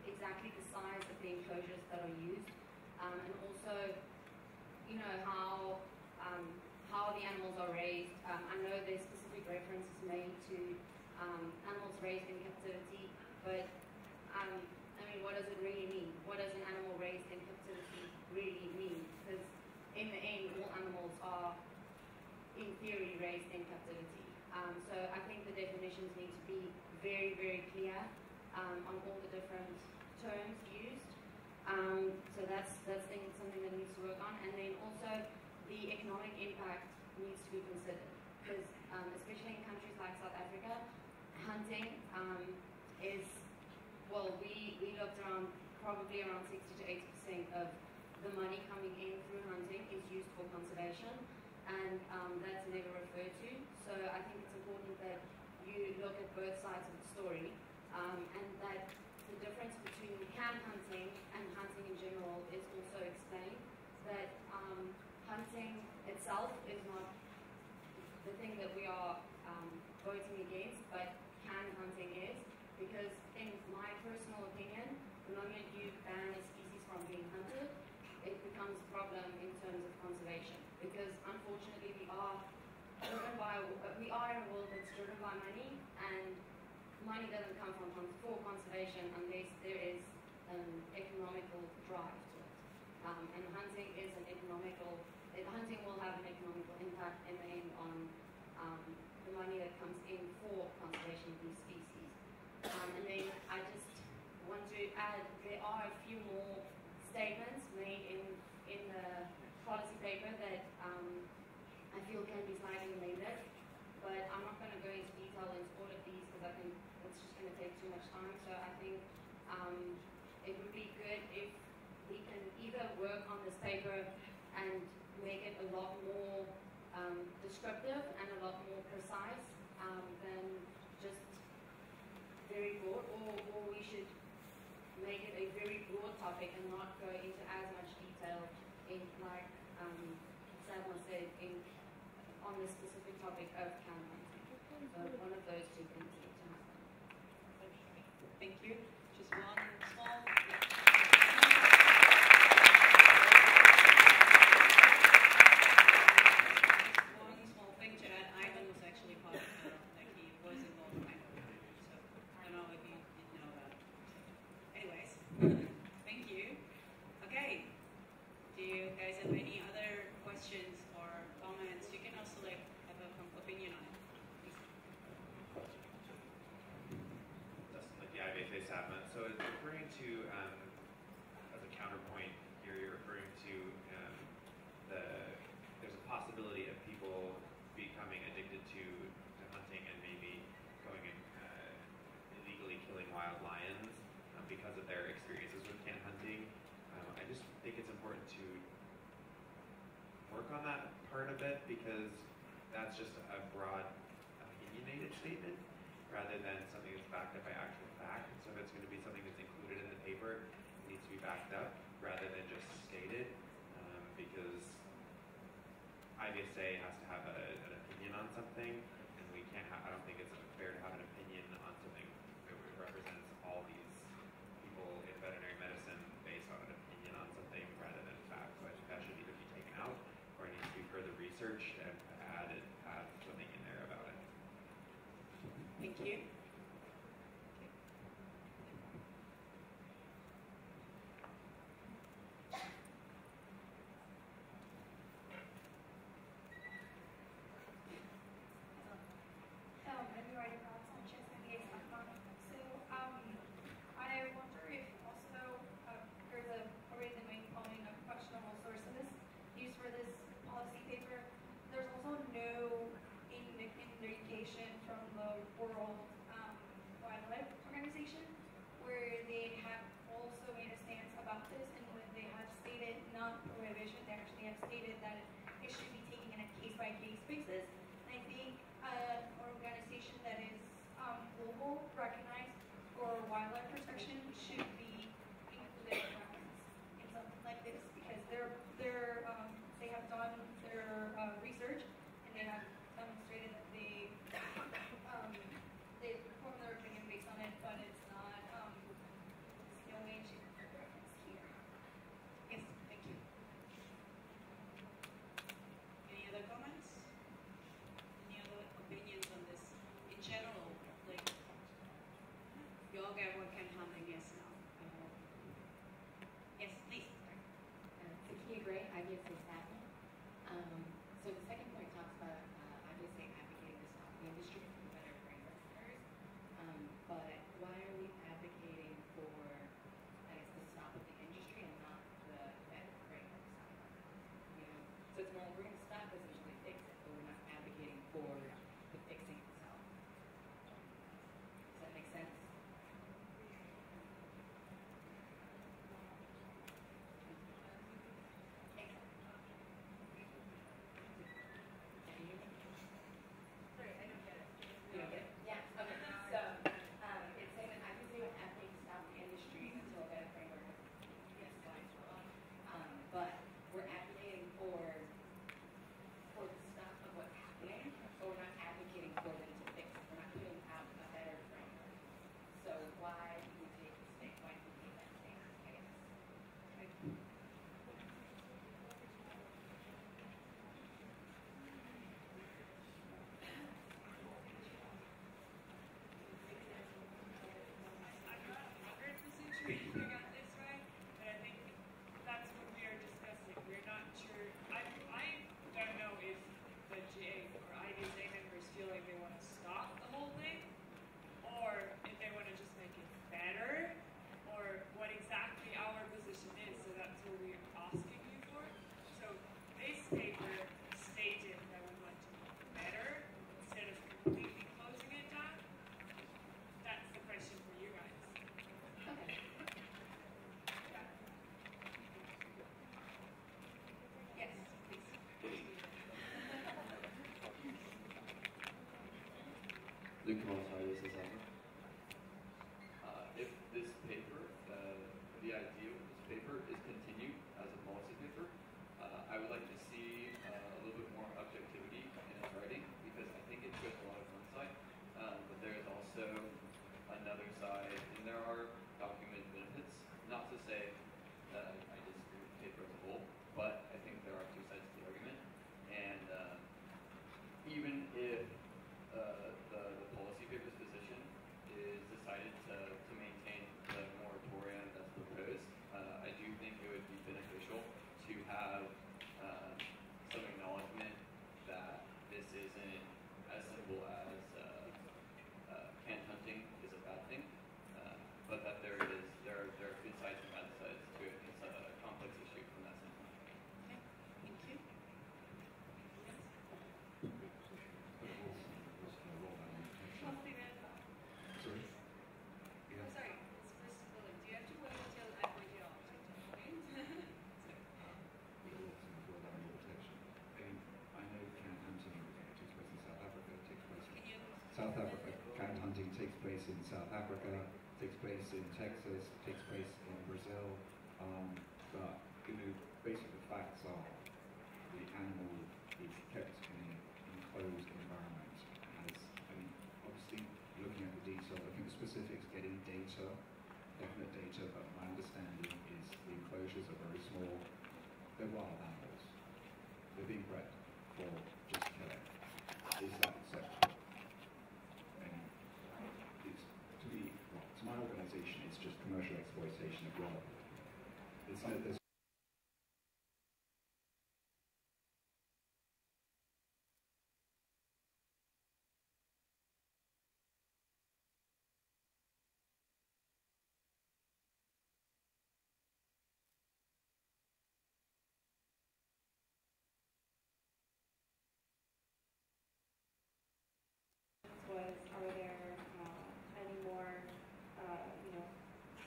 exactly the size of the enclosures that are used, and also, you know, how the animals are raised. I know there's specific references made to animals raised in captivity, but I mean, what does it really mean? What does an animal raised in captivity really mean? Because in the end, all animals are, in theory, raised in captivity. So I think the definitions need to be very, very clear on all the different terms used. So that's something that needs to work on. And then also the economic impact needs to be considered. Because especially in countries like South Africa, hunting is, well, we looked around, probably around 60 to 80% of the money coming in through hunting is used for conservation, and that's never referred to. So I think it's important that you look at both sides of the story, and that the difference between camp hunting and hunting in general is also explained, that hunting itself is not the thing that we are voting against, but can hunting is, because in my personal opinion, the moment you ban a species from being hunted, it becomes a problem in terms of conservation, because unfortunately we are in a world that's driven by money, and money doesn't come for conservation unless there is an economical drive to it. And hunting is hunting will have an economical impact in the end on the money that comes in for conservation of these species. And then I just want to add, there are a few more statements made in the policy paper that I feel can be slightly amended, but I'm not going to go into detail into all of these because I think it's just going to take too much time. So I think it would be good if we can either work on this paper and make it a lot more descriptive and a lot more precise than just very broad, or we should make it a very broad topic and not go into as much detail in, like Salma said, on the specific topic of camp hunting. So one of those two things need to happen. Thank you. Just one small. One small thing to add. Ivan was actually part of the, like he was involved in it. So I don't know if you didn't know that. Anyways, thank you. Okay. Do you guys have any other questions or comments? You can also like have an opinion on it. Dustin, like the IVSA statement. So it's referring to, as a counterpoint here, you're referring to there's a possibility of people becoming addicted to hunting and maybe going and illegally killing wild lions because of their experiences with can hunting. I just think it's important to work on that part of it, because that's just a broad opinionated statement rather than something that's backed up by actual fact. So if it's going to be something that's included in the paper, it needs to be backed up rather than just stated, because IVSA has to have an opinion on something, and we can't I don't think it's fair to have an opinion on something that represents all these people in veterinary medicine based on an opinion on something rather than fact. So I think that should either be taken out, or it needs to be further researched and add something in there about it. Thank you. Have you already brought some nice now. Yes, please. Sakia Gray, IVSA staffing. So the second point talks about IVSA advocating to stop the industry from better frameworks. But why are we advocating for, I guess, the stop of the industry and not the better framework side? You know, so it's more like we're going to stop this until we fix it, but we're not advocating for the fixing itself. Does that make sense? Sorry, I don't get it. You don't get it? Yeah. Okay. So it's saying that I can say what advocating to stop the industry until a better framework is applied. But we're advocating for the stop of what's happening, but we're not advocating for them to fix it. We're not putting out a better framework. So why do we take the stake? Why do we take that stance, I guess? I'm not 100% sure you got this right, but I think that's what we are discussing. We're not sure. I don't know if the GA or IVSA members feel like they want to stop the whole thing, or if they want to just make it better, or what exactly our position is. So that's what we're asking you for. So this paper stated that we want to make it better instead of completely closing it down. That's the question for you guys. Okay. Yes, please. Luke Monsai, this is if this paper, the idea of this paper is continued as a policy paper, I would like to see a little bit more objectivity in its writing, because I think it shows a lot of one side, but there is also another side, and there are document benefits. Not to say that I disagree with the paper as a whole, but I think there are two sides to the argument, and even if the policy paper's position is decided to maintain the moratorium that's proposed, I do think it would be beneficial to have some acknowledgement that this isn't as simple as can hunting is a bad thing, but that there are good sides and bad sides to it. It's a complex issue from that standpoint. Okay, thank you. Sorry? I'm sorry, it's first bullet. Do you have to wait until I point it out to explain? I know can hunting takes place in South Africa, takes place Can you? South Africa. Can hunting takes place in South Africa, takes place in Texas, takes place in Brazil. But basic facts are the animal is kept in an enclosed environment. Obviously looking at the detail, looking at the specifics, getting data, definite data, but my understanding is the enclosures are very small. They're wild animals. They're being bred for just killing. Is that acceptable? And it's, to my organisation, it's just commercial exploitation of wild. It's like there's was, are there any more,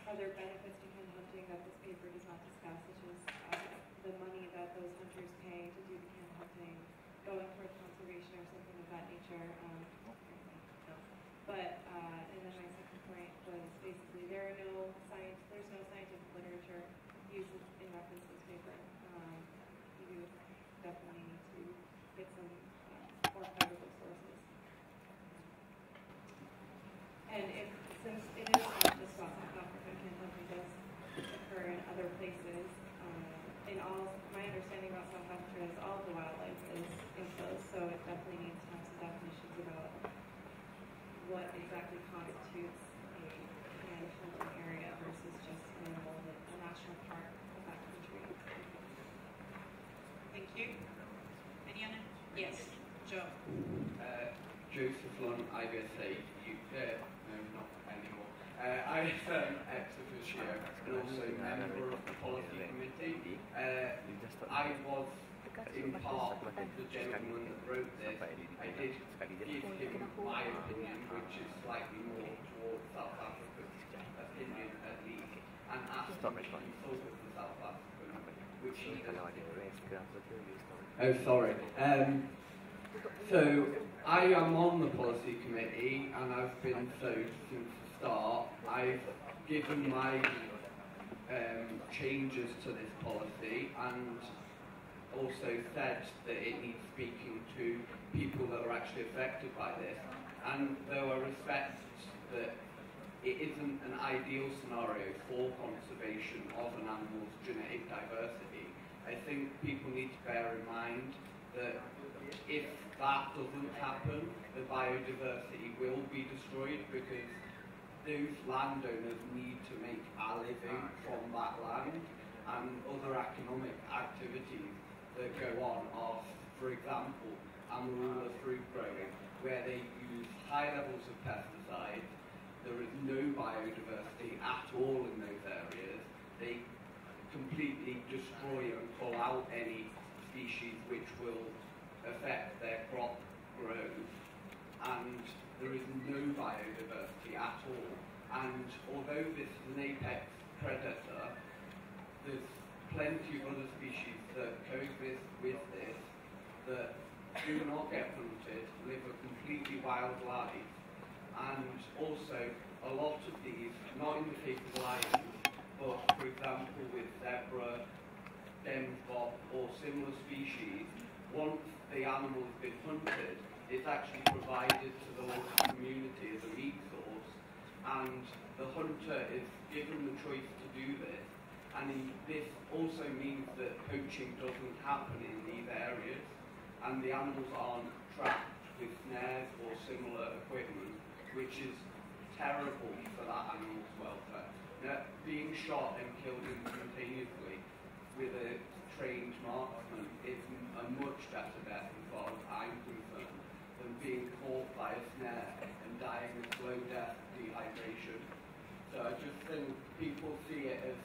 other benefits to hen hunting that this paper does not discuss, such as the money that those hunters pay to do the hen hunting, going towards conservation or something of that nature? No. But, and then my second point was basically there's no scientific literature used in reference to this paper. You definitely need to get some more credible sources. And since it is not just South Africa, can hunting does occur in other places. My understanding about South Africa is all of the wildlife is enclosed, so it definitely needs to have some definitions about what exactly constitutes a hand hunting area versus IVSA, no, not anymore. IVSA ex officio and also member of the policy committee. I was in part of the gentleman that wrote this. I did give him my opinion, which is slightly more towards South Africa's opinion at least, and asked him to consult with the South African, which he did. Oh, sorry. So I am on the policy committee, and I've been so since the start. I've given my changes to this policy, and also said that it needs speaking to people that are actually affected by this. And though I respect that it isn't an ideal scenario for conservation of an animal's genetic diversity, I think people need to bear in mind that if that doesn't happen, the biodiversity will be destroyed, because those landowners need to make a living from that land, and other economic activities that go on are, for example, amarula fruit growing, where they use high levels of pesticides. There is no biodiversity at all in those areas. They completely destroy and pull out any species which will affect their crop growth, and there is no biodiversity at all. And although this is an apex predator, there's plenty of other species that coexist with this that do not get hunted, live a completely wild life, and also a lot of these, not in the case of lions, but for example with zebra, densbok or similar species, once the animal has been hunted, it's actually provided to the local community as a meat source, and the hunter is given the choice to do this. And this also means that poaching doesn't happen in these areas, and the animals aren't trapped with snares or similar equipment, which is terrible for that animal's welfare. Now, being shot and killed instantaneously with a trained marksman is a much better death as far as I'm concerned than being caught by a snare and dying a slow death, dehydration. So I just think people see it as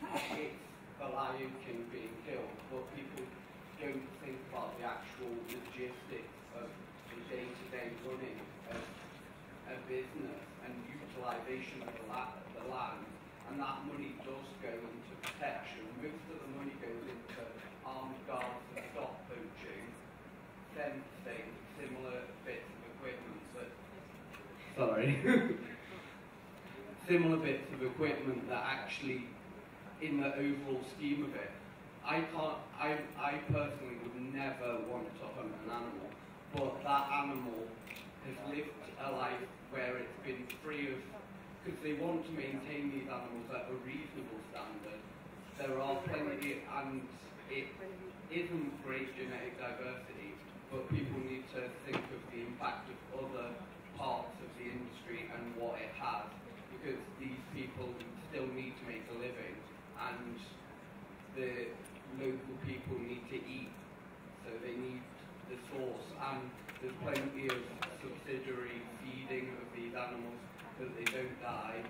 it's the Lion King being killed, but people don't think about the actual logistics of the day-to-day running of a business and utilisation of the land, and that money does go into protection. Most of the money goes into armed guards and stop poaching, fencing, similar bits of equipment that similar bits of equipment that actually, in the overall scheme of it, I personally would never want to hunt an animal, but that animal has lived a life where it's been free of, because they want to maintain these animals at a reasonable standard. There are plenty, and it isn't great genetic diversity, but people need to think of the impact of other parts of the industry and what it has, because these people still need to make a living, and the local people need to eat, so they need the source, and there's plenty of subsidiary feeding of these animals so that they don't die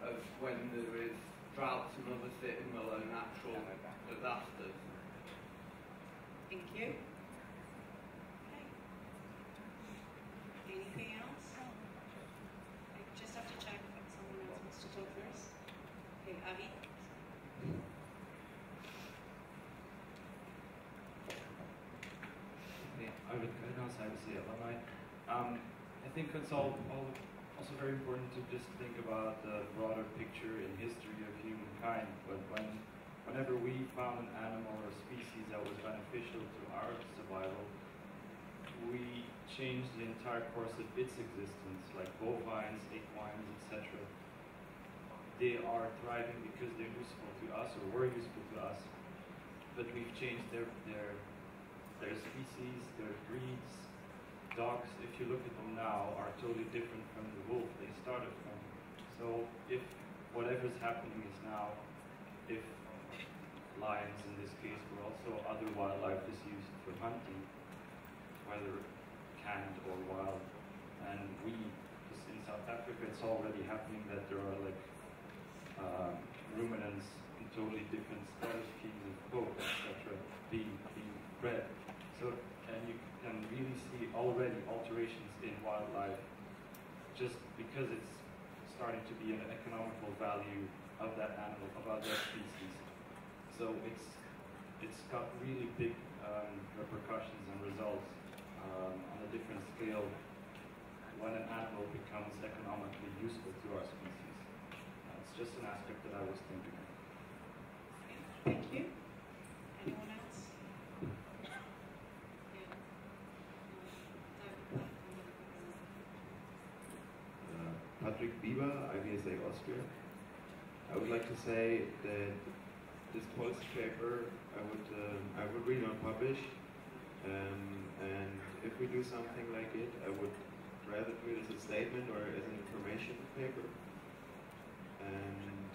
of when there is droughts and other similar natural disasters. Thank you. Okay. Anything else? I just have to check if someone else wants to talk first. Okay, Avi. I would say alumni. I think it's also very important to just think about the broader picture in history of humankind. But whenever we found an animal or species that was beneficial to our survival, we changed the entire course of its existence, like bovines, equines, etc. They are thriving because they're useful to us or were useful to us, but we've changed their species, their breeds. Dogs, if you look at them now, are totally different from the wolf they started from. So if whatever's happening is now, if lions in this case, but also other wildlife is used for hunting, whether canned or wild, And just in South Africa, it's already happening that there are like ruminants in totally different species of goat, etc., being bred. So, and you can really see already alterations in wildlife just because it's starting to be an economical value of that animal, of that species. So it's got really big repercussions and results on a different scale when an animal becomes economically useful to our species. It's just an aspect that I was thinking of. Thank you. Anyone else? Patrick Bieber, IVSA Austria. I would like to say that this policy paper I would really not publish, and if we do something like it, I would rather do it as a statement or as an information paper. And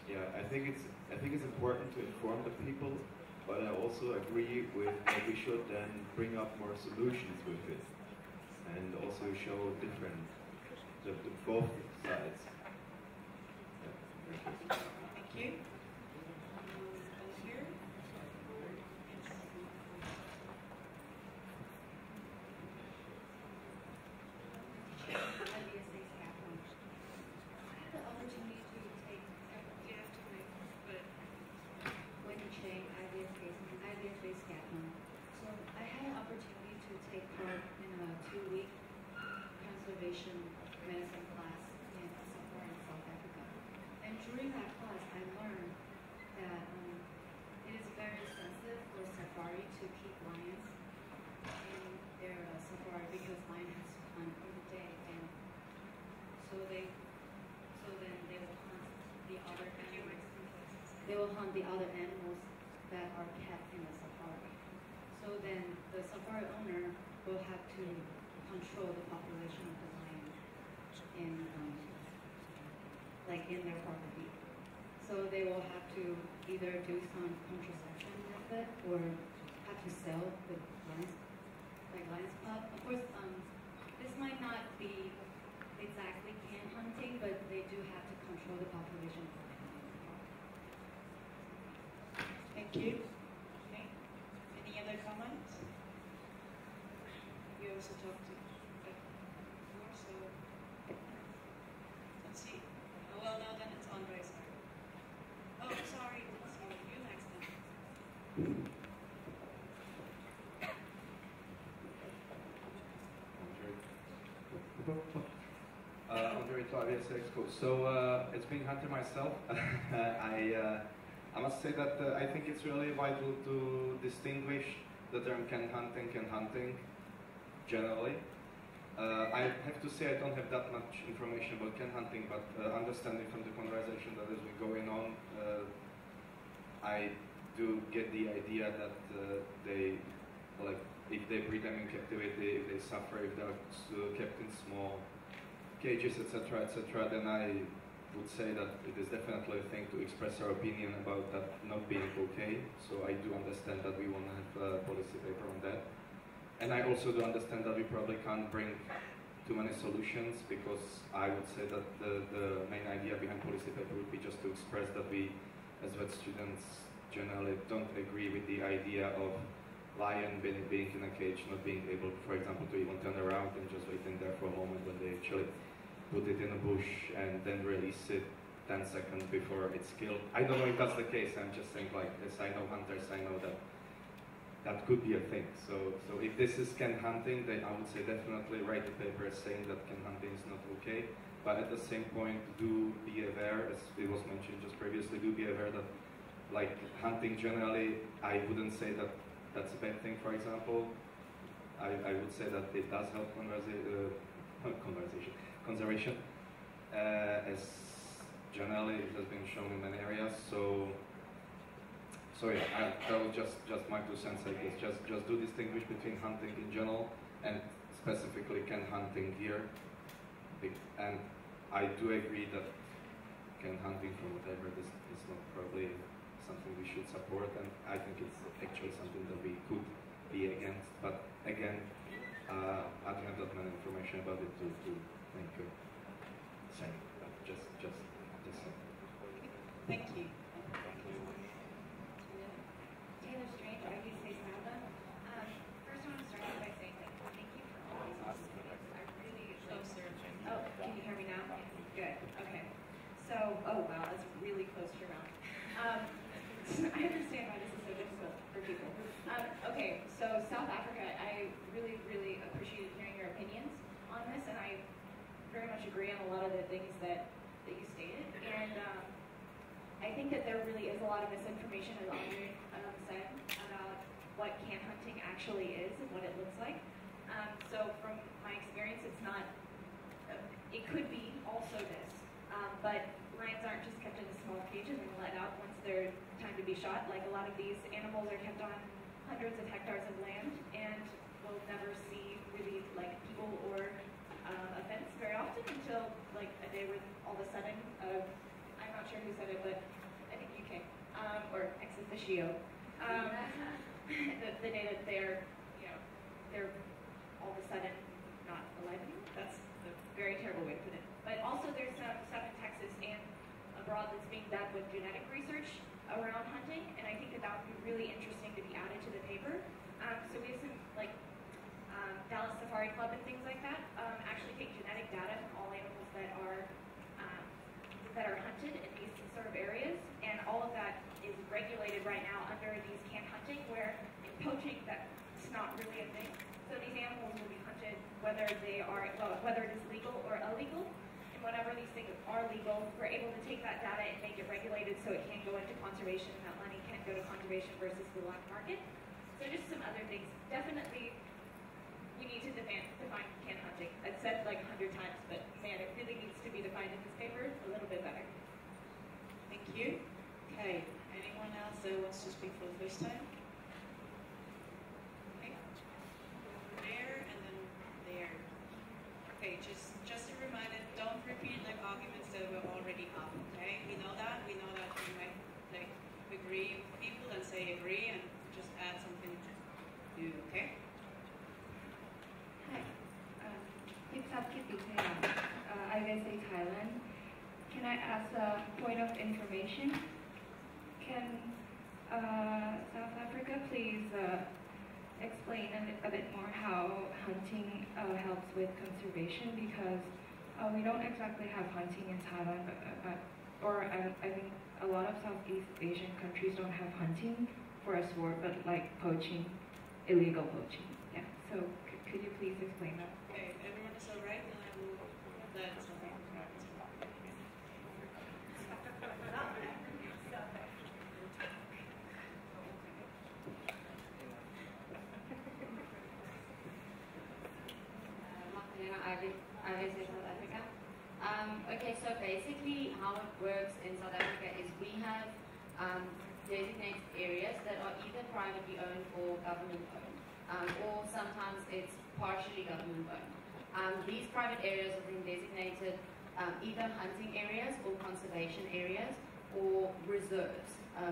yeah, I think it's important to inform the people, but I also agree with that we should then bring up more solutions with it, and also show both sides. Yeah, thank you. Here. So I had an opportunity to take part in a 2-week conservation medicine class in somewhere in South Africa. And during that class, I learned that it is very expensive for safari to keep lions in their safari because lion has to hunt in the day, and so then they will hunt the other animals. They will hunt the other animals that are kept in the safari. So then the safari owner will have to control the population of the lion in their property. So they will have to either do some contraception method or have to sell the lions, like Lions Club. Of course, this might not be exactly can hunting, but they do have to control the population of the lion. Thank you. Okay. Any other comments? You also talked to before, so let's see. Oh, well, no, then it's Andre's turn. Oh, sorry, it's you next then. Andre to IVSA School. So it's being hunter myself. I must say that I think it's really vital to distinguish the term can hunting generally. I have to say I don't have that much information about can hunting, but understanding from the conversation that has been going on, I do get the idea that they, like, if they breed them in captivity, if they suffer, if they're kept in small cages, etc., etc., then I would say that it is definitely a thing to express our opinion about that not being okay. So I do understand that we want to have a policy paper on that. And I also do understand that we probably can't bring too many solutions, because I would say that the main idea behind policy paper would be just to express that we, as vet students, generally don't agree with the idea of lion being in a cage, not being able, for example, to even turn around and just waiting there for a moment when they actually put it in a bush and then release it 10 seconds before it's killed. I don't know if that's the case. I'm just saying, like, as I know hunters, I know that that could be a thing. So if this is can hunting, then I would say definitely write a paper saying that can hunting is not okay. But at the same point, do be aware, as it was mentioned just previously, do be aware that, like, hunting generally, I wouldn't say that that's a bad thing, for example. I would say that it does help conservation, as generally it has been shown in many areas. So yeah, that was just my 2 cents, I guess. Just do distinguish between hunting in general and specifically can hunting here. And I do agree that can hunting from whatever this is not probably something we should support, and I think it's actually something that we could be against. But again, I don't have that many information about it to make a say. Just say. Thank you. Taylor Strange, IVSA Salva. First I want to start off by saying that thank you for all these opportunities. I really closer. Oh, can you hear me now? Good. Okay. So, oh wow, that's really close to your mouth. I understand why this is so difficult for people. Okay, so South Africa, I really, really appreciated hearing your opinions on this, and I very much agree on a lot of the things that you stated. And I think that there really is a lot of misinformation, as Andre said, about what can hunting actually is and what it looks like. So from my experience, it's not, it could be also this, but lions aren't just kept in a small cage and then let out once they're time to be shot. Like a lot of these animals are kept on hundreds of hectares of land and will never see really like people or a fence very often until like a day when all of a sudden, I'm not sure who said it, but I think you came, or ex officio, the day that they're, you know, they're all of a sudden not alive anymore. That's a very terrible way to put it. But also there's some stuff in Texas and abroad that's being done with genetic research around hunting, and I think that that would be really interesting to be added to the paper. So we have some like Dallas Safari Club and things like that actually take genetic data from all animals that are hunted in these sort of areas, and all of that is regulated right now under these canned hunting, where in poaching that's not really a thing. So these animals will be hunted whether they are, well, whether it is legal or illegal. And whenever these things are legal, we're able to take that data and make it regulated so it can go into conservation, and that money can go to conservation versus the black market. So just some other things. Definitely, we need to define canned hunting. I've said like 100 times, but man, it really needs to be defined in this paper a little bit better. Thank you. Okay, anyone else that wants to speak for the first time? Okay. There and then there. Okay, just a reminder, don't repeat like arguments that were already up, okay? We know that you might like agree with people and say agree and just add something new, okay? Hi, Pitsap Kitipea, IVSA Thailand. Can I ask a point of information? Can South Africa please explain a bit more how hunting helps with conservation? Because we don't exactly have hunting in Thailand, or I think a lot of Southeast Asian countries don't have hunting for a sport, but like poaching, illegal poaching. Yeah, so could you please explain that? Okay, everyone is all right, and I will let something. IVSA South Africa. Okay, so basically how it works in South Africa is we have designated areas that are either privately owned or government owned, or sometimes it's partially government owned. These private areas are then designated either hunting areas or conservation areas or reserves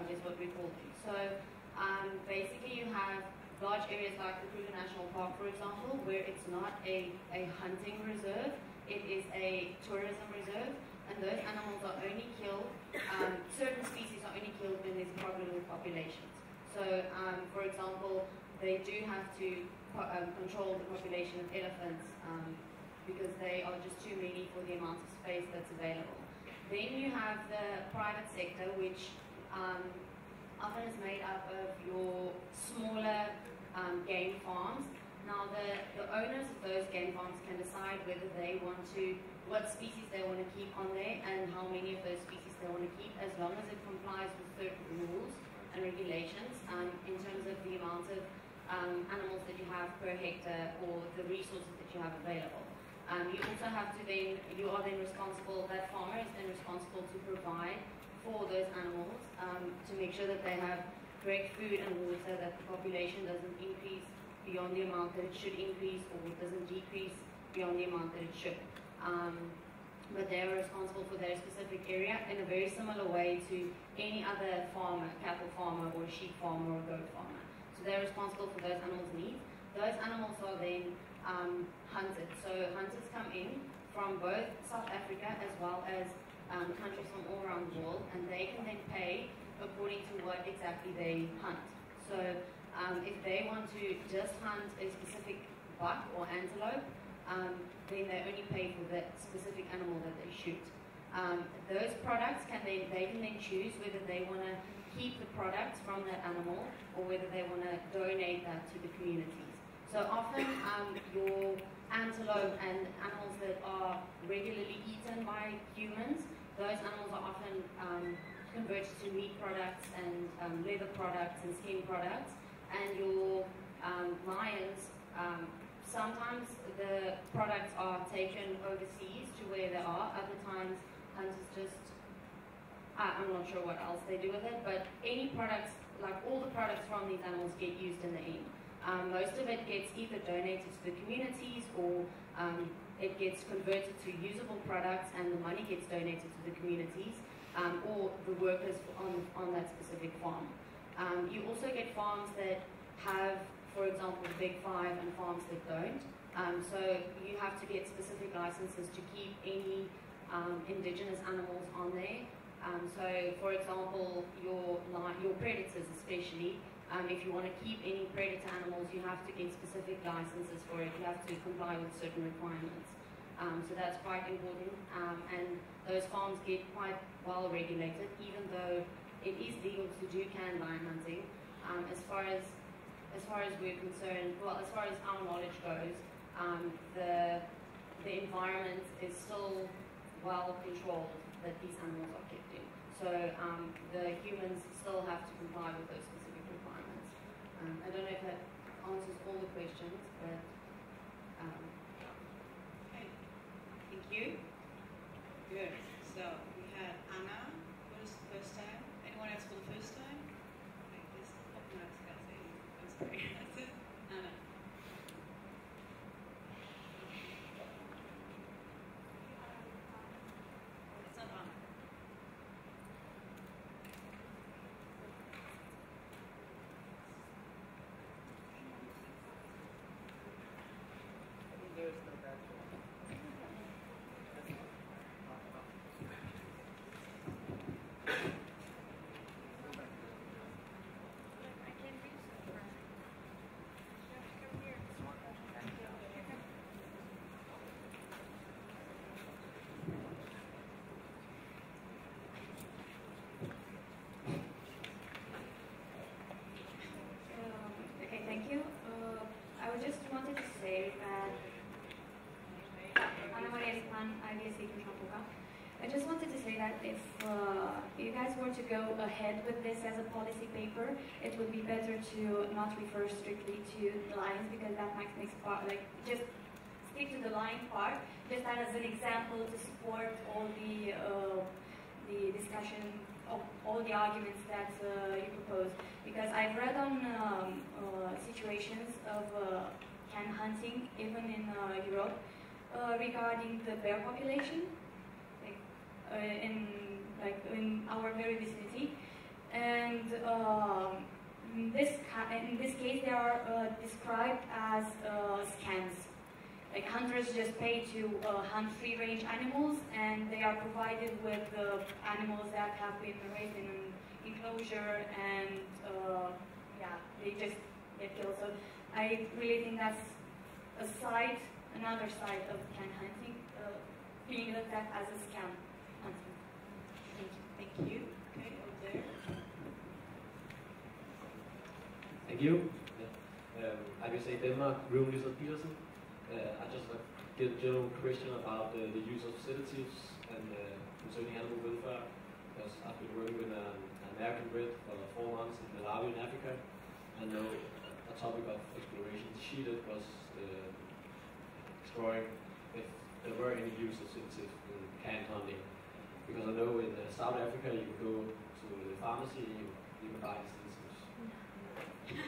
is what we call them. So basically you have large areas like the Kruger National Park, for example, where it's not a hunting reserve, it is a tourism reserve, and those animals are only killed, certain species are only killed when there's problem with populations. So, for example, they do have to control the population of elephants because they are just too many for the amount of space that's available. Then you have the private sector, which often is made up of your smaller game farms. Now the owners of those game farms can decide whether they want to, what species they want to keep on there and how many of those species they want to keep, as long as it complies with certain rules and regulations in terms of the amount of animals that you have per hectare or the resources that you have available. You also have to then, you are then responsible, that farmer is then responsible to provide for those animals to make sure that they have correct food and water, that the population doesn't increase beyond the amount that it should increase or doesn't decrease beyond the amount that it should. But they are responsible for their specific area in a very similar way to any other farmer, cattle farmer or sheep farmer or goat farmer. So they're responsible for those animals' needs. Those animals are then hunted. So hunters come in from both South Africa as well as countries from all around the world, and they can then pay according to what exactly they hunt. So if they want to just hunt a specific buck or antelope, then they only pay for that specific animal that they shoot. Those products they can then choose whether they want to keep the products from that animal or whether they want to donate that to the communities. So often your antelope and animals that are regularly eaten by humans, those animals are often converted to meat products and leather products and skin products. And your lions, sometimes the products are taken overseas to where they are. Other times, hunters just, I'm not sure what else they do with it, but any products, like all the products from these animals get used in the end. Most of it gets either donated to the communities or it gets converted to usable products and the money gets donated to the communities or the workers on that specific farm. You also get farms that have, for example, the Big Five and farms that don't. So you have to get specific licenses to keep any indigenous animals on there. So, for example, your predators especially, if you want to keep any predator animals, you have to get specific licenses for it. You have to comply with certain requirements. So that's quite important. And those farms get quite well regulated, even though it is legal to do canned lion hunting. As far as we're concerned, well, as far as our knowledge goes, the environment is still well controlled that these animals are kept in. So the humans still have to comply with those specific requirements. I don't know if that answers all the questions, but okay. Thank you. Good. So we had Anna for the first time. Anyone else for the first time? Okay, this I'm sorry. That's it. Anna. It's not Anna. Okay, thank you. I just wanted to say that Ana Maria Espan, IVSA Shapuka. I just wanted to say that if you guys were to go ahead with this as a policy paper, it would be better to not refer strictly to the lions because that makes part, like, just stick to the lion part, just that as an example to support all the discussion of all the arguments that you propose. Because I've read on situations of can hunting, even in Europe, regarding the bear population, in our very vicinity, and in this case they are described as scams. Like hunters just pay to hunt free-range animals, and they are provided with animals that have been raised in an enclosure, and yeah, they just get killed. So I really think that's another side of can hunting, being looked at as a scam hunting. Thank you. Okay, over there. Thank you. I will say Denmark, Rune Petersen. I just get a general question about the use of sedatives and concerning animal welfare, because I've been working with an American bred for 4 months in Malawi in Africa. I know a topic of exploration she did was exploring if there were any use of sedatives in canned hunting. Because I know in South Africa you can go to the pharmacy and you can buy sedatives. You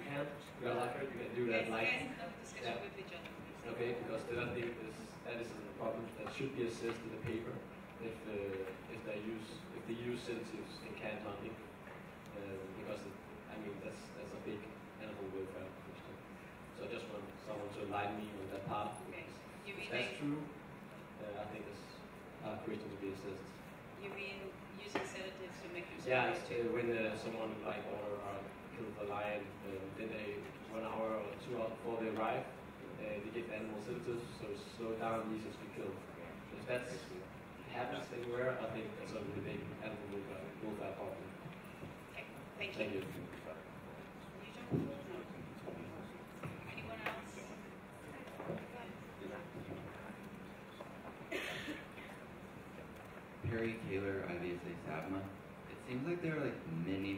can? Because I heard you can do that With each other. Okay, because then I think that is a problem that should be assessed in the paper if they use sedatives in canned hunting, because I mean that's a big animal welfare question. So I just want some that's true. I think it's Christian to be assessed. You mean using sedatives to make yourself? Yeah, when someone like kills a lion, then they 1 hour or 2 hours before they arrive, they give animal sedatives, so it's slowed down and easier to be killed. If that happens anywhere, I think that's a really big animal welfare problem. Okay, thank you. Thank you. Anyone else? Perry Taylor, IVSA SABMA. It seems like there are like many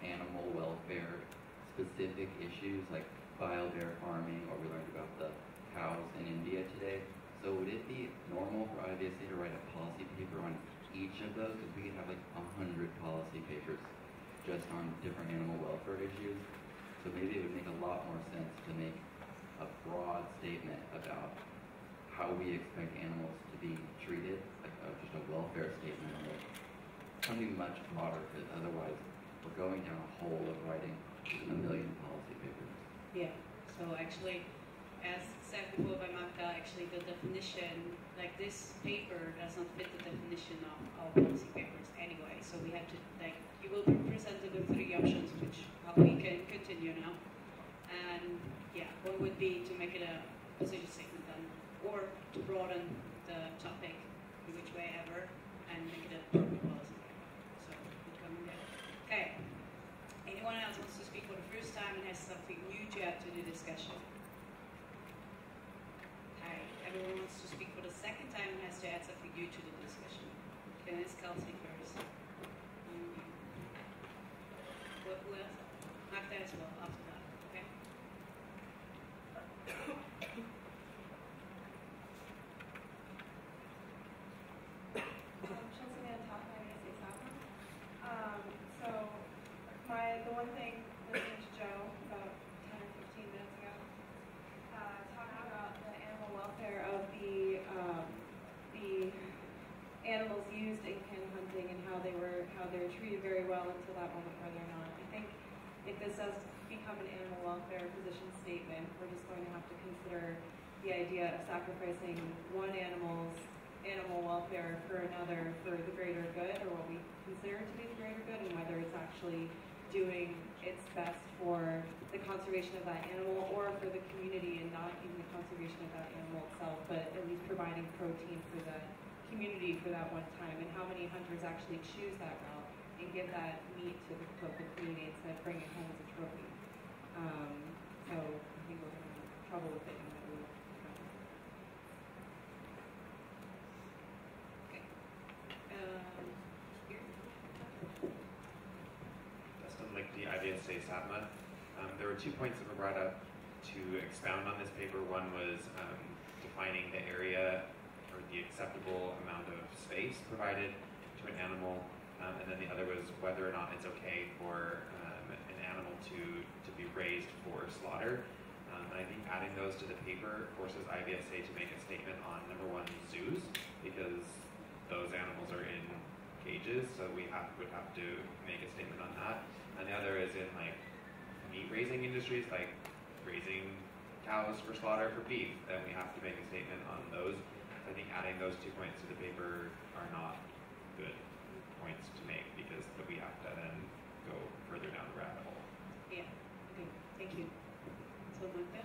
animal welfare specific issues like bio-bear farming, or we learned about the cows in India today. So would it be normal for IVSA to write a policy paper on each of those? Because we could have like 100 policy papers just on different animal welfare issues. So maybe it would make a lot more sense to make a broad statement about how we expect animals to be treated, like just a welfare statement on it. Something much broader, because otherwise we're going down a hole of writing a million policy papers. Yeah, so actually, as said before by Magda, actually the definition, like this paper does not fit the definition of our policy papers anyway, so we have to, like, you will be presented with 3 options, which how we can continue now. And yeah, one would be to make it a position statement then, or to broaden the topic in which way ever, and make it a proper policy paper. So, we'd come in there. Okay. Anyone else wants to speak for the first time and has something new to add to the discussion? Okay. Everyone wants to speak for the second time and has to add something new to the discussion. Okay, it's Kelsey first. Who else? Magda as well, after that. Okay? The one thing listening to Joe about 10 or 15 minutes ago, talking about the animal welfare of the animals used in can hunting and how they were treated very well until that moment where they're not. I think if this does become an animal welfare position statement, we're just going to have to consider the idea of sacrificing one animal's animal welfare for another for the greater good, or what we consider to be the greater good, and whether it's actually doing its best for the conservation of that animal or for the community, and not even the conservation of that animal itself, but at least providing protein for the community for that one time, and how many hunters actually choose that route and give that meat to the local community instead of bringing it home as a trophy. So I think we're going to have trouble with it. Like the IVSA SABMA, there were 2 points that were brought up to expound on this paper. One was defining the area or the acceptable amount of space provided to an animal, and then the other was whether or not it's okay for an animal to be raised for slaughter. And I think adding those to the paper forces IVSA to make a statement on, number one, zoos, because those animals are in cages, so we would have to make a statement on that. And the other is in like meat raising industries, like raising cows for slaughter for beef, then we have to make a statement on those. I think adding those 2 points to the paper are not good points to make, because we have to then go further down the rabbit hole. Yeah, okay, thank you. So Magda?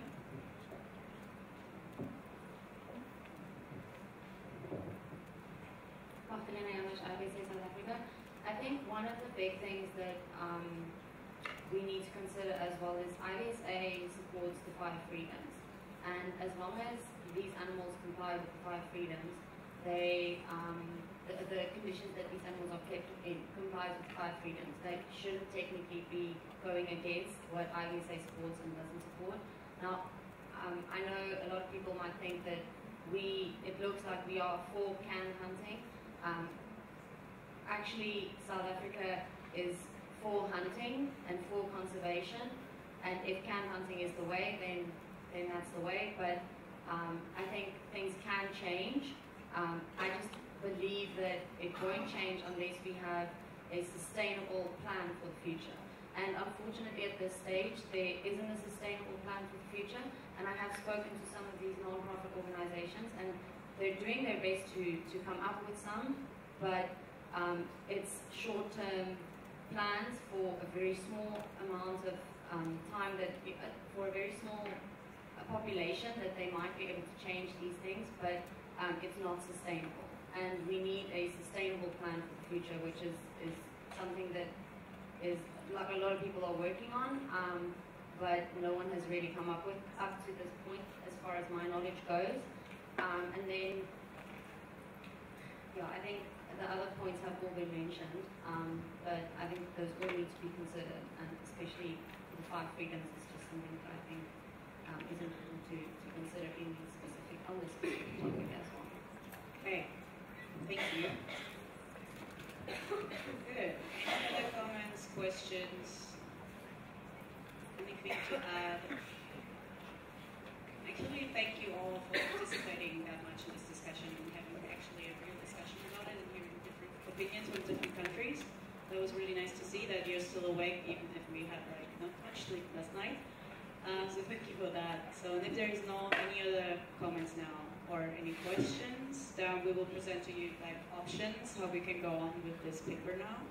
IVSA South Africa. I think one of the big things that we need to consider as well is IVSA supports the 5 freedoms, and as long as these animals comply with the 5 freedoms, they the conditions that these animals are kept in complies with 5 freedoms. They shouldn't technically be going against what IVSA supports and doesn't support. Now, I know a lot of people might think that it looks like we are for can hunting. Actually, South Africa is for hunting and for conservation, and if can hunting is the way, then that's the way. But I think things can change. I just believe that it won't change unless we have a sustainable plan for the future. And unfortunately at this stage, there isn't a sustainable plan for the future. And I have spoken to some of these non-profit organizations, and they're doing their best to come up with some, but it's short-term plans for a very small amount of time, that for a very small population, that they might be able to change these things, but it's not sustainable. And we need a sustainable plan for the future, which is something that is like a lot of people are working on, but no one has really come up with up to this point, as far as my knowledge goes. And then, yeah, I think the other points have all been mentioned, but I think those all need to be considered, and especially the 5 freedoms is just something that I think is important to consider in on this specific topic as well. Okay, thank you. Good. Any other comments, questions? Anything to add? Actually, thank you all for participating that much in this discussion and having actually a real discussion about it and hearing different opinions from different countries. That was really nice to see that you're still awake, even if we had like not much sleep last night. So thank you for that. So and if there is no any other comments now or any questions, then we will present to you like options how we can go on with this paper now.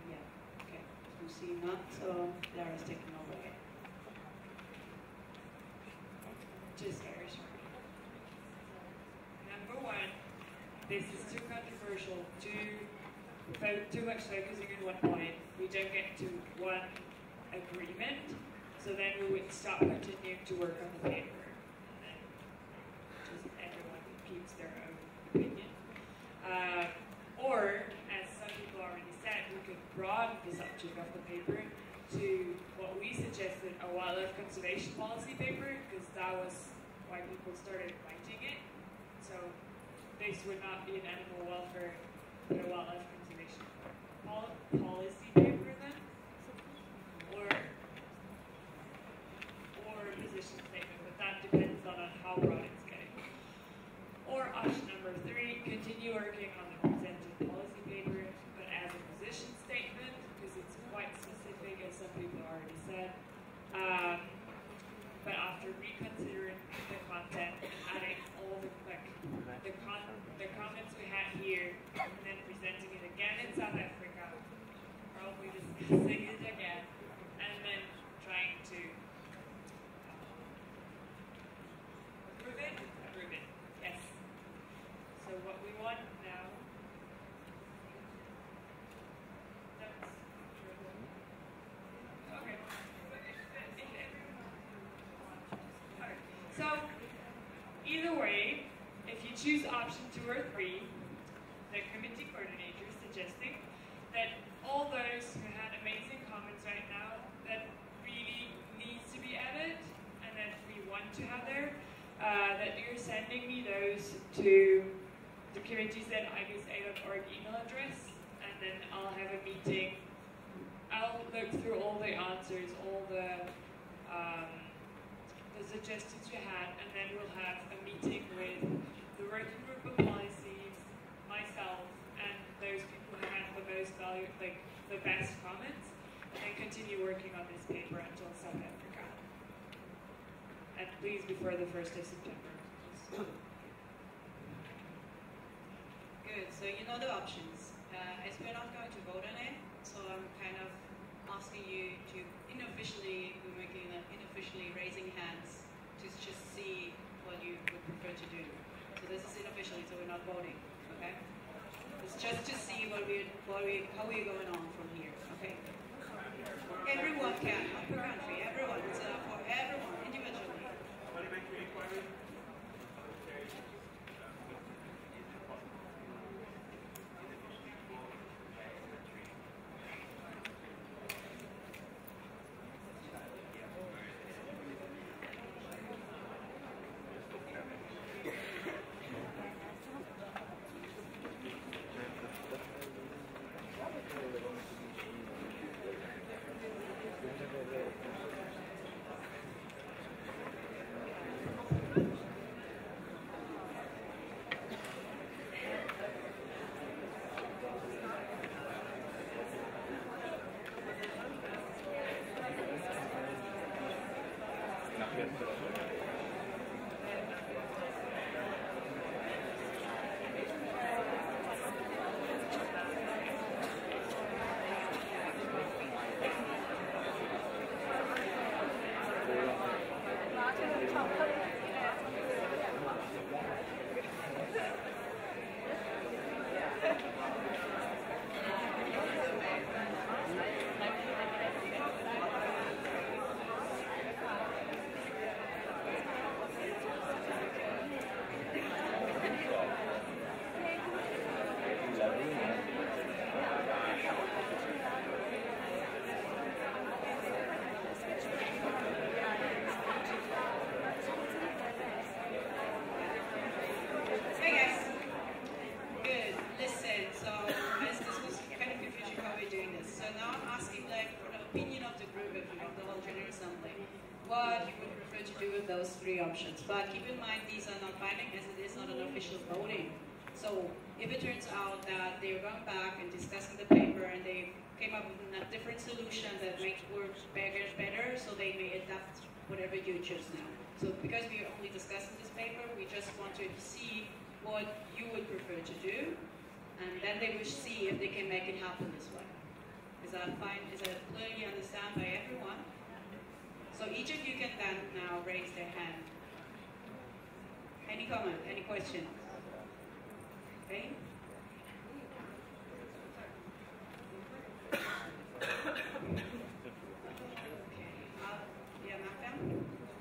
Yeah. Okay. So see not. So Lara's taking over again. Just very short. Number one, this is too controversial, too much focusing on one point. We don't get to one agreement, so then we would stop continuing to work on the paper. And then just everyone keeps their own opinion. Or, as some people already said, we could broaden the subject of the paper to what we suggested, a wildlife conservation policy paper, because that was why people started writing it. So this would not be an animal welfare, but a wildlife conservation policy paper then, or a position statement, but that depends on how broad it's getting. Or option number 3, continue working on the presented policy paper, but as a position statement, because it's quite specific, as some people already said. But after reconsidering the content and adding all the comments we had here, and then presenting it again in South Africa, probably discussing it again, and then trying to approve it, yes. So what we want now, okay. So, either way, if you choose option 2 or 3, the committee coordinator is suggesting that all those who had amazing comments right now that really needs to be added and that we want to have there, that you're sending me those to the committee's IVSA.org email address, and then I'll have a meeting. I'll look through all the answers, all the suggestions you had, and then we'll have a meeting with the working group of policies, myself, and those people who had the most value, like the best comments, and then continue working on this paper until South Africa. And please before the 1st of September. Good, so you know the options. As we're not going to vote on it, so I'm kind of asking you to we're making an unofficially raising hands to just see what you would prefer to do. So this is unofficially, so we're not voting, okay? It's just to see how we're going on from here, okay? Everyone can, not per country, everyone. It's for everyone, individually. do with those three options. But keep in mind, these are not binding as it is not an official voting. So if it turns out that they're going back and discussing the paper and they came up with a different solution that makes work better, so they may adapt whatever you choose now. So because we are only discussing this paper, we just want to see what you would prefer to do, and then they will see if they can make it happen this way. Is that fine? Is that clearly understood by everyone? So each of you can then now raise their hand. Any comment? Any question? Okay.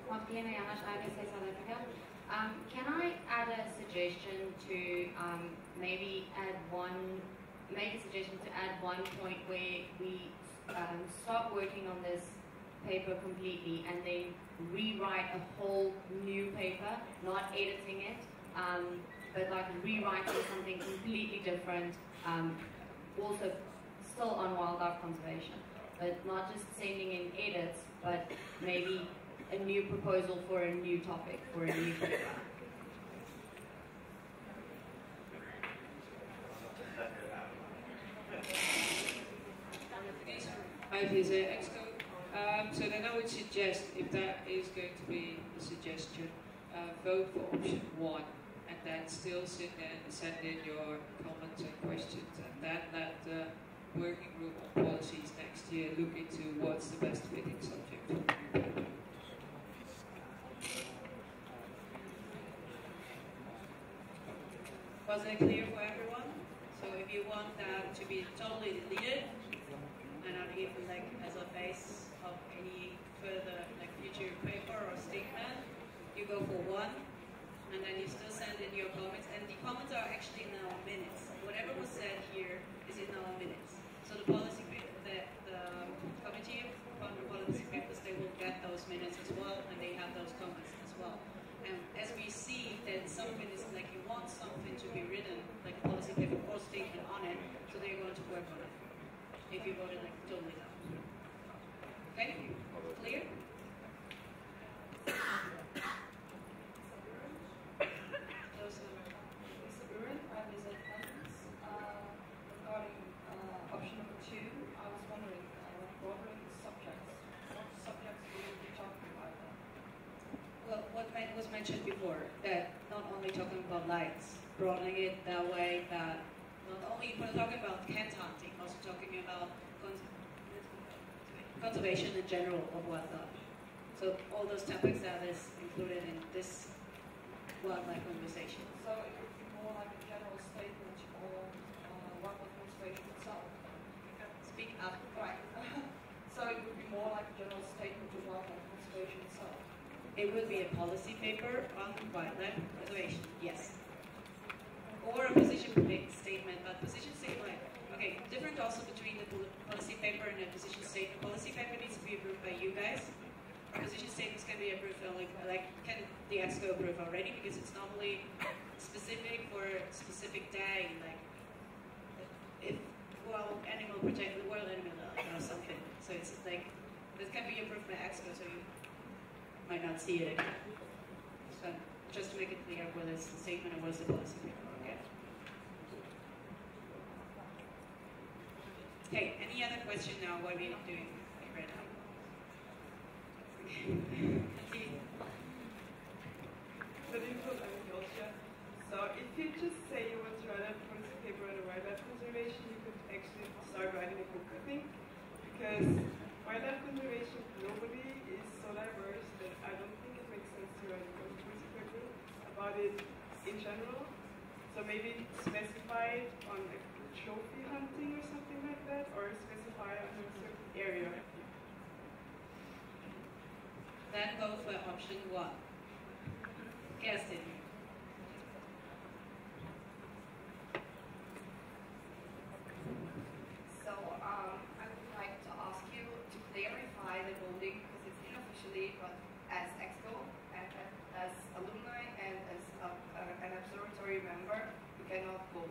Martina Janisch, IVSA South Africa. Can I add a suggestion to make a suggestion to add one point where we stop working on this paper completely and then rewrite a whole new paper, not editing it, but like rewriting something completely different, also still on wildlife conservation, but not just sending in edits, but maybe a new proposal for a new topic, for a new paper. IVSA Exco. So then I would suggest, if that is going to be a suggestion, vote for option 1, and then still send in your comments and questions, and then let the working group on policies next year look into what's the best fitting subject for the new paper. Was that clear for everyone? So if you want that to be totally deleted and not even like as a base of any further like future paper or statement, you go for 1, and then you still send in your comments, and the comments are actually in our minutes. Whatever was said here is in our minutes. So the policy, the committee on the policy papers, they will get those minutes as well, and they have those comments as well. And as we see that something is like you want something to be written, like a policy paper or statement on it, so they're going to work on it. If you voted like totally down. Okay? Clear? Regarding option number 2, I was wondering, broadening the subjects. What subjects will you be talking about then? Well, what was mentioned before, that not only talking about lights, broadening it that way that not only we're talking about cat hunting, also talking about conservation in general of wildlife. So all those topics that is included in this wildlife conversation. So it would be more like a general statement on wildlife conservation itself. Speak up. Right. So it would be more like a general statement of wildlife conservation itself. It would be a policy paper on wildlife conservation, yes. Or a position statement, but position statement, okay, different also between the policy paper and a position statement. Policy paper needs to be approved by you guys. Position statements can be approved only, like, can the EXCO approve already, because it's normally specific for a specific day, like, if, well, animal protect the world animal or something. So it's like, this can be approved by EXCO, so you might not see it again. So just to make it clear whether it's the statement or what's the policy paper, okay? Okay, any other question now? What are we doing right now? So if you just say you want to write a policy paper on wildlife conservation, you could actually start writing a book, I think, because wildlife conservation globally is so diverse that I don't think it makes sense to write a policy paper about it in general. So maybe specify it on like trophy hunting or something like that, or specify it on a certain area. Then go for option 1. Kerstin. So I would like to ask you to clarify the voting, because it's unofficially, but as EXCO, and as alumni, and as an observatory member, we cannot vote.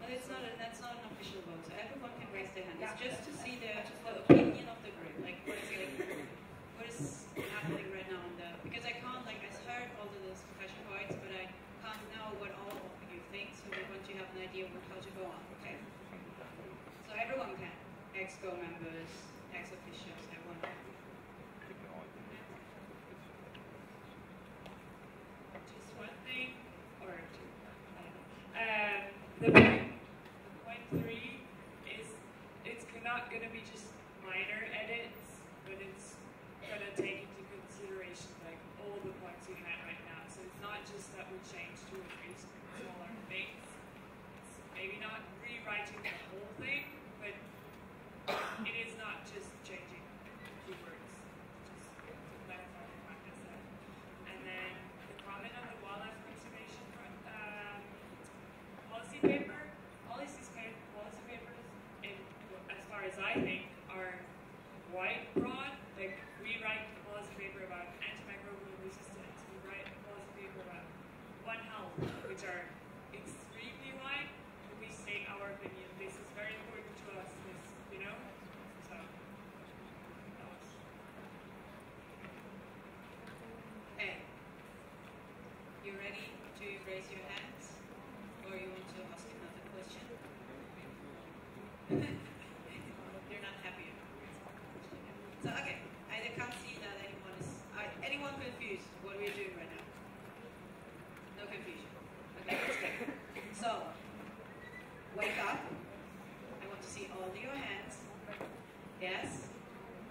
But that's not an official vote, so everyone can raise their hand. It's just to see the opinion of the group. Like, what what is happening right now because I can't, like, I heard all of those discussion points, but I can't know what all of you think, so we want to have an idea of how to go on, okay? So everyone can, ex-go members, ex-officials, everyone can. Just one thing, or two, I don't know. The point 3 is, it's not going to be just minor edits, but it's going to take into consideration like all the points you had right now. So it's not just that we change 2 or 3 smaller things. It's maybe not rewriting the whole thing, but it is not just changing keywords. Just to clarify what I said. And then the comment on the wildlife conservation policy paper. All these policy papers, as far as I think, are quite broad. Like, we write a policy paper about antimicrobial resistance. We write a policy paper about One Health, which are extremely wide. But we state our opinion. This is very important to us. This, you know. So. Okay. You ready to raise your hands? Or you want to ask another question? You're not happy. So, okay. I can't see that anyone confused what we're doing right now. No confusion. Okay, that's good. So, wake up. I want to see all of your hands. Yes?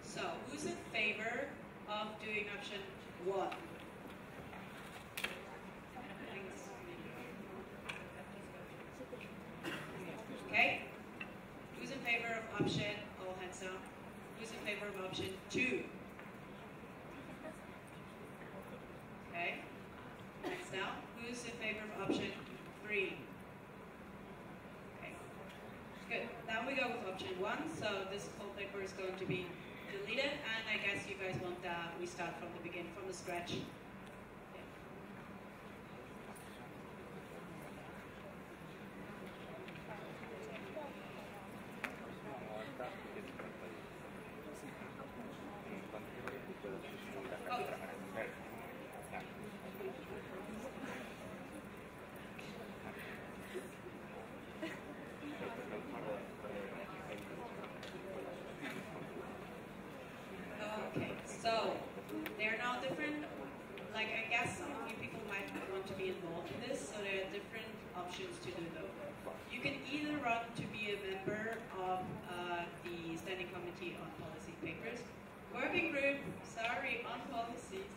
So, who's in favor of doing option 1? Okay? Who's in favor of option, all hands up. Who's in favor of option 2? Okay. Next now. Who's in favor of option 3? Okay. Good. Now we go with option 1. So this whole paper is going to be deleted, and I guess you guys want that we start from the beginning, from the scratch. Okay, so there are now different, like, I guess some of you people might want to be involved in this, so there are different options to do though. You can either run to be a member of the Standing Committee on Policy Papers, working group, on policies.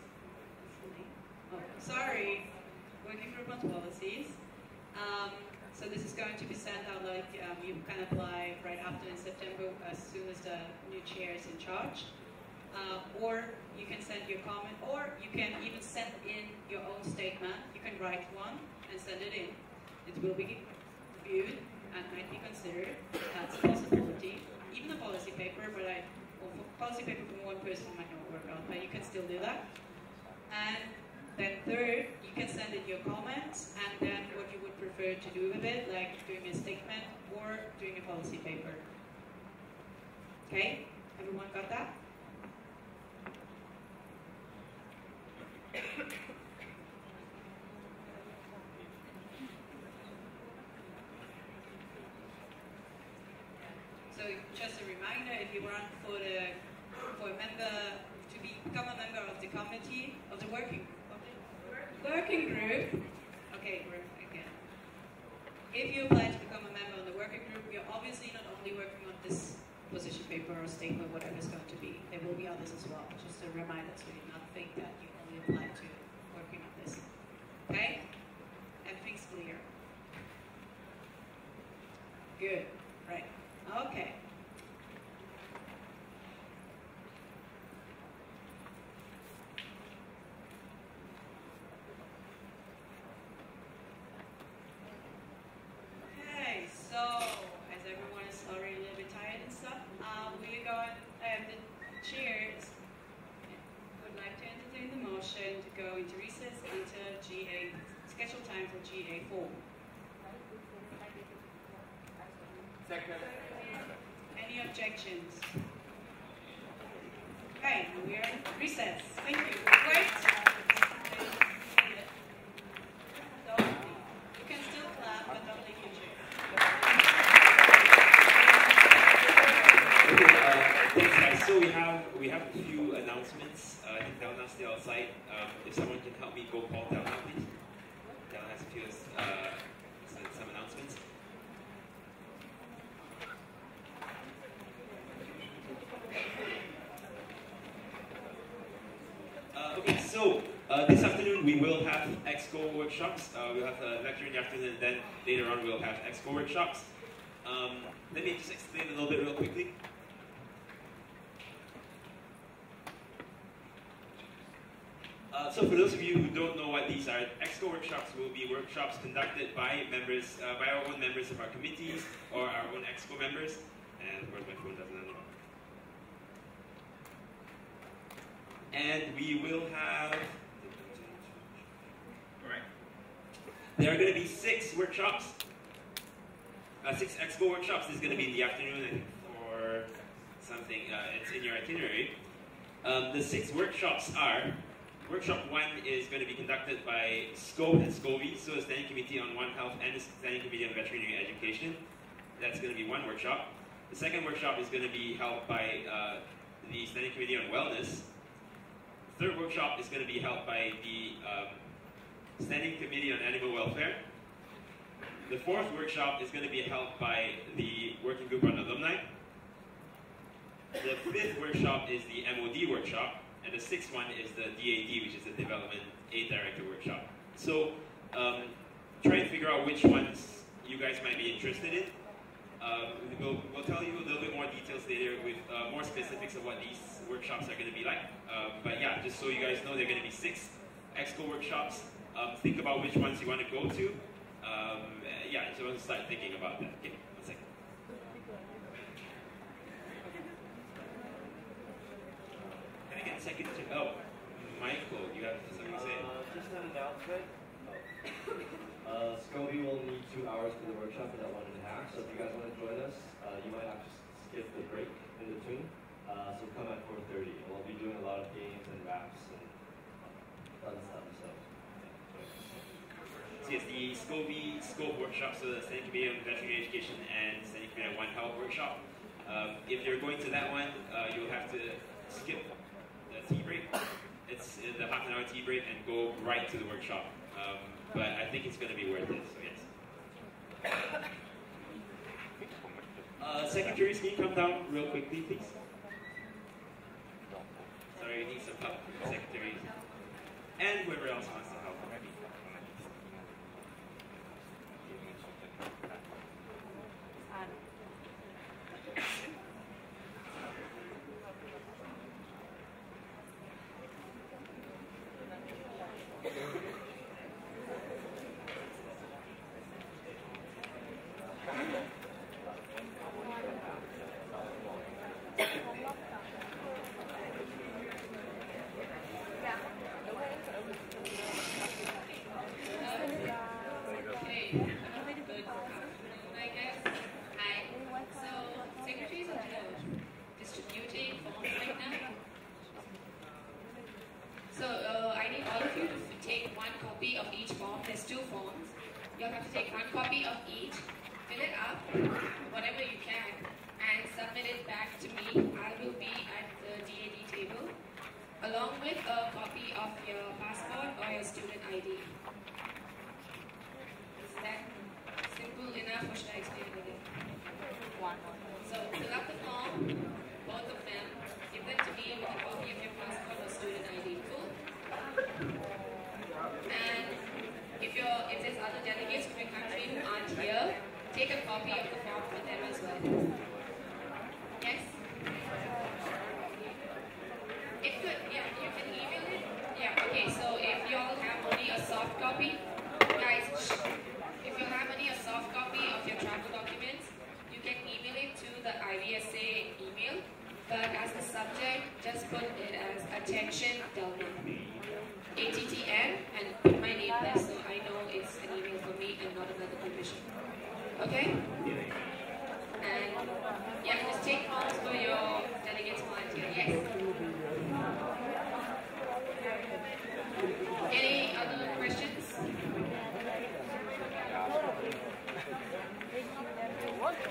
Oh, sorry, working group on policies. So this is going to be sent out, like, you can apply right after in September as soon as the new chair is in charge. Or you can send your comment, or you can even send in your own statement. You can write one and send it in. It will be viewed and might be considered. That's a possibility. Even a policy paper, but policy paper from one person might not work out, but you can still do that. And then third, you can send in your comments and then what you would prefer to do with it, like doing a statement or doing a policy paper. Okay? Everyone got that? So just a reminder, if you run for a member to become a member of the committee of the working group. Okay, again. If you apply to become a member of the working group, you're obviously not only working on this position paper or statement, whatever it's going to be. There will be others as well. Just a reminder, so you not think that you only apply to working on this. Okay? Everything's clear. Good. Right. Okay. Okay, so as everyone is already a little bit tired and stuff, we're going, the chairs would like to entertain the motion to go into recess until scheduled time for GA4. Second. Any objections? Okay. Okay, we are in recess. Thank you. Wait. You can still clap, but don't leave your chair. Thanks, guys. So we have a few announcements. I think Delna's still outside. If someone can help me go call Delna, please. Delna has a few some announcements. Okay, so this afternoon we will have Exco workshops. We'll have a lecture in the afternoon, and then later on we'll have Exco workshops. Let me just explain a little bit real quickly. So for those of you who don't know what these are, Exco workshops will be workshops conducted by members, by our own members of our committees or our own Exco members. And of course my phone doesn't unlock. And we will have, alright, there are going to be 6 workshops, 6 Exco workshops. This is going to be in the afternoon, I think, or something, it's in your itinerary. The 6 workshops are, Workshop 1 is going to be conducted by SCOVE and SCOVI, so the Standing Committee on One Health and the Standing Committee on Veterinary Education. That's going to be one workshop. The second workshop is going to be held by the Standing Committee on Wellness. The third workshop is going to be held by the Standing Committee on Animal Welfare. The fourth workshop is going to be held by the Working Group on Alumni. The fifth workshop is the MOD workshop. And the 6th one is the DAD, which is the Development Aid Director workshop. So try and figure out which ones you guys might be interested in. We'll tell you a little bit more details later with more specifics of what these workshops are going to be like. But yeah, just so you guys know, there are going to be 6 Exco workshops. Think about which ones you want to go to. Yeah, so let's start thinking about that. Okay, one second. Can I get a second to, oh, Michael, you have something to say? Just an announcement. Scobie will need 2 hours for the workshop and not 1.5. So if you guys want to join us, you might have to skip the break in between. So come at 4:30. And we'll be doing a lot of games and raps and fun stuff. So yes, the SCOVI scope workshop, so the Standing Committee on Veterinary Education and Standing Committee on One Health workshop. If you're going to that one, you'll have to skip the tea break. It's the half-an-hour tea break and go right to the workshop. But I think it's going to be worth it, so yes. Secretaries, can you come down real quickly, please? Sorry, we need some help from the secretaries. And whoever else wants to help. You'll have to take 1 copy of each, fill it up, whatever you can, and submit it back to me. I will be at the DAD table, along with a copy of your passport or your student ID. Is that simple enough, or should I explain it again? So fill up the form, both of them, give them to me with a copy of your passport or student ID. Cool? And if there's other delegates from your country who aren't here, take a copy of the form for them as well. Yes? It could, yeah, you can email it. Yeah, okay, so if you all have only a soft copy, guys, if you have only a soft copy of your travel documents, you can email it to the IVSA email, but as the subject, just put it as attention Delna. ATTN, and put my name there so I know it's an email for me and not another division. Okay? And yeah, just take forms for your delegates volunteer. Yes? Better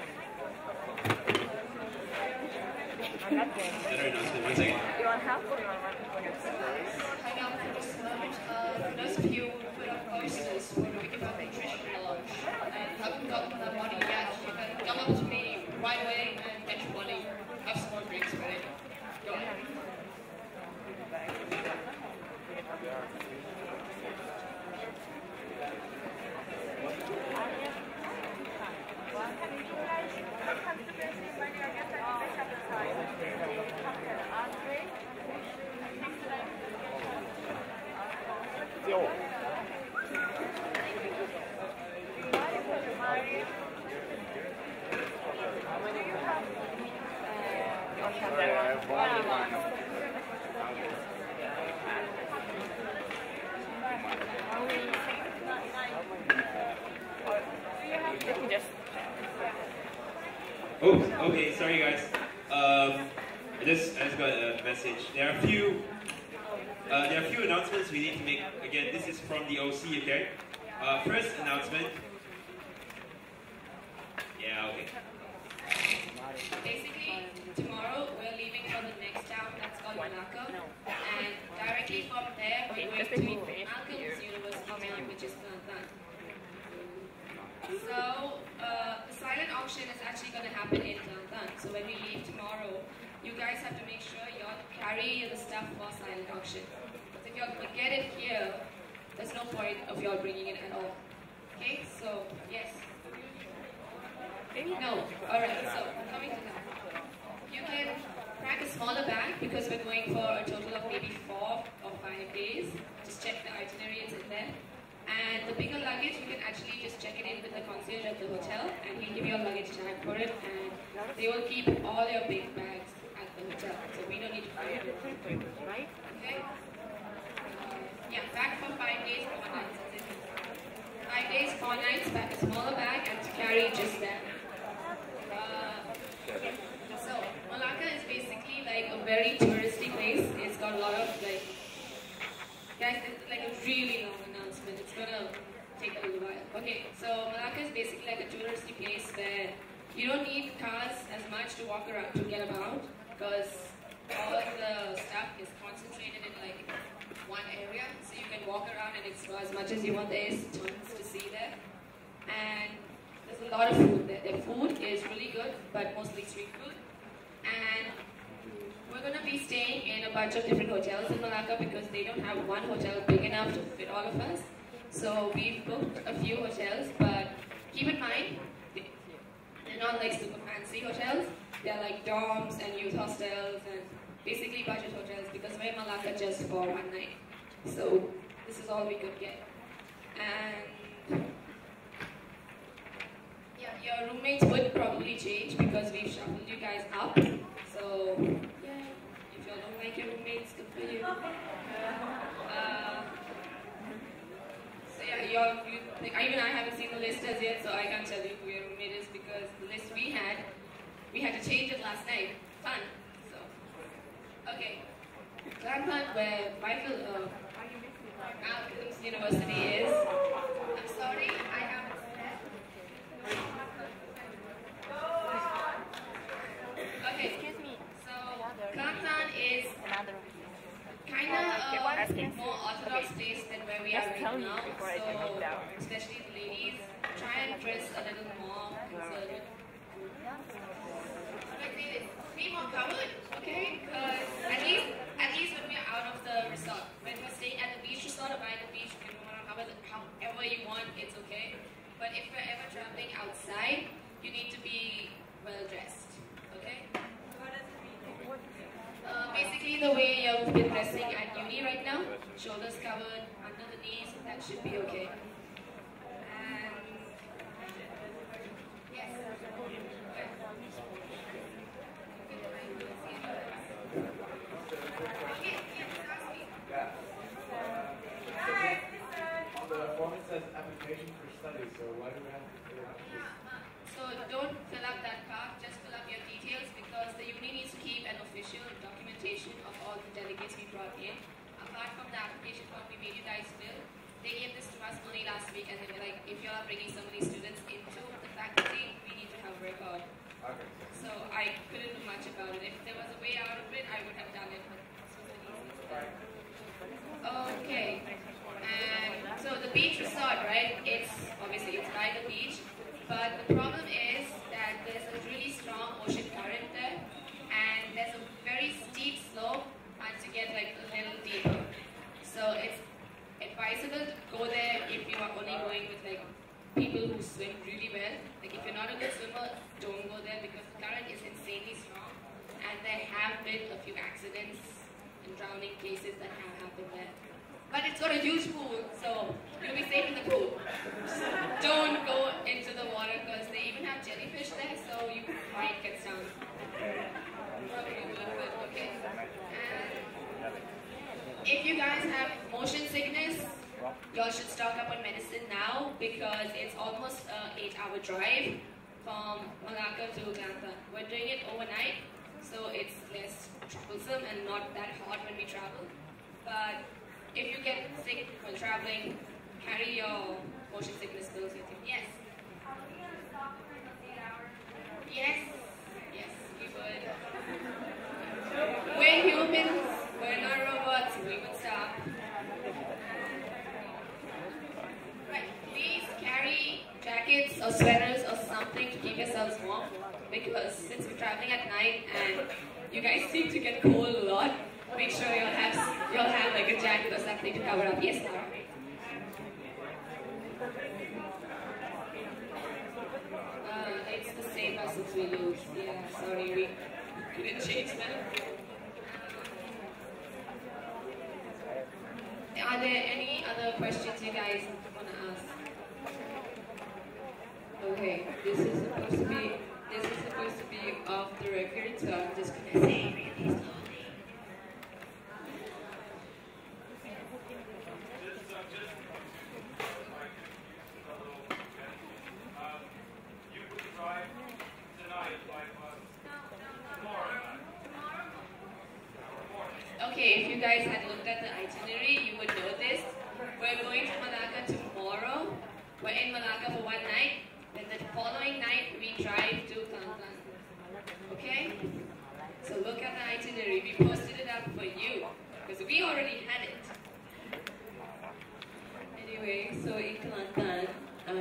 announcement, one second. You want help or you want to Hang out for just a moment. For those of you who put up posters for the Wikipedia nutrition launch and haven't gotten that money yet, you can come up to me right away and get your money. Have some more drinks ready. Go ahead. Oh, okay, sorry guys. I just got a message. There are a few announcements we need to make. Again, this is from the OC, okay? First announcement. Yeah, okay. Basically, tomorrow we're leaving for the next town that's called Malacca, and directly from there we're going to Malcolm's University town, which is Kelantan. So, the silent auction is actually going to happen in Kelantan. So when we leave tomorrow, you guys have to make sure y'all carry the stuff for silent auction. So if y'all forget it here, there's no point of y'all bringing it at all. Okay, so yes. No, alright, so coming to that. You can pack a smaller bag because we're going for a total of maybe 4 or 5 days. Just check the itinerary, it's in there. And the bigger luggage, you can actually just check it in with the concierge at the hotel and he'll give you a luggage tag for it and they will keep all your big bags at the hotel. So we don't need to carry it. Right? Okay? Yeah, pack for 5 days, 4 nights. 5 days, 4 nights, pack a smaller bag and to carry just that. So, Malacca is basically like a very touristy place. It's got a lot of like, guys, it's like a really long announcement. It's gonna take a little while. Okay, so Malacca is basically like a touristy place where you don't need cars as much to walk around, to get about, because all of the stuff is concentrated in like one area. So you can walk around and explore as much as you want. There is tons to see there. And there's a lot of food there. The food is really good, but mostly street food. And we're going to be staying in a bunch of different hotels in Malacca because they don't have one hotel big enough to fit all of us. So we've booked a few hotels, but keep in mind, they're not like super fancy hotels. They're like dorms and youth hostels and basically budget hotels because we're in Malacca just for 1 night. So this is all we could get. And yeah, your roommates would probably change because we've shuffled you guys up. So yeah, if you don't like your roommates, good for you. So yeah, even I haven't seen the list as yet, so I can't tell you who your roommate is because the list we had to change it last night. Fun. So okay, Kelantan, where Malcolm's University is. I'm sorry, I haven't. Okay, so Kelantan is kind of a more orthodox place than where we are right now. So, especially the ladies, try and dress a little more conservative. Be more covered, okay? Because at least when we're out of the resort, when we're staying at the beach resort or by the beach, you can wear however you want, it's okay. But if we're ever traveling outside, you need to be well dressed, okay? Basically the way you've been dressing at uni right now, shoulders covered, under the knees, that should be okay. And yes. The form it says application for study, so why do we have to fill out this? So don't fill up that part, just fill up your details because the uni needs to keep an official documentation of all the delegates we brought in. Apart from the application form we made you guys fill, they gave this to us only last week and they were like, if you are bringing so many students into the faculty, we need to have records. problem is that there's a really strong ocean current there, and there's a very steep slope once you get like a little deeper. So it's advisable to go there if you are only going with like people who swim really well. Like if you're not a good swimmer, don't go there because the current is insanely strong, and there have been a few accidents and drowning cases that have happened there. But it's got a huge pool, so you'll be safe in the pool. Just don't go into the water because they even have jellyfish there, so you might get stung. Probably will, but okay. And if you guys have motion sickness, y'all should stock up on medicine now because it's almost an 8-hour drive from Malacca to Kelantan. We're doing it overnight, so it's less troublesome and not that hot when we travel. But if you get sick while traveling, carry your motion sickness pills with you. Yes? Yes? Yes, we would. We're humans, we're not robots, we would stop. Right, please carry jackets or sweaters or something to keep yourselves warm because since we're traveling at night and you guys seem to get cold a lot, make sure you'll have like a jacket or something to cover up. Yes, Laura? It's the same muscles we lose. Yeah, sorry, we couldn't change them. Are there any other questions you guys want to ask? Okay, this is supposed to be off the record, so I'm just gonna say really slowly. Okay, if you guys had looked at the itinerary, you would know this. We're going to Malacca tomorrow. We're in Malacca for one night. Then the following night, we drive to Kelantan. Okay? So look at the itinerary. We posted it up for you because we already had it. Anyway, so in Kelantan,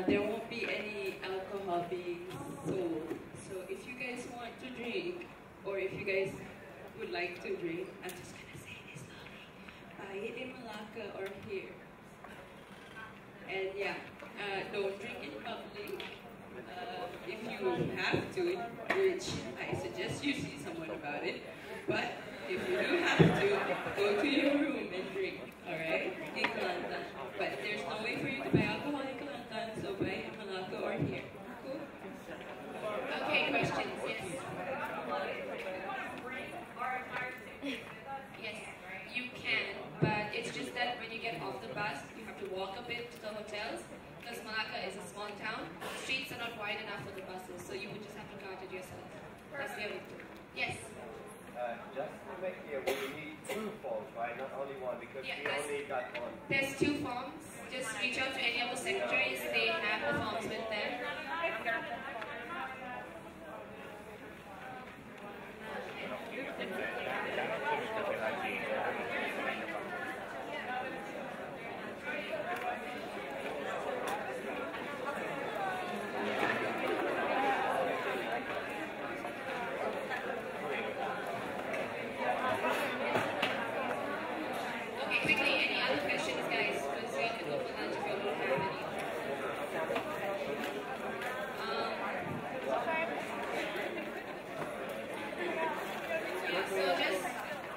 there won't be any alcohol being sold. So if you guys want to drink, or if you guys would like to drink, I'm just gonna say this slowly. Buy it in Malacca or here. And yeah, don't drink in public. If you have to, which I suggest you see someone about it. But if you do have to, go to your room and drink. Alright? In Kelantan. But there's no way for you to buy alcohol in Kelantan, so buy it in Malacca or here. Cool? Okay, questions? Yes. Yes, you can, but it's just that when you get off the bus, you have to walk a bit to the hotels because Malacca is a small town. The streets are not wide enough for the buses, so you would just have to cart it yourself. That's the only thing. Yes? Just to make clear, we need 2 forms, right? Not only one, because we only got one. There's 2 forms. Just reach out to any of the secretaries. They have the forms with them. Okay, quickly, any other questions, guys? Because we can go for lunch if you don't have any. Yeah, so just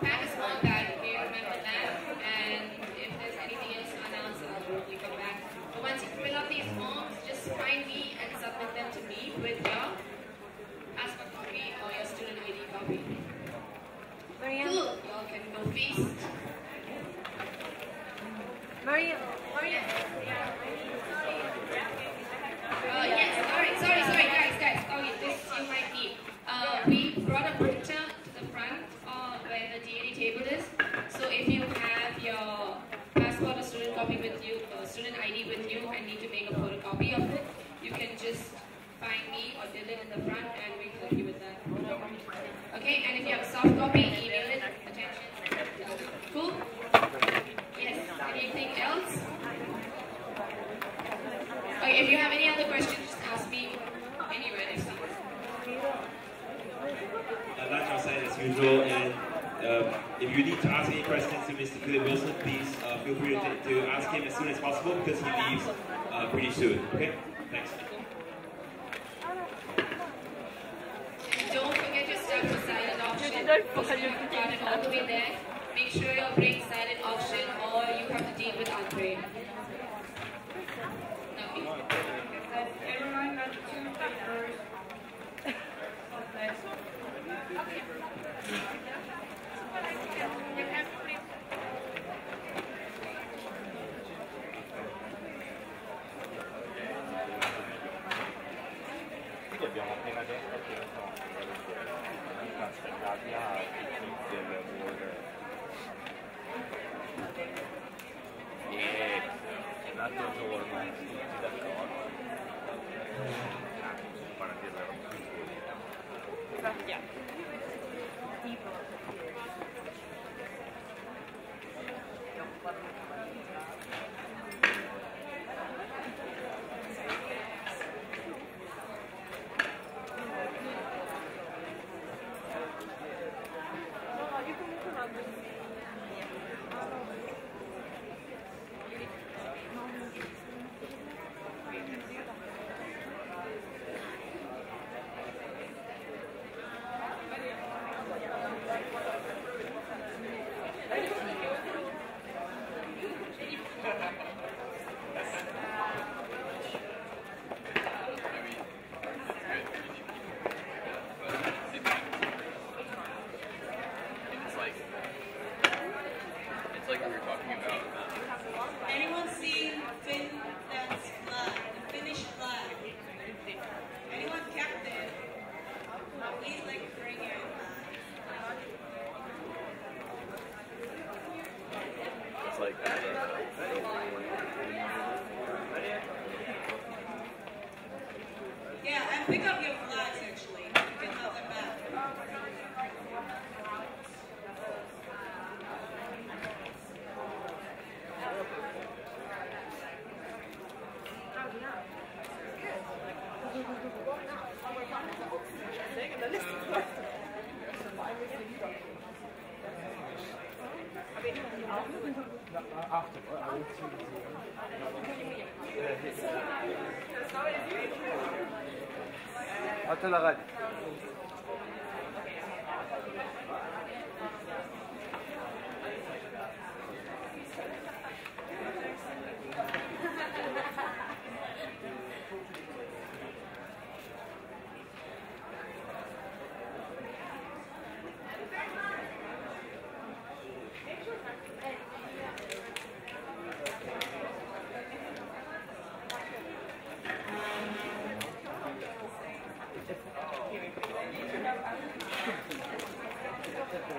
pack a small bag, okay? Remember that. And if there's anything else to announce, I'll probably come back. But once you fill out these forms, just find me and submit them to me with your passport copy or your student ID copy. Cool. Y'all can go feast. Maria. Yes, sorry, guys. Okay, this you might need. We brought a printer to the front where the DAD table is. So if you have your passport or student copy with you, or student ID with you, and need to make a photocopy of it, you can just find me or Dylan in the front, and we can help you with that. Okay, and if you have a soft copy, email it. Attention. Cool. Yes. Anything else? Okay, if you have any other questions, just ask me. Any usual. And if you need to ask any questions to Mr. Philip Wilson, please feel free to ask him as soon as possible because he leaves pretty soon. Okay? Thanks. Don't forget your stuff for silent auction. It all the way there. Make sure you'll bring silent auction or you have to deal with unpaid. Everyone got two papers. Abbiamo appena detto che sono cancellati a del lavoro. E l'altro giorno tutti d'accordo. Para dire like we were talking about. Anyone seen Finland's flag, the Finnish flag? Anyone kept it? Please, like, bring it. It's like Yeah, and pick up your flags actually. You can have them back. حط لغاية Thank you.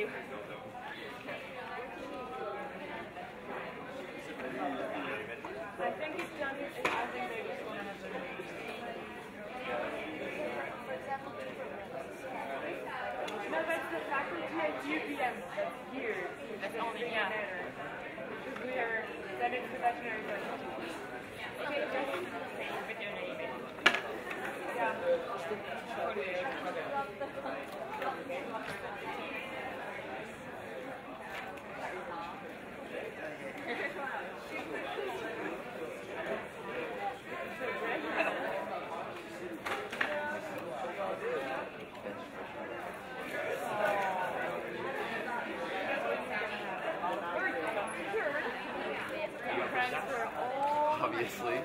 I think it's done. I think they just want to have their No, that's the faculty at UVM. That's here. That's only here. Because we are, then it's the veterinary faculty. Okay, just video naming. Yeah. Obviously. I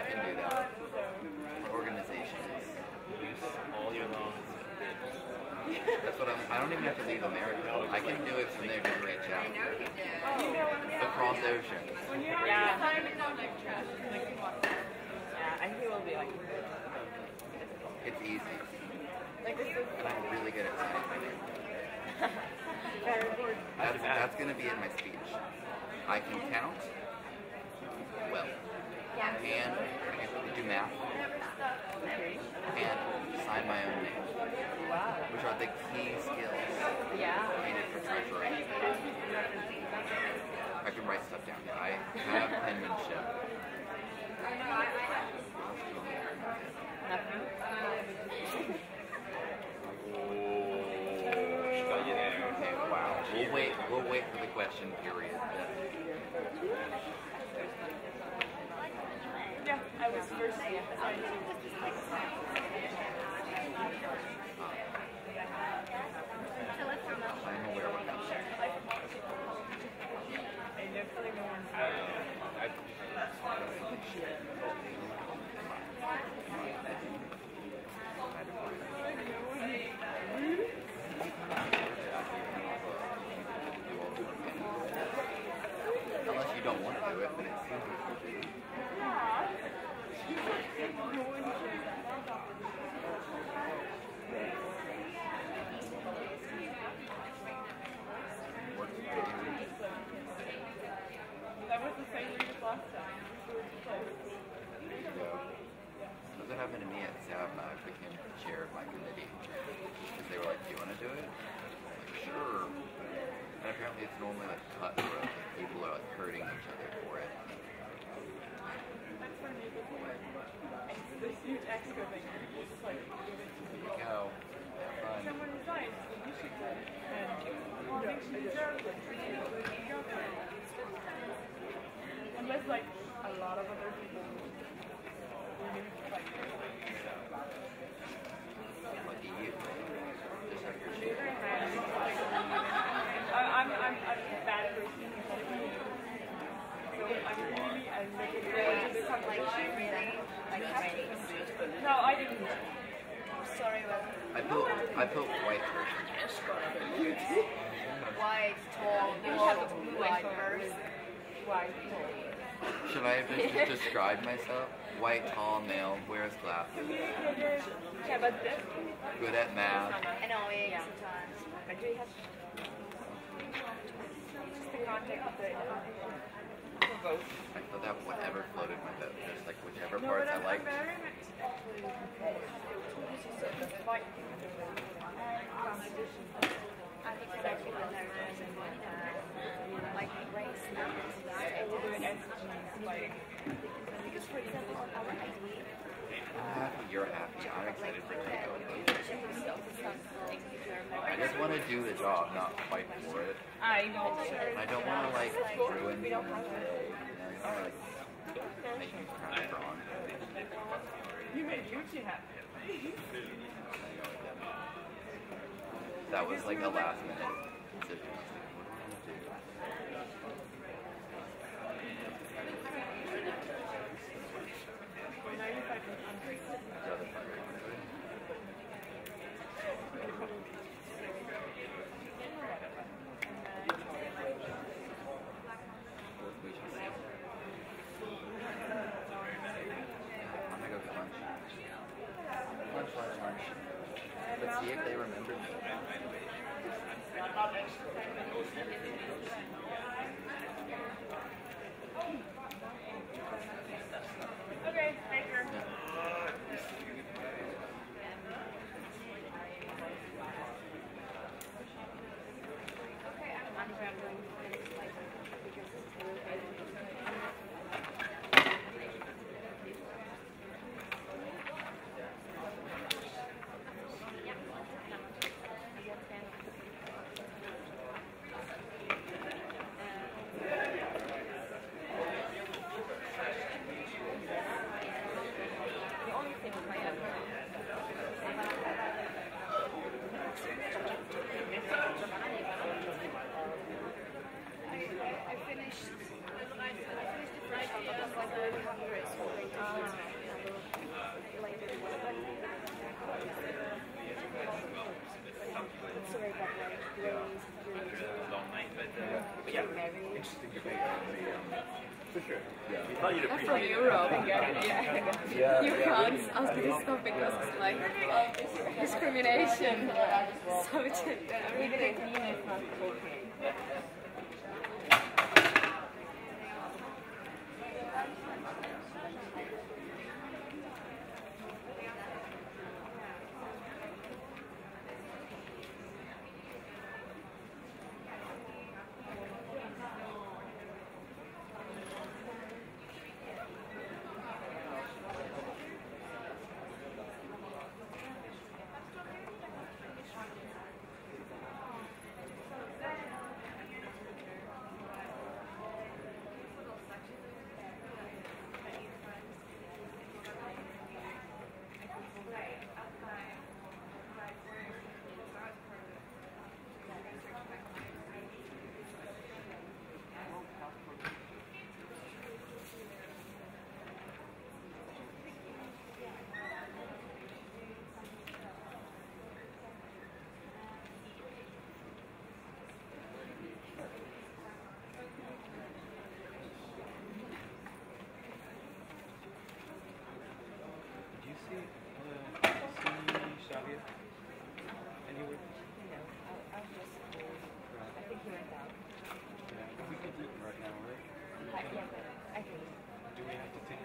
can do that. Organizations. All year long. That's what I don't even have to leave America. I can do it from there to reach out. Across oceans. Yeah. I think it will be like. It's easy. And I'm really good at saying my name. That's going to be in my speech. I can count well. And do math. And sign my own name. Which are the key skills needed for treasury. I can write stuff down. I have penmanship. Okay, wow. We'll wait for the question period. Yeah, I was first. I'm aware what that is. Unless you don't want to do it, then it's That was the same read as last time. That's what happened to me at SAB. I became chair of my committee. Because they were like, do you want to do it? I'm like, sure. And apparently it's normally like cutthroat. Like people are like hurting each other for it. That's funny. This huge extra thing. Just like, give it to me. Go. Have fun. Someone resigns, so you should go. And well, makes you deserve it. Unless like a lot of other people really like Lucky you. Just have your share. I'm a bad person. So I'm looking forward to the competition. No, I didn't. Sorry, I put white person. White, tall, white first. White, Should I have just described myself? White, tall, male, wears glasses. Good at math. Annoying sometimes. But we have just the contact of the both. I thought that whatever floated my boat, just like whichever parts I liked. I think it's actually when they're like race because for example our ID I'm happy you're happy. I'm excited for you. I just want to do the job, not fight for it. I don't want to like ruin your day. Make you cry wrong. You made Yuchi happy. That was like a last minute decision. What do I want to do? The other part. We shall see. I'm gonna go get lunch. Lunch. if they remember. Okay, later. Okay, I'm unraveling this later because the only thing with my I finished the Friday of like the Congress sorry about that. Long night, but yeah, interesting debate for sure. Yeah. We thought you'd I'm appreciate from Europe, yeah. You can't ask yeah. this stuff because it's like discrimination subject. Even if it's not okay.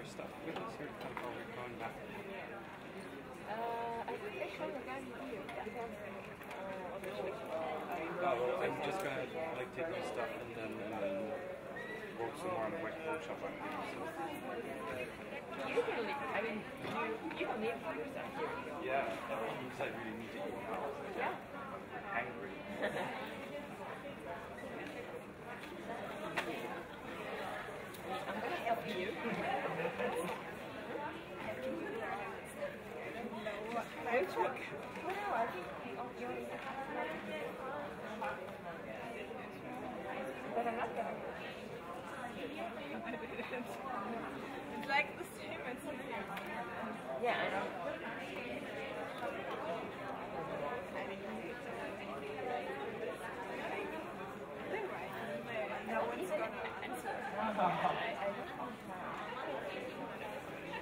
Stuff with us, or are we going back? I think they should again here because I'm just gonna like take my stuff and then work some more on the workshop on these. you can leave. I mean, you don't need all your stuff here. Yeah, because I really need to eat now. Yeah. I'm hungry. I'm gonna help you. Which one? Well, I think yours. But I'm not gonna. It's like the same as here. Yeah, I know. No one's gonna answer.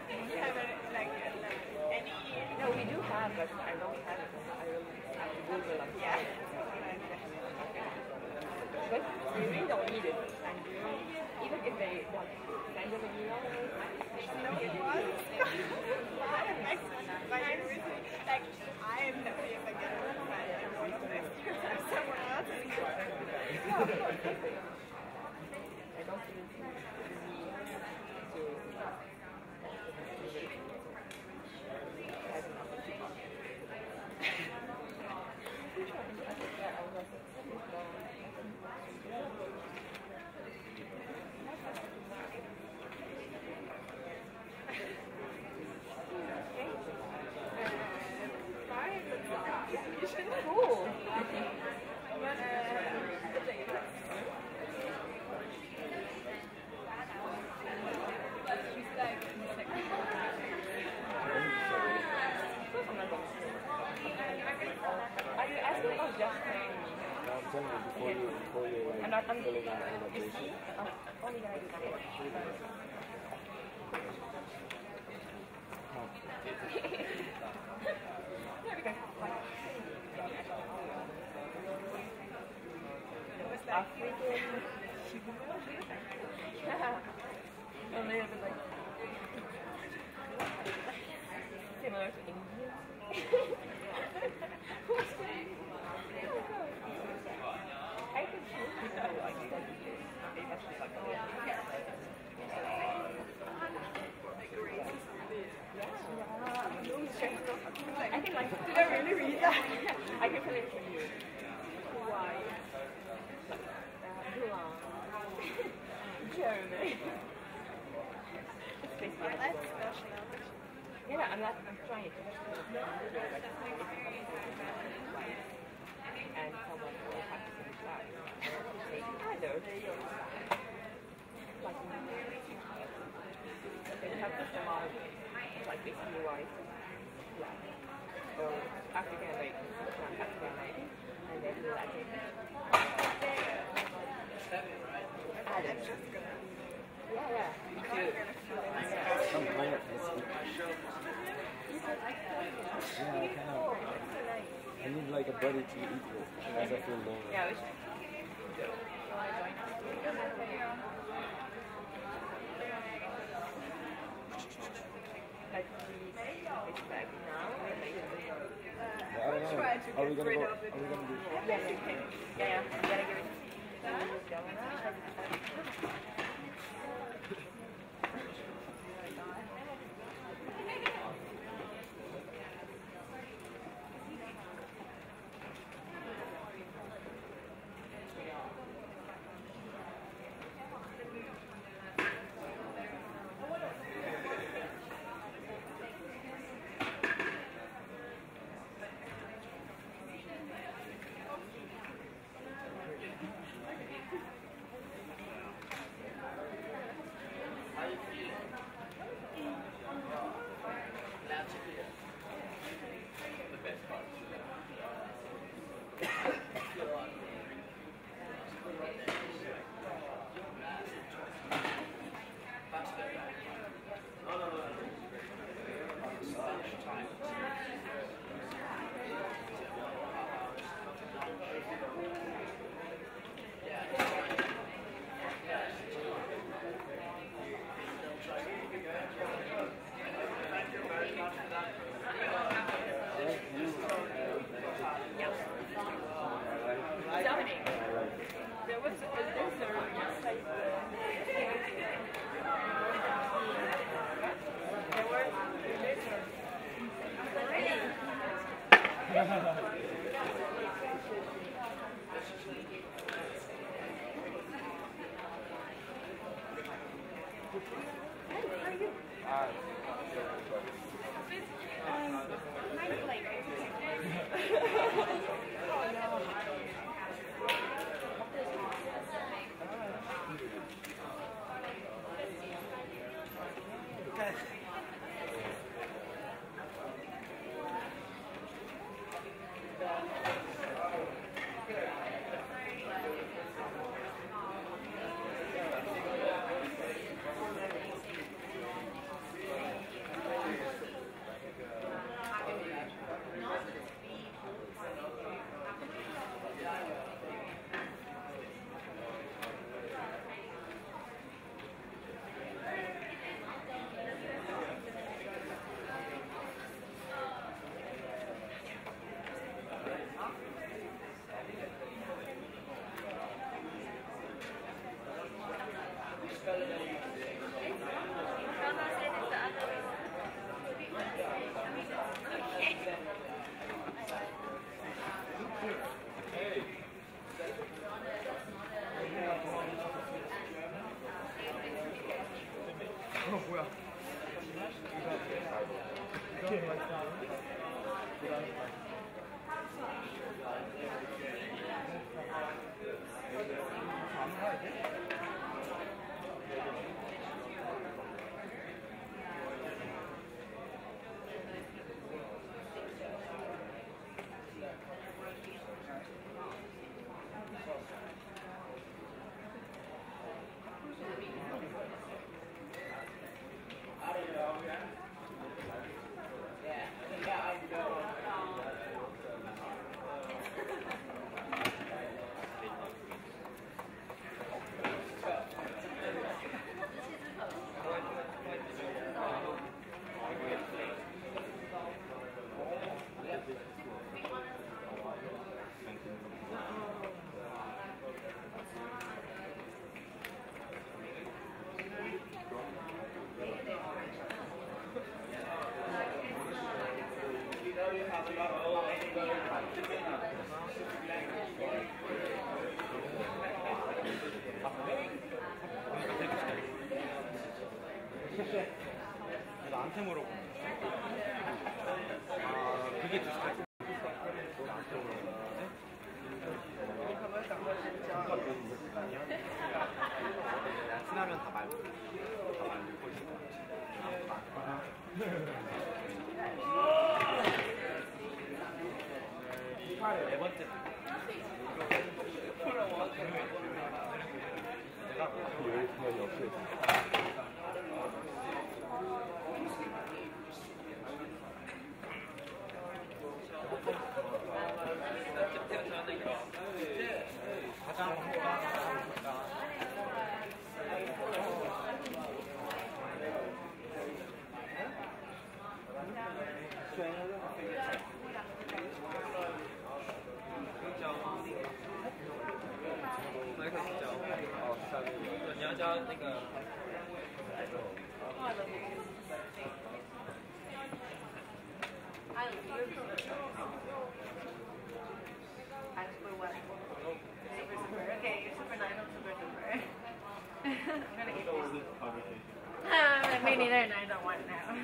Do you have any? No, we do have, but I don't have it. I will have to Google it. Yeah. But we really don't need it. And even if they don't send them an email, no one. Like, I am happy if I get a reply and one of them someone else is good. No, of course. I don't think it's easy Cool. Are you asking or just saying? I'm telling you before you like filling out the application. Only gonna do that. No, because like African. Yeah. A little bit like similar to Indian. I could choose people who like study this. I can like, did I really read that? I can finish for you. Why? Germany. It's basically yeah, I'm trying to. And someone will have to finish that. Either. Like, they have just a lot of, like, basically white. Yeah. So, African American, African American, and then Latin. Adam. Yeah, yeah. Me too. Some planet yeah, I kind of. I need like a buddy to eat with, as I feel lonely. Yeah, we should. Like, it's back now. I don't know. Are we gonna go? Are we gonna do? Yeah, yeah. I'm gonna give it to 나한테 물어보는 거야. 그게 비슷하지. 나한테 물어보는 건데. 친하면 다 말고 있을 것 같아. 네 번째. 내가 옆에. Okay, you're super nice, I'm super super. I'm gonna eat this. Me neither, and I don't want it now.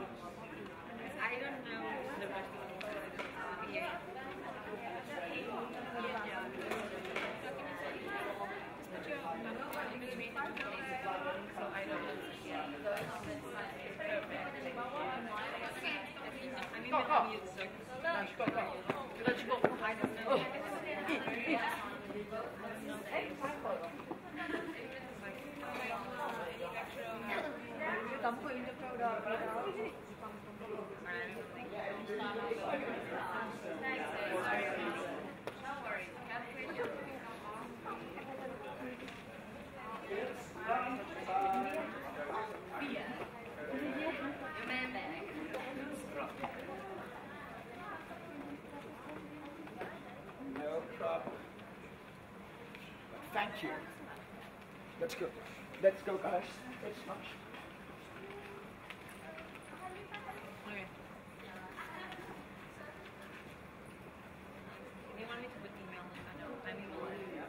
I don't know the rest of the yeah. So I don't No problem. Thank you. Let's go. Let's go, guys. Let's smash. Okay. They want me to put email in. I know. I'm emailing.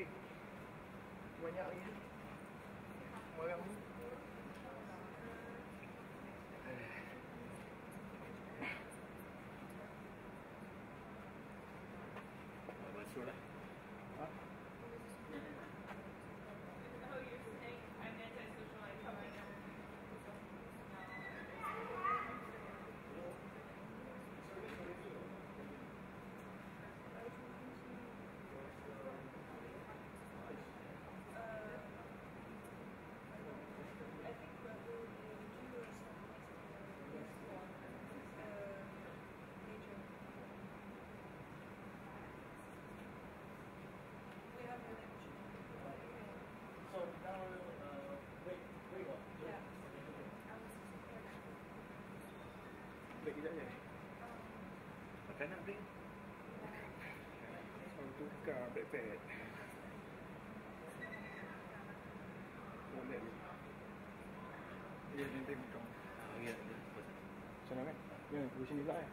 Uli. Banyak lagi. Orang ni. Basuh lah. Ha? Break kejap je. Makan nak break? Orang tu tukar backpack. Boleh ni. Ya, nanti buka. Ya, ya. Senang kan? Ya, pergi sini pula